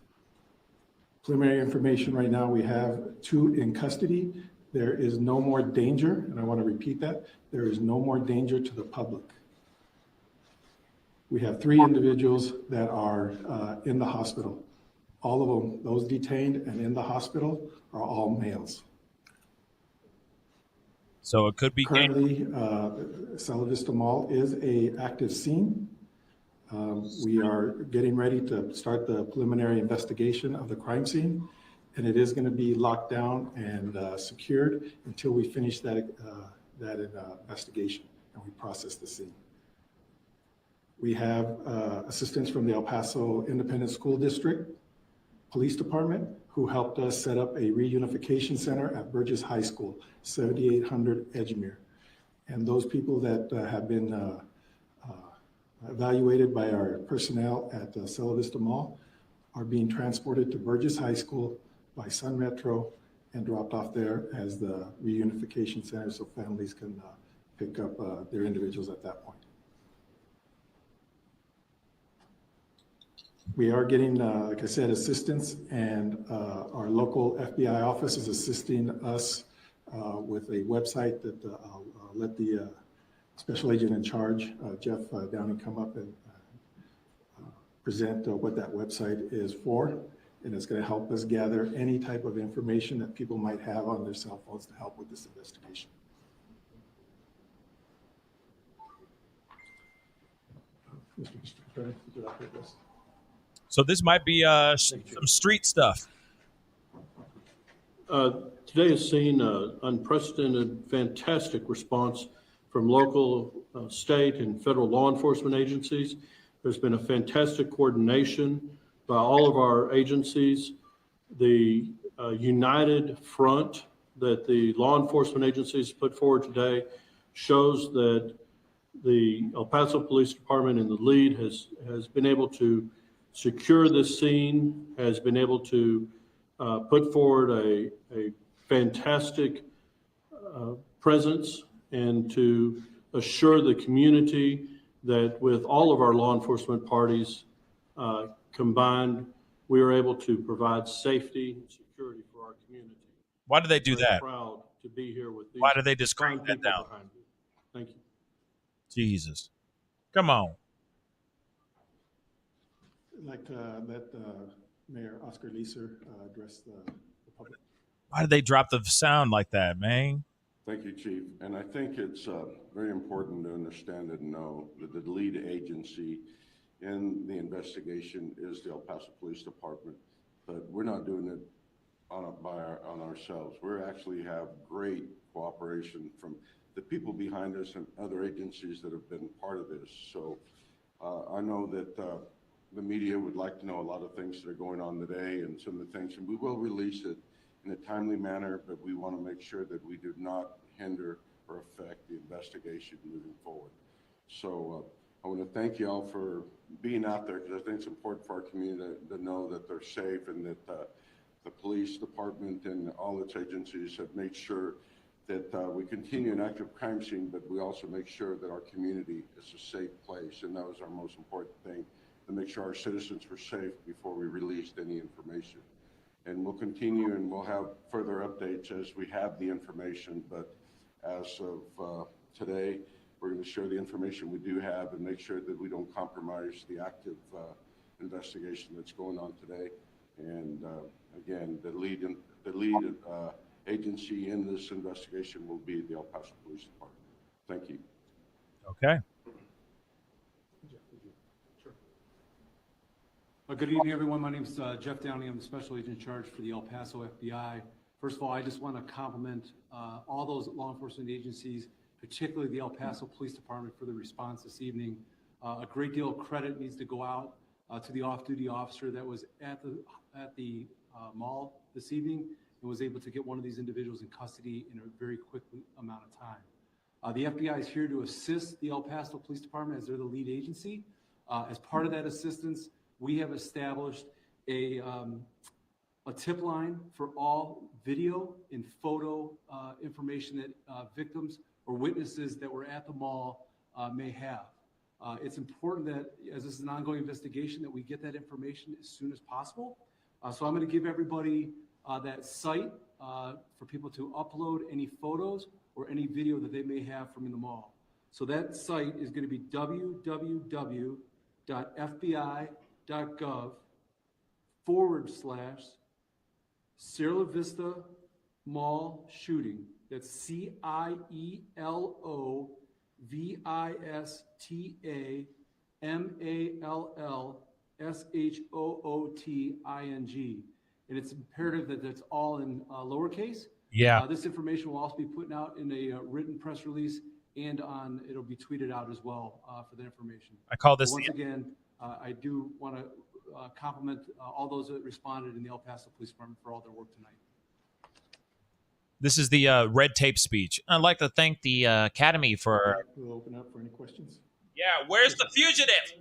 Preliminary information right now, we have 2 in custody. There is no more danger, and I want to repeat that, there is no more danger to the public. We have 3 individuals that are in the hospital. All of them, those detained and in the hospital, are all males. So it could be currently, Cielo Vista Mall is a active scene. We are getting ready to start the preliminary investigation of the crime scene, and it is going to be locked down and secured until we finish that investigation and we process the scene. We have assistance from the El Paso Independent School District Police Department, who helped us set up a reunification center at Burgess High School, 7800 Edgemere. And those people that have been evaluated by our personnel at Cielo Vista Mall are being transported to Burgess High School by Sun Metro and dropped off there as the reunification center so families can pick up their individuals at that point. We are getting, like I said, assistance, and our local FBI office is assisting us with a website that I'll let the special agent in charge, Jeff Downing, come up and present what that website is for. And it's going to help us gather any type of information that people might have on their cell phones to help with this investigation. So this might be some street stuff. Today has seen unprecedented, fantastic response from local, state, and federal law enforcement agencies. There's been a fantastic coordination by all of our agencies. The united front that the law enforcement agencies put forward today shows that the El Paso Police Department in the lead has been able to secure this scene, has been able to put forward a fantastic presence, and to assure the community that with all of our law enforcement parties combined, we are able to provide safety and security for our community. Why do they do that? Proud to be here with these. Why do they just crank that down? Thank you. Jesus. Come on. I'd like to let Mayor Oscar Leeser address the public. Why did they drop the sound like that, man? Thank you, Chief. And I think it's very important to understand and know that the lead agency in the investigation is the El Paso Police Department, but we're not doing it on ourselves. We actually have great cooperation from the people behind us and other agencies that have been part of this. So I know that the media would like to know a lot of things that are going on today and some of the things, and we will release it in a timely manner, but we want to make sure that we do not hinder or affect the investigation moving forward. So I want to thank you all for being out there, because I think it's important for our community to know that they're safe, and that the police department and all its agencies have made sure that we continue an active crime scene, but we also make sure that our community is a safe place. And that was our most important thing, to make sure our citizens were safe before we released any information. And we'll continue, and we'll have further updates as we have the information. But as of today, we're going to share the information we do have and make sure that we don't compromise the active investigation that's going on today. And again, the lead agency in this investigation will be the El Paso Police Department. Thank you. Okay. Good evening, everyone. My name is Jeff Downey. I'm the Special Agent in charge for the El Paso FBI First of all, I just want to compliment all those law enforcement agencies, particularly the El Paso Police Department, for the response this evening. A great deal of credit needs to go out to the off-duty officer that was at the mall this evening and was able to get one of these individuals in custody in a very quick amount of time. The FBI is here to assist the El Paso Police Department as they're the lead agency. As part of that assistance, we have established a tip line for all video and photo information that victims or witnesses that were at the mall may have. It's important that, as this is an ongoing investigation, that we get that information as soon as possible. So I'm going to give everybody that site for people to upload any photos or any video that they may have from in the mall. So that site is going to be www.fbi.gov/Cielo Vista Mall shooting. That's CIELOVISTAMALLSHOOTING. And it's imperative that that's all in lowercase. Yeah. This information will also be put out in a written press release, and it'll be tweeted out as well for the information. I call this So once again, I do want to compliment all those that responded in the El Paso Police Department for all their work tonight. This is the red tape speech. I'd like to thank the Academy for. We'll open up for any questions. Yeah, where's the fugitive?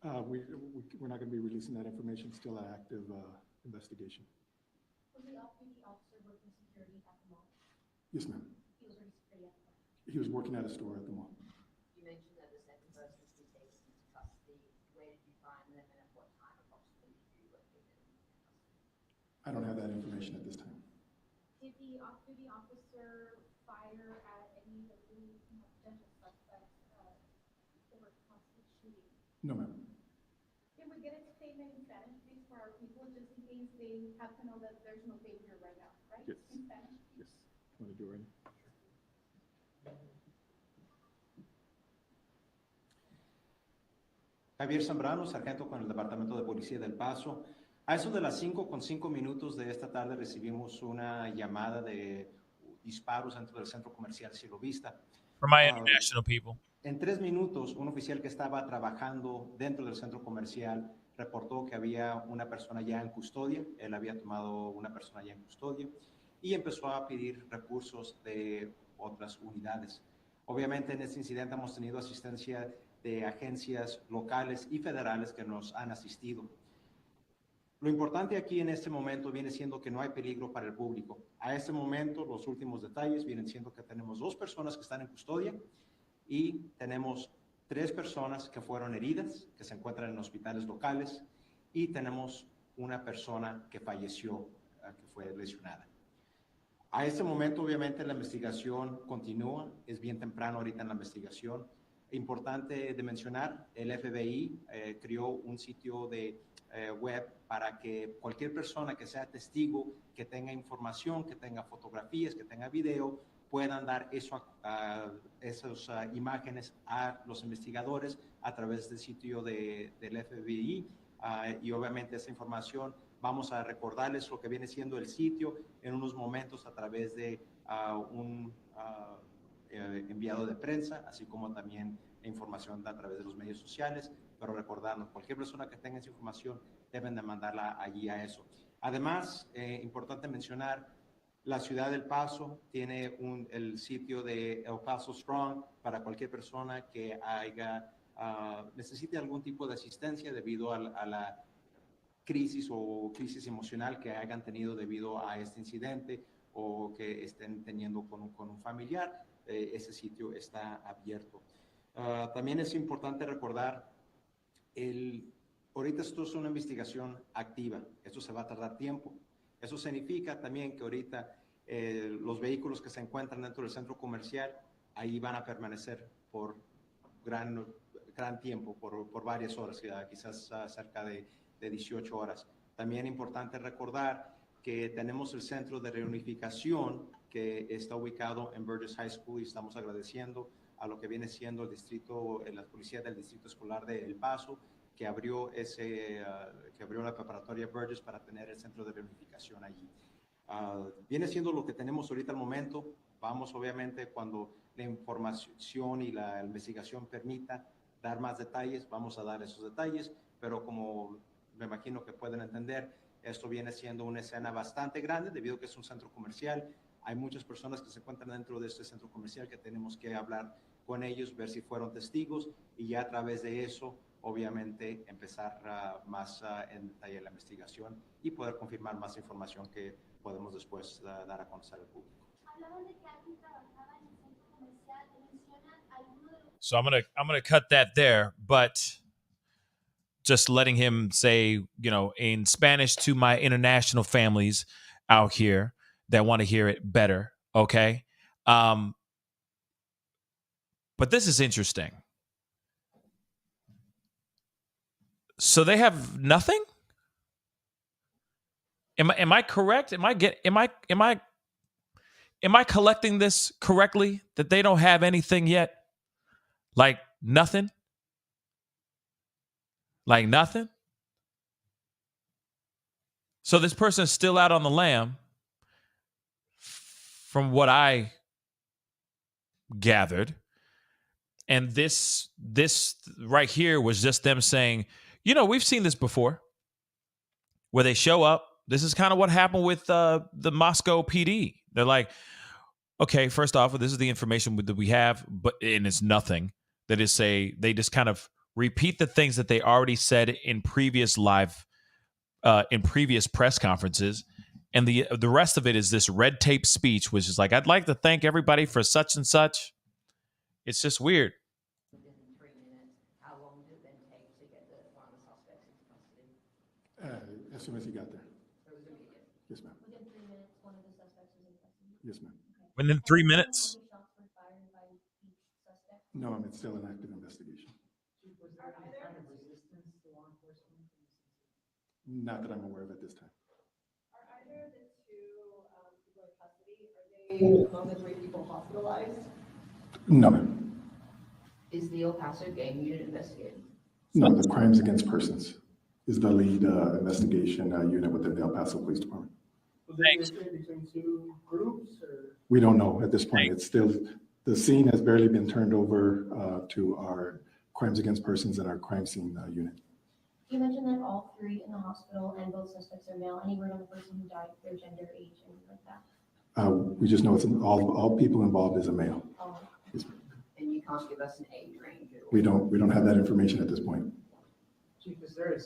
We're not going to be releasing that information. Still an active investigation. Was the off-duty officer working security at the mall? Yes, ma'am. He was working security at the mall. He was working at a store at the mall. You mentioned that the second person to be taken into custody. Where did you find them and at what time approximately did you locate them in custody? I don't have that information at this time. Did the off-duty officer fire at any of the potential suspects that were possibly shooting? No, ma'am. Can we get a statement in Spanish, please, for our people, just in case they have to know that there's no danger right now, right? Yes. In Spanish? Yes. Want to do it right now? Javier Zambrano, sargento con el Departamento de Policía del Paso. A eso de las 5:05 de esta tarde recibimos una llamada de disparos dentro del centro comercial Cielo Vista. For my international people. En 3 minutos, un oficial que estaba trabajando dentro del centro comercial reportó que había una persona ya en custodia. Él había tomado una persona ya en custodia y empezó a pedir recursos de otras unidades. Obviamente en este incidente hemos tenido asistencia de agencias locales y federales que nos han asistido. Lo importante aquí en este momento viene siendo que no hay peligro para el público. A este momento, los últimos detalles vienen siendo que tenemos 2 personas que están en custodia y tenemos 3 personas que fueron heridas, que se encuentran en hospitales locales, y tenemos una persona que falleció, que fue lesionada. A este momento, obviamente, la investigación continúa. Es bien temprano ahorita en la investigación. Importante de mencionar, el FBI creó un sitio de web para que cualquier persona que sea testigo, que tenga información, que tenga fotografías, que tenga video, puedan dar esas imágenes a los investigadores a través del sitio del FBI. Y obviamente esa información vamos a recordarles lo que viene siendo el sitio en unos momentos a través de un enviado de prensa, así como también información a través de los medios sociales, pero recordarnos, cualquier persona que tenga esa información deben de mandarla allí a eso. Además, importante mencionar, la ciudad del Paso tiene el sitio de El Paso Strong para cualquier persona que necesite algún tipo de asistencia debido a la crisis o crisis emocional que hayan tenido debido a este incidente o que estén teniendo con un familiar. Ese sitio está abierto. También es importante recordar, ahorita esto es una investigación activa, esto se va a tardar tiempo. Eso significa también que ahorita los vehículos que se encuentran dentro del centro comercial, ahí van a permanecer por gran tiempo, por varias horas, quizás cerca de 18 horas. También importante recordar que tenemos el centro de reunificación que está ubicado en Burgess High School y estamos agradeciendo a lo que viene siendo el distrito, la policía del distrito escolar de El Paso que abrió la preparatoria Burgess para tener el centro de reunificación allí. Viene siendo lo que tenemos ahorita al momento. Vamos, obviamente, cuando la información y la investigación permita dar más detalles, vamos a dar esos detalles, pero como me imagino que pueden entender, esto viene siendo una escena bastante grande debido a que es un centro comercial. Hay muchas personas que se encuentran dentro de este centro comercial que tenemos que hablar con ellos, ver si fueron testigos y ya a través de eso, obviamente, empezar más en detalle la investigación y poder confirmar más información que podemos después dar a conocer al público. So I'm gonna cut that there, but just letting him say, you know, in Spanish to my international families out here that want to hear it better, okay? But this is interesting. So they have nothing? Am I correct? Am I collecting this correctly that they don't have anything yet? Like nothing? Like nothing? So this person is still out on the lam, from what I gathered. And this right here was just them saying, you know, we've seen this before, where they show up. This is kind of what happened with the Moscow PD. They're like, okay, first off, this is the information that we have, and it's nothing. They just kind of repeat the things that they already said in previous press conferences. And the rest of it is this red tape speech, which is like, I'd like to thank everybody for such and such. It's just weird. Within 3 minutes, how long did it then take to get one of the suspects into custody? As soon as he got there. So it was immediate. Yes, ma'am. Within 3 minutes, one of the suspects was in custody? Yes, ma'am. Within 3 minutes? How many shots were fired by each suspect? No, ma'am, it's still an active investigation. Was there any kind of resistance to law enforcement? Not that I'm aware of at this time. Are either of the two people in custody, are they among the 3 people hospitalized? No, ma'am. Is the El Paso gang unit investigating? No, the Crimes Against Persons is the lead investigation unit within the El Paso Police Department. Was it between 2 groups or? We don't know at this point. It's still, the scene has barely been turned over to our Crimes Against Persons and our crime scene unit. You mentioned that all 3 in the hospital and both suspects are male. Any word on the person who died, their gender, age, anything like that? We just know it's all people involved is a male. Oh. Yes. And you can't give us an age range at all? We don't have that information at this point. Chief, is there an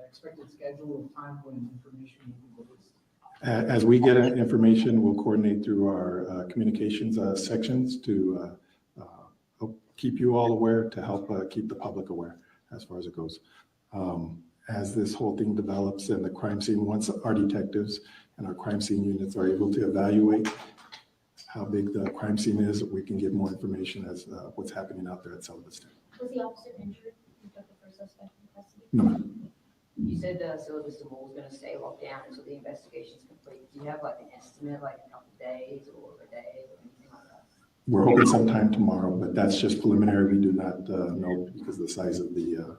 expected schedule of time when information will be released? As we get information, we'll coordinate through our communications sections to help keep you all aware, to help keep the public aware as far as it goes. As this whole thing develops and the crime scene, once our detectives and our crime scene units are able to evaluate how big the crime scene is, we can get more information as what's happening out there at Cielo Vista. Was the officer injured who took the first suspect in custody? No, ma'am. You said Cielo Vista Mall is going to stay locked down until the investigation is complete. Do you have like an estimate, like a couple of days or a day or anything like that? We're hoping sometime tomorrow, but that's just preliminary. We do not know because of the size of the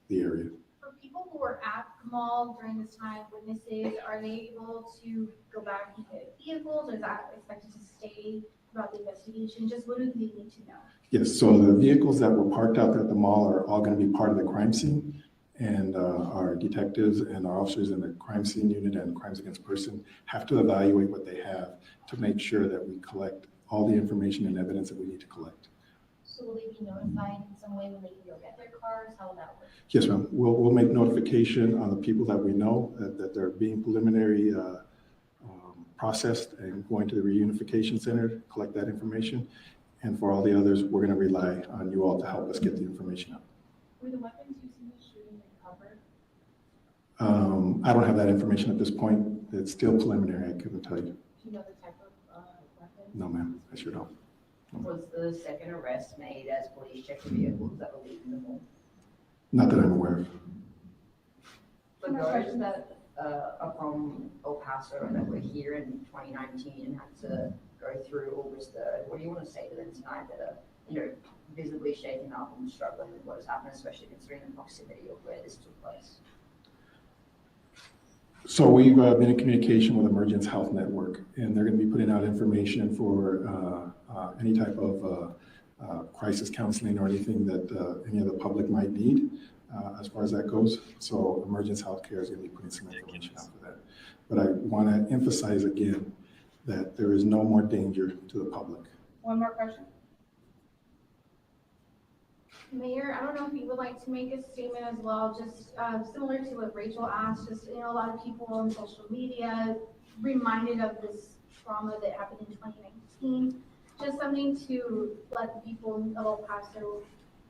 area. For people who were at the mall during this time, witnesses, are they able to go back and get vehicles, or is that expected to stay throughout the investigation? Just what do they need to know? Yes, so the vehicles that were parked out there at the mall are all going to be part of the crime scene. And our detectives and our officers in the crime scene unit and crimes against person have to evaluate what they have to make sure that we collect all the information and evidence that we need to collect. So will they be notified in some way when they can go get their cars? How will that work? Yes, ma'am. We'll make notification on the people that we know that they're being preliminary processed and going to the reunification center, collect that information. And for all the others, we're going to rely on you all to help us get the information out. Were the weapons used in the shooting recovered? I don't have that information at this point. It's still preliminary. I couldn't tell you. Do you know the type of weapon? No, ma'am. I sure don't. Was the second arrest made as police checked the vehicles that were leaving the mall? Not that I'm aware of. For those that are from El Paso and that were here in 2019 and had to go through August 3rd, what do you want to say to them tonight that are, visibly shaken up and struggling with what has happened, especially considering the proximity of where this took place? So we've been in communication with Emergence Health Network, and they're going to be putting out information for any type of crisis counseling or anything that any of the public might need as far as that goes. So Emergence Healthcare is going to be putting some information out for that. But I want to emphasize again that there is no more danger to the public. One more question. Mayor, I don't know if you would like to make a statement as well, just similar to what Rachel asked, just, you know, a lot of people on social media reminded of this trauma that happened in 2019. Just something to let the people of El Paso,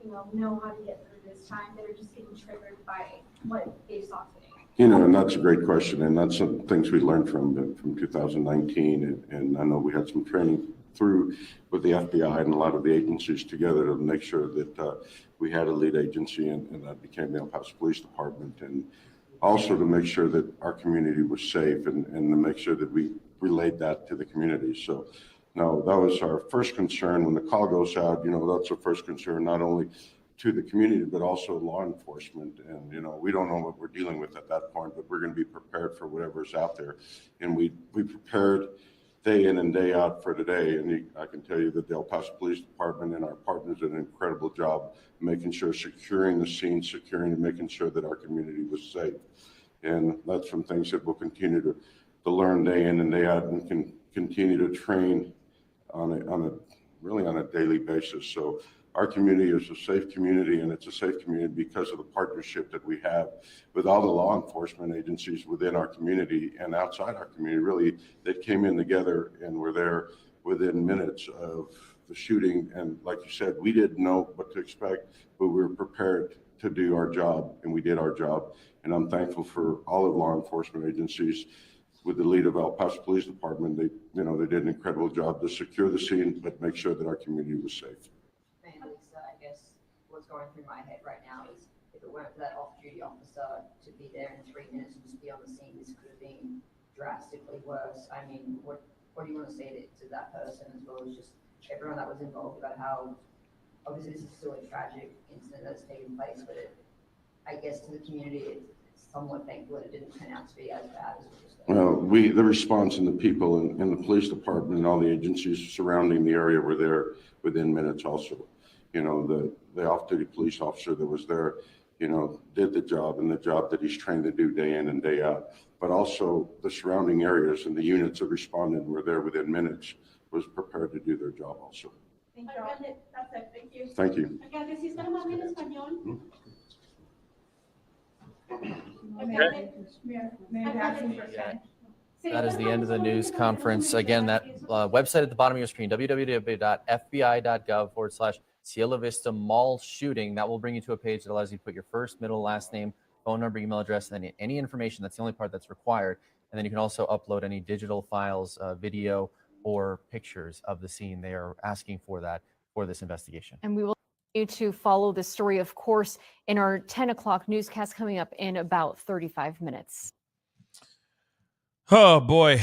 you know how to get through this time that are just getting triggered by what they saw today. You know, and that's a great question, and that's some things we learned from 2019, and I know we had some training through with the FBI and a lot of the agencies together to make sure that we had a lead agency, and that became the El Paso Police Department, and also to make sure that our community was safe, and to make sure that we relayed that to the community. So, no, that was our first concern. When the call goes out, you know, that's our first concern, not only to the community, but also law enforcement. And, you know, we don't know what we're dealing with at that point, but we're going to be prepared for whatever's out there. And we prepared day in and day out for today. And I can tell you that the El Paso Police Department and our partners did an incredible job making sure, securing the scene, securing and making sure that our community was safe. And that's some things that we'll continue to learn day in and day out, and can continue to train on a daily basis. So our community is a safe community, and it's a safe community because of the partnership that we have with all the law enforcement agencies within our community and outside our community, really, that came in together and were there within minutes of the shooting. And like you said, we didn't know what to expect, but we were prepared to do our job, and we did our job. And I'm thankful for all of law enforcement agencies with the lead of El Paso Police Department. They did an incredible job to secure the scene, but make sure that our community was safe. What's going through my head right now is, if it weren't for that off-duty officer to be there in 3 minutes and just be on the scene, this could have been drastically worse. I mean, what do you want to say to that person, as well as just everyone that was involved, about how obviously this is still a tragic incident that's taken place, but I guess to the community, it's somewhat thankful that it didn't turn out to be as bad as it was. Well, the response and the people in the police department and all the agencies surrounding the area were there within minutes also. You know, the off-duty police officer that was there, you know, did the job, and the job that he's trained to do day in and day out. But also the surrounding areas and the units that responded were there within minutes, was prepared to do their job also. Thank you. That's it. Thank you. Thank you. Alcalde, ¿sí está más bien español? That is the end of the news conference. Again, that website at the bottom of your screen, www.fbi.gov/Cielo Vista Mall shooting. That will bring you to a page that allows you to put your first, middle, last name, phone number, email address, and any information. That's the only part that's required. And then you can also upload any digital files, video, or pictures of the scene. They are asking for that for this investigation. And we will continue to follow this story, of course, in our 10 o'clock newscast coming up in about 35 minutes. Oh boy.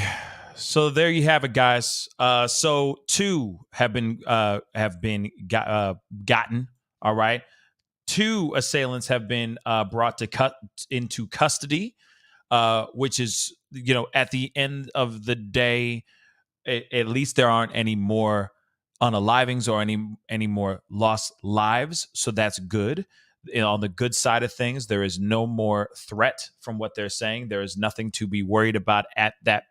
So there you have it, guys. So 2 have been gotten. All right. 2 assailants have been brought into custody, which is, you know, at the end of the day, at least there aren't any more unalivings or any more lost lives. So that's good. On the good side of things, there is no more threat from what they're saying. There is nothing to be worried about at that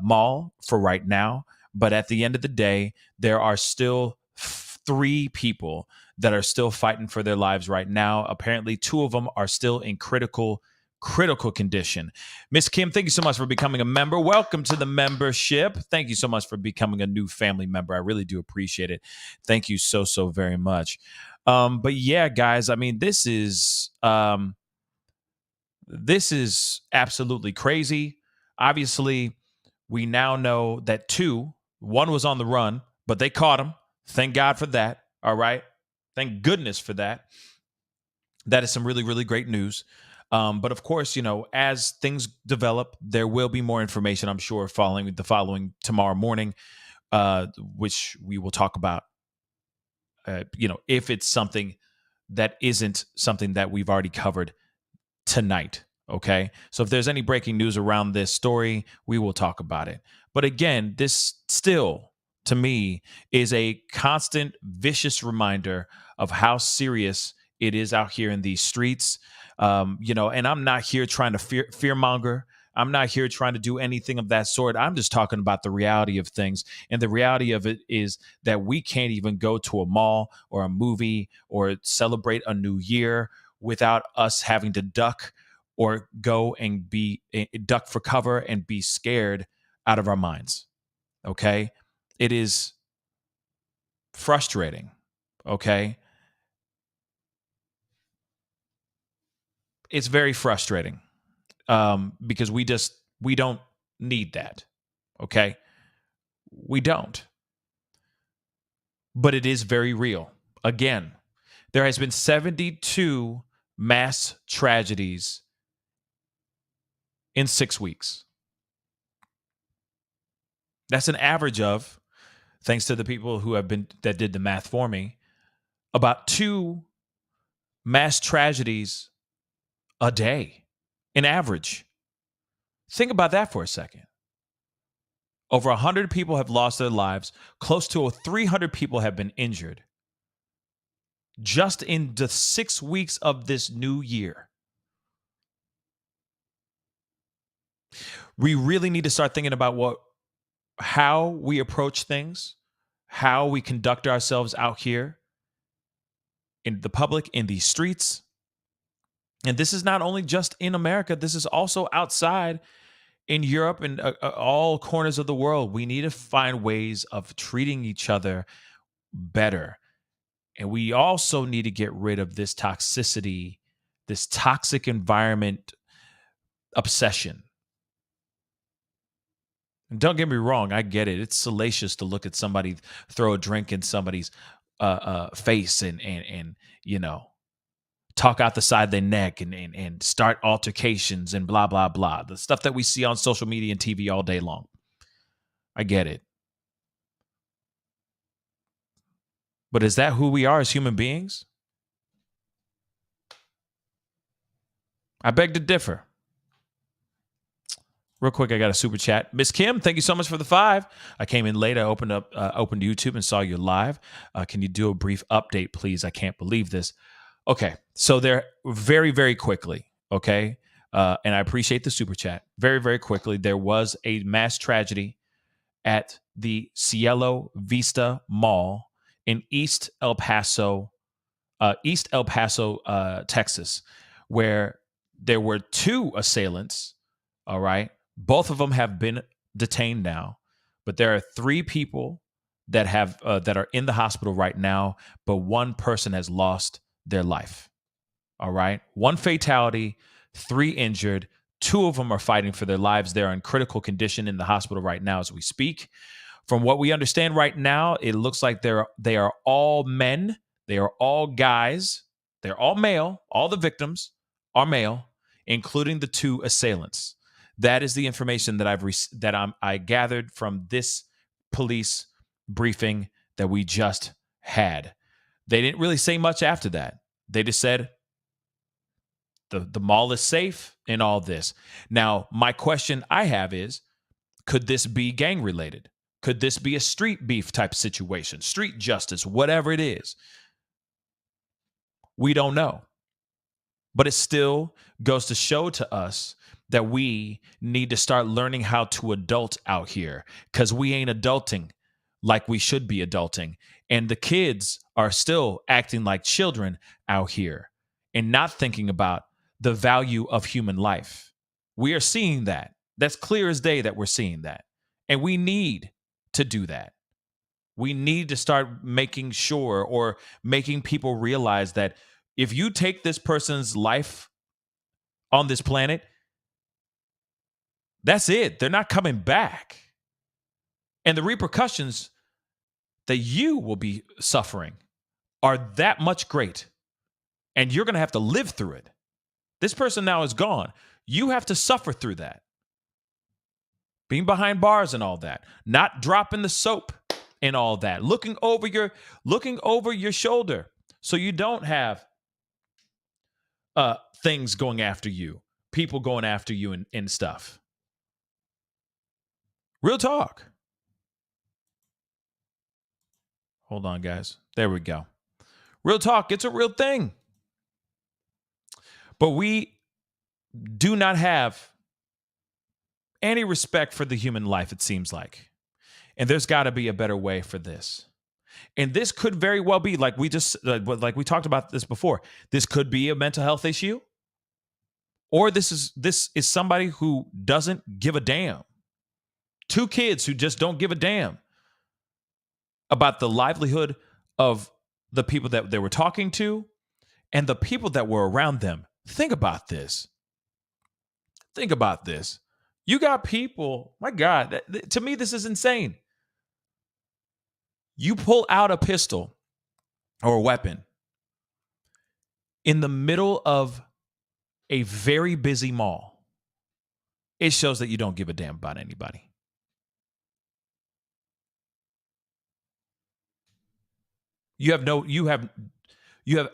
mall for right now. But at the end of the day, there are still 3 people that are still fighting for their lives right now. Apparently, 2 of them are still in critical condition. Miss Kim, thank you so much for becoming a member. Welcome to the membership. Thank you so much for becoming a new family member. I really do appreciate it. Thank you so very much. But yeah, guys, I mean, this is absolutely crazy. Obviously, we now know that 1 was on the run, but they caught him. Thank God for that. All right. Thank goodness for that. That is some really, really great news. But of course, you know, as things develop, there will be more information, I'm sure, following tomorrow morning, which we will talk about if it's something that isn't something that we've already covered tonight. Okay. So if there's any breaking news around this story, we will talk about it. But again, this still, to me, is a constant vicious reminder of how serious it is out here in these streets. And I'm not here trying to fearmonger. I'm not here trying to do anything of that sort. I'm just talking about the reality of things. And the reality of it is that we can't even go to a mall or a movie or celebrate a new year without us having to duck or go and duck for cover and be scared out of our minds. Okay. It is frustrating. Okay. It's very frustrating because we don't need that. Okay. We don't. But it is very real. Again, there has been 72 mass tragedies in 6 weeks. That's an average of, thanks to the people that did the math for me, about 2 mass tragedies a day, in average. Think about that for a second. Over 100 people have lost their lives. Close to 300 people have been injured just in the 6 weeks of this new year. We really need to start thinking about how we approach things, how we conduct ourselves out here in the public, in these streets. And this is not only just in America, this is also outside in Europe and all corners of the world. We need to find ways of treating each other better. And we also need to get rid of this toxicity, this toxic environment obsession. And don't get me wrong, I get it. It's salacious to look at somebody throw a drink in somebody's face and talk out the side of their neck and start altercations and blah, blah, blah. The stuff that we see on social media and TV all day long. I get it. But is that who we are as human beings? I beg to differ. Real quick, I got a super chat. Miss Kim, thank you so much for the 5. I came in late. I opened YouTube and saw you live. Can you do a brief update, please? I can't believe this. Okay, so there very, very quickly, okay? And I appreciate the super chat. Very, very quickly, there was a mass tragedy at the Cielo Vista Mall in East El Paso, Texas, where there were 2 assailants, all right? Both of them have been detained now, but there are 3 people that are in the hospital right now, but 1 person has lost their life. All right. 1 fatality, 3 injured. 2 of them are fighting for their lives. They're in critical condition in the hospital right now as we speak. From what we understand right now, it looks like they are all men. They are all guys. They're all male. All the victims are male, including the 2 assailants. That is the information that I gathered from this police briefing that we just had. They didn't really say much after that. They just said the mall is safe and all this. Now, my question I have is, could this be gang related? Could this be a street beef type situation? Street justice, whatever it is. We don't know. But it still goes to show to us that we need to start learning how to adult out here, because we ain't adulting like we should be adulting. And the kids are still acting like children out here and not thinking about the value of human life. We are seeing that. That's clear as day that we're seeing that. And we need to do that. We need to start making sure or making people realize that if you take this person's life on this planet, that's it. They're not coming back. And the repercussions that you will be suffering are that much great. And you're going to have to live through it. This person now is gone. You have to suffer through that. Being behind bars and all that. Not dropping the soap and all that. Looking over your shoulder so you don't have things going after you, people going after you and stuff. Real talk. Hold on, guys. There we go. Real talk. It's a real thing. But we do not have any respect for the human life, it seems like. And there's got to be a better way for this. And this could very well be, like we talked about this before, this could be a mental health issue. Or this is somebody who doesn't give a damn. Two kids who just don't give a damn about the livelihood of the people that they were talking to and the people that were around them. Think about this. Think about this. You got people, my God, to me, this is insane. You pull out a pistol or a weapon in the middle of a very busy mall. It shows that you don't give a damn about anybody. You have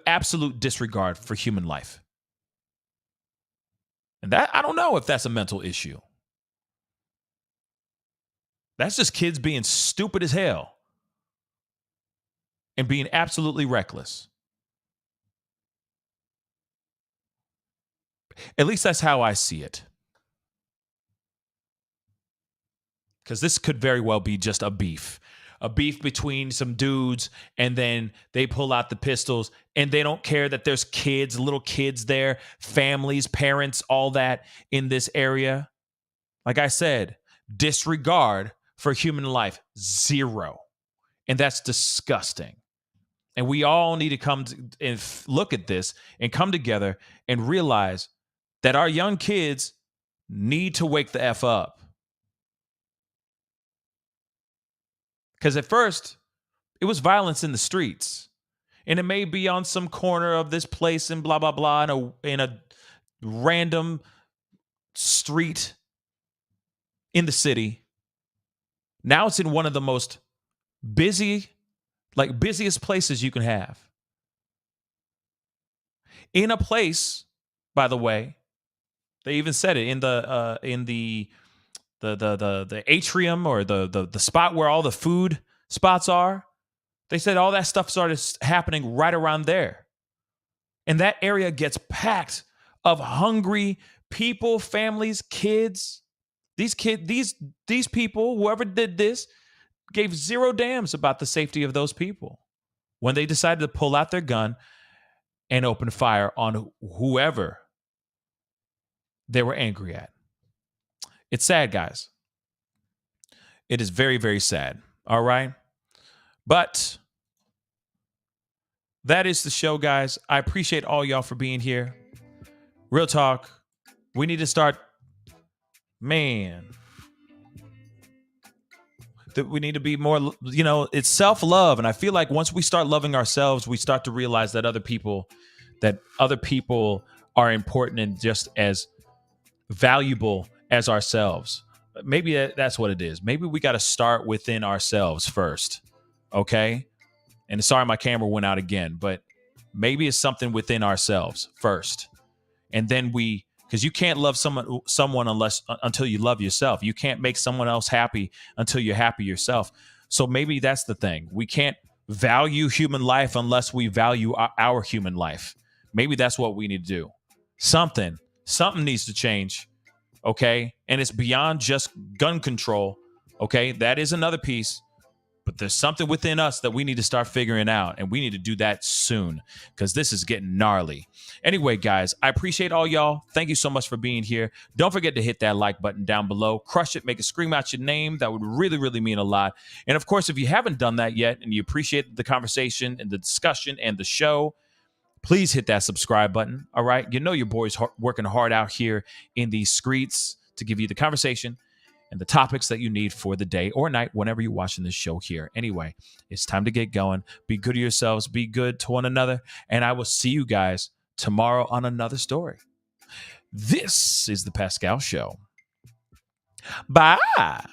absolute disregard for human life. And that, I don't know if that's a mental issue. That's just kids being stupid as hell and being absolutely reckless. At least that's how I see it. Because this could very well be just a beef between some dudes, and then they pull out the pistols and they don't care that there's kids, little kids there, families, parents, all that in this area. Like I said, disregard for human life, zero. And that's disgusting. And we all need to come and look at this and come together and realize that our young kids need to wake the F up. Because at first, it was violence in the streets. And it may be on some corner of this place and blah, blah, blah, in a random street in the city. Now it's in one of the most busiest places you can have. In a place, by the way, they even said it in the atrium or the spot where all the food spots are. They said all that stuff started happening right around there. And that area gets packed of hungry people, families, kids. These people, whoever did this, gave zero damns about the safety of those people when they decided to pull out their gun and open fire on whoever they were angry at. It's sad, guys. It is very, very sad. All right. But that is the show, guys. I appreciate all y'all for being here. Real talk. We need to start, man. That we need to be more, it's self-love. And I feel like once we start loving ourselves, we start to realize that other people are important and just as valuable as ourselves. Maybe that's what it is. Maybe we got to start within ourselves first. Okay. And sorry, my camera went out again, but maybe it's something within ourselves first. And then because you can't love someone until you love yourself. You can't make someone else happy until you're happy yourself. So maybe that's the thing. We can't value human life unless we value our human life. Maybe that's what we need to do. Something needs to change. Okay. And it's beyond just gun control. Okay. That is another piece. But there's something within us that we need to start figuring out. And we need to do that soon because this is getting gnarly. Anyway, guys, I appreciate all y'all. Thank you so much for being here. Don't forget to hit that like button down below. Crush it. Make it scream out your name. That would really, really mean a lot. And of course, if you haven't done that yet and you appreciate the conversation and the discussion and the show, please hit that subscribe button. All right. You know your boy's working hard out here in these streets to give you the conversation and the topics that you need for the day or night whenever you're watching this show here. Anyway, it's time to get going. Be good to yourselves. Be good to one another. And I will see you guys tomorrow on another story. This is The Pascal Show. Bye.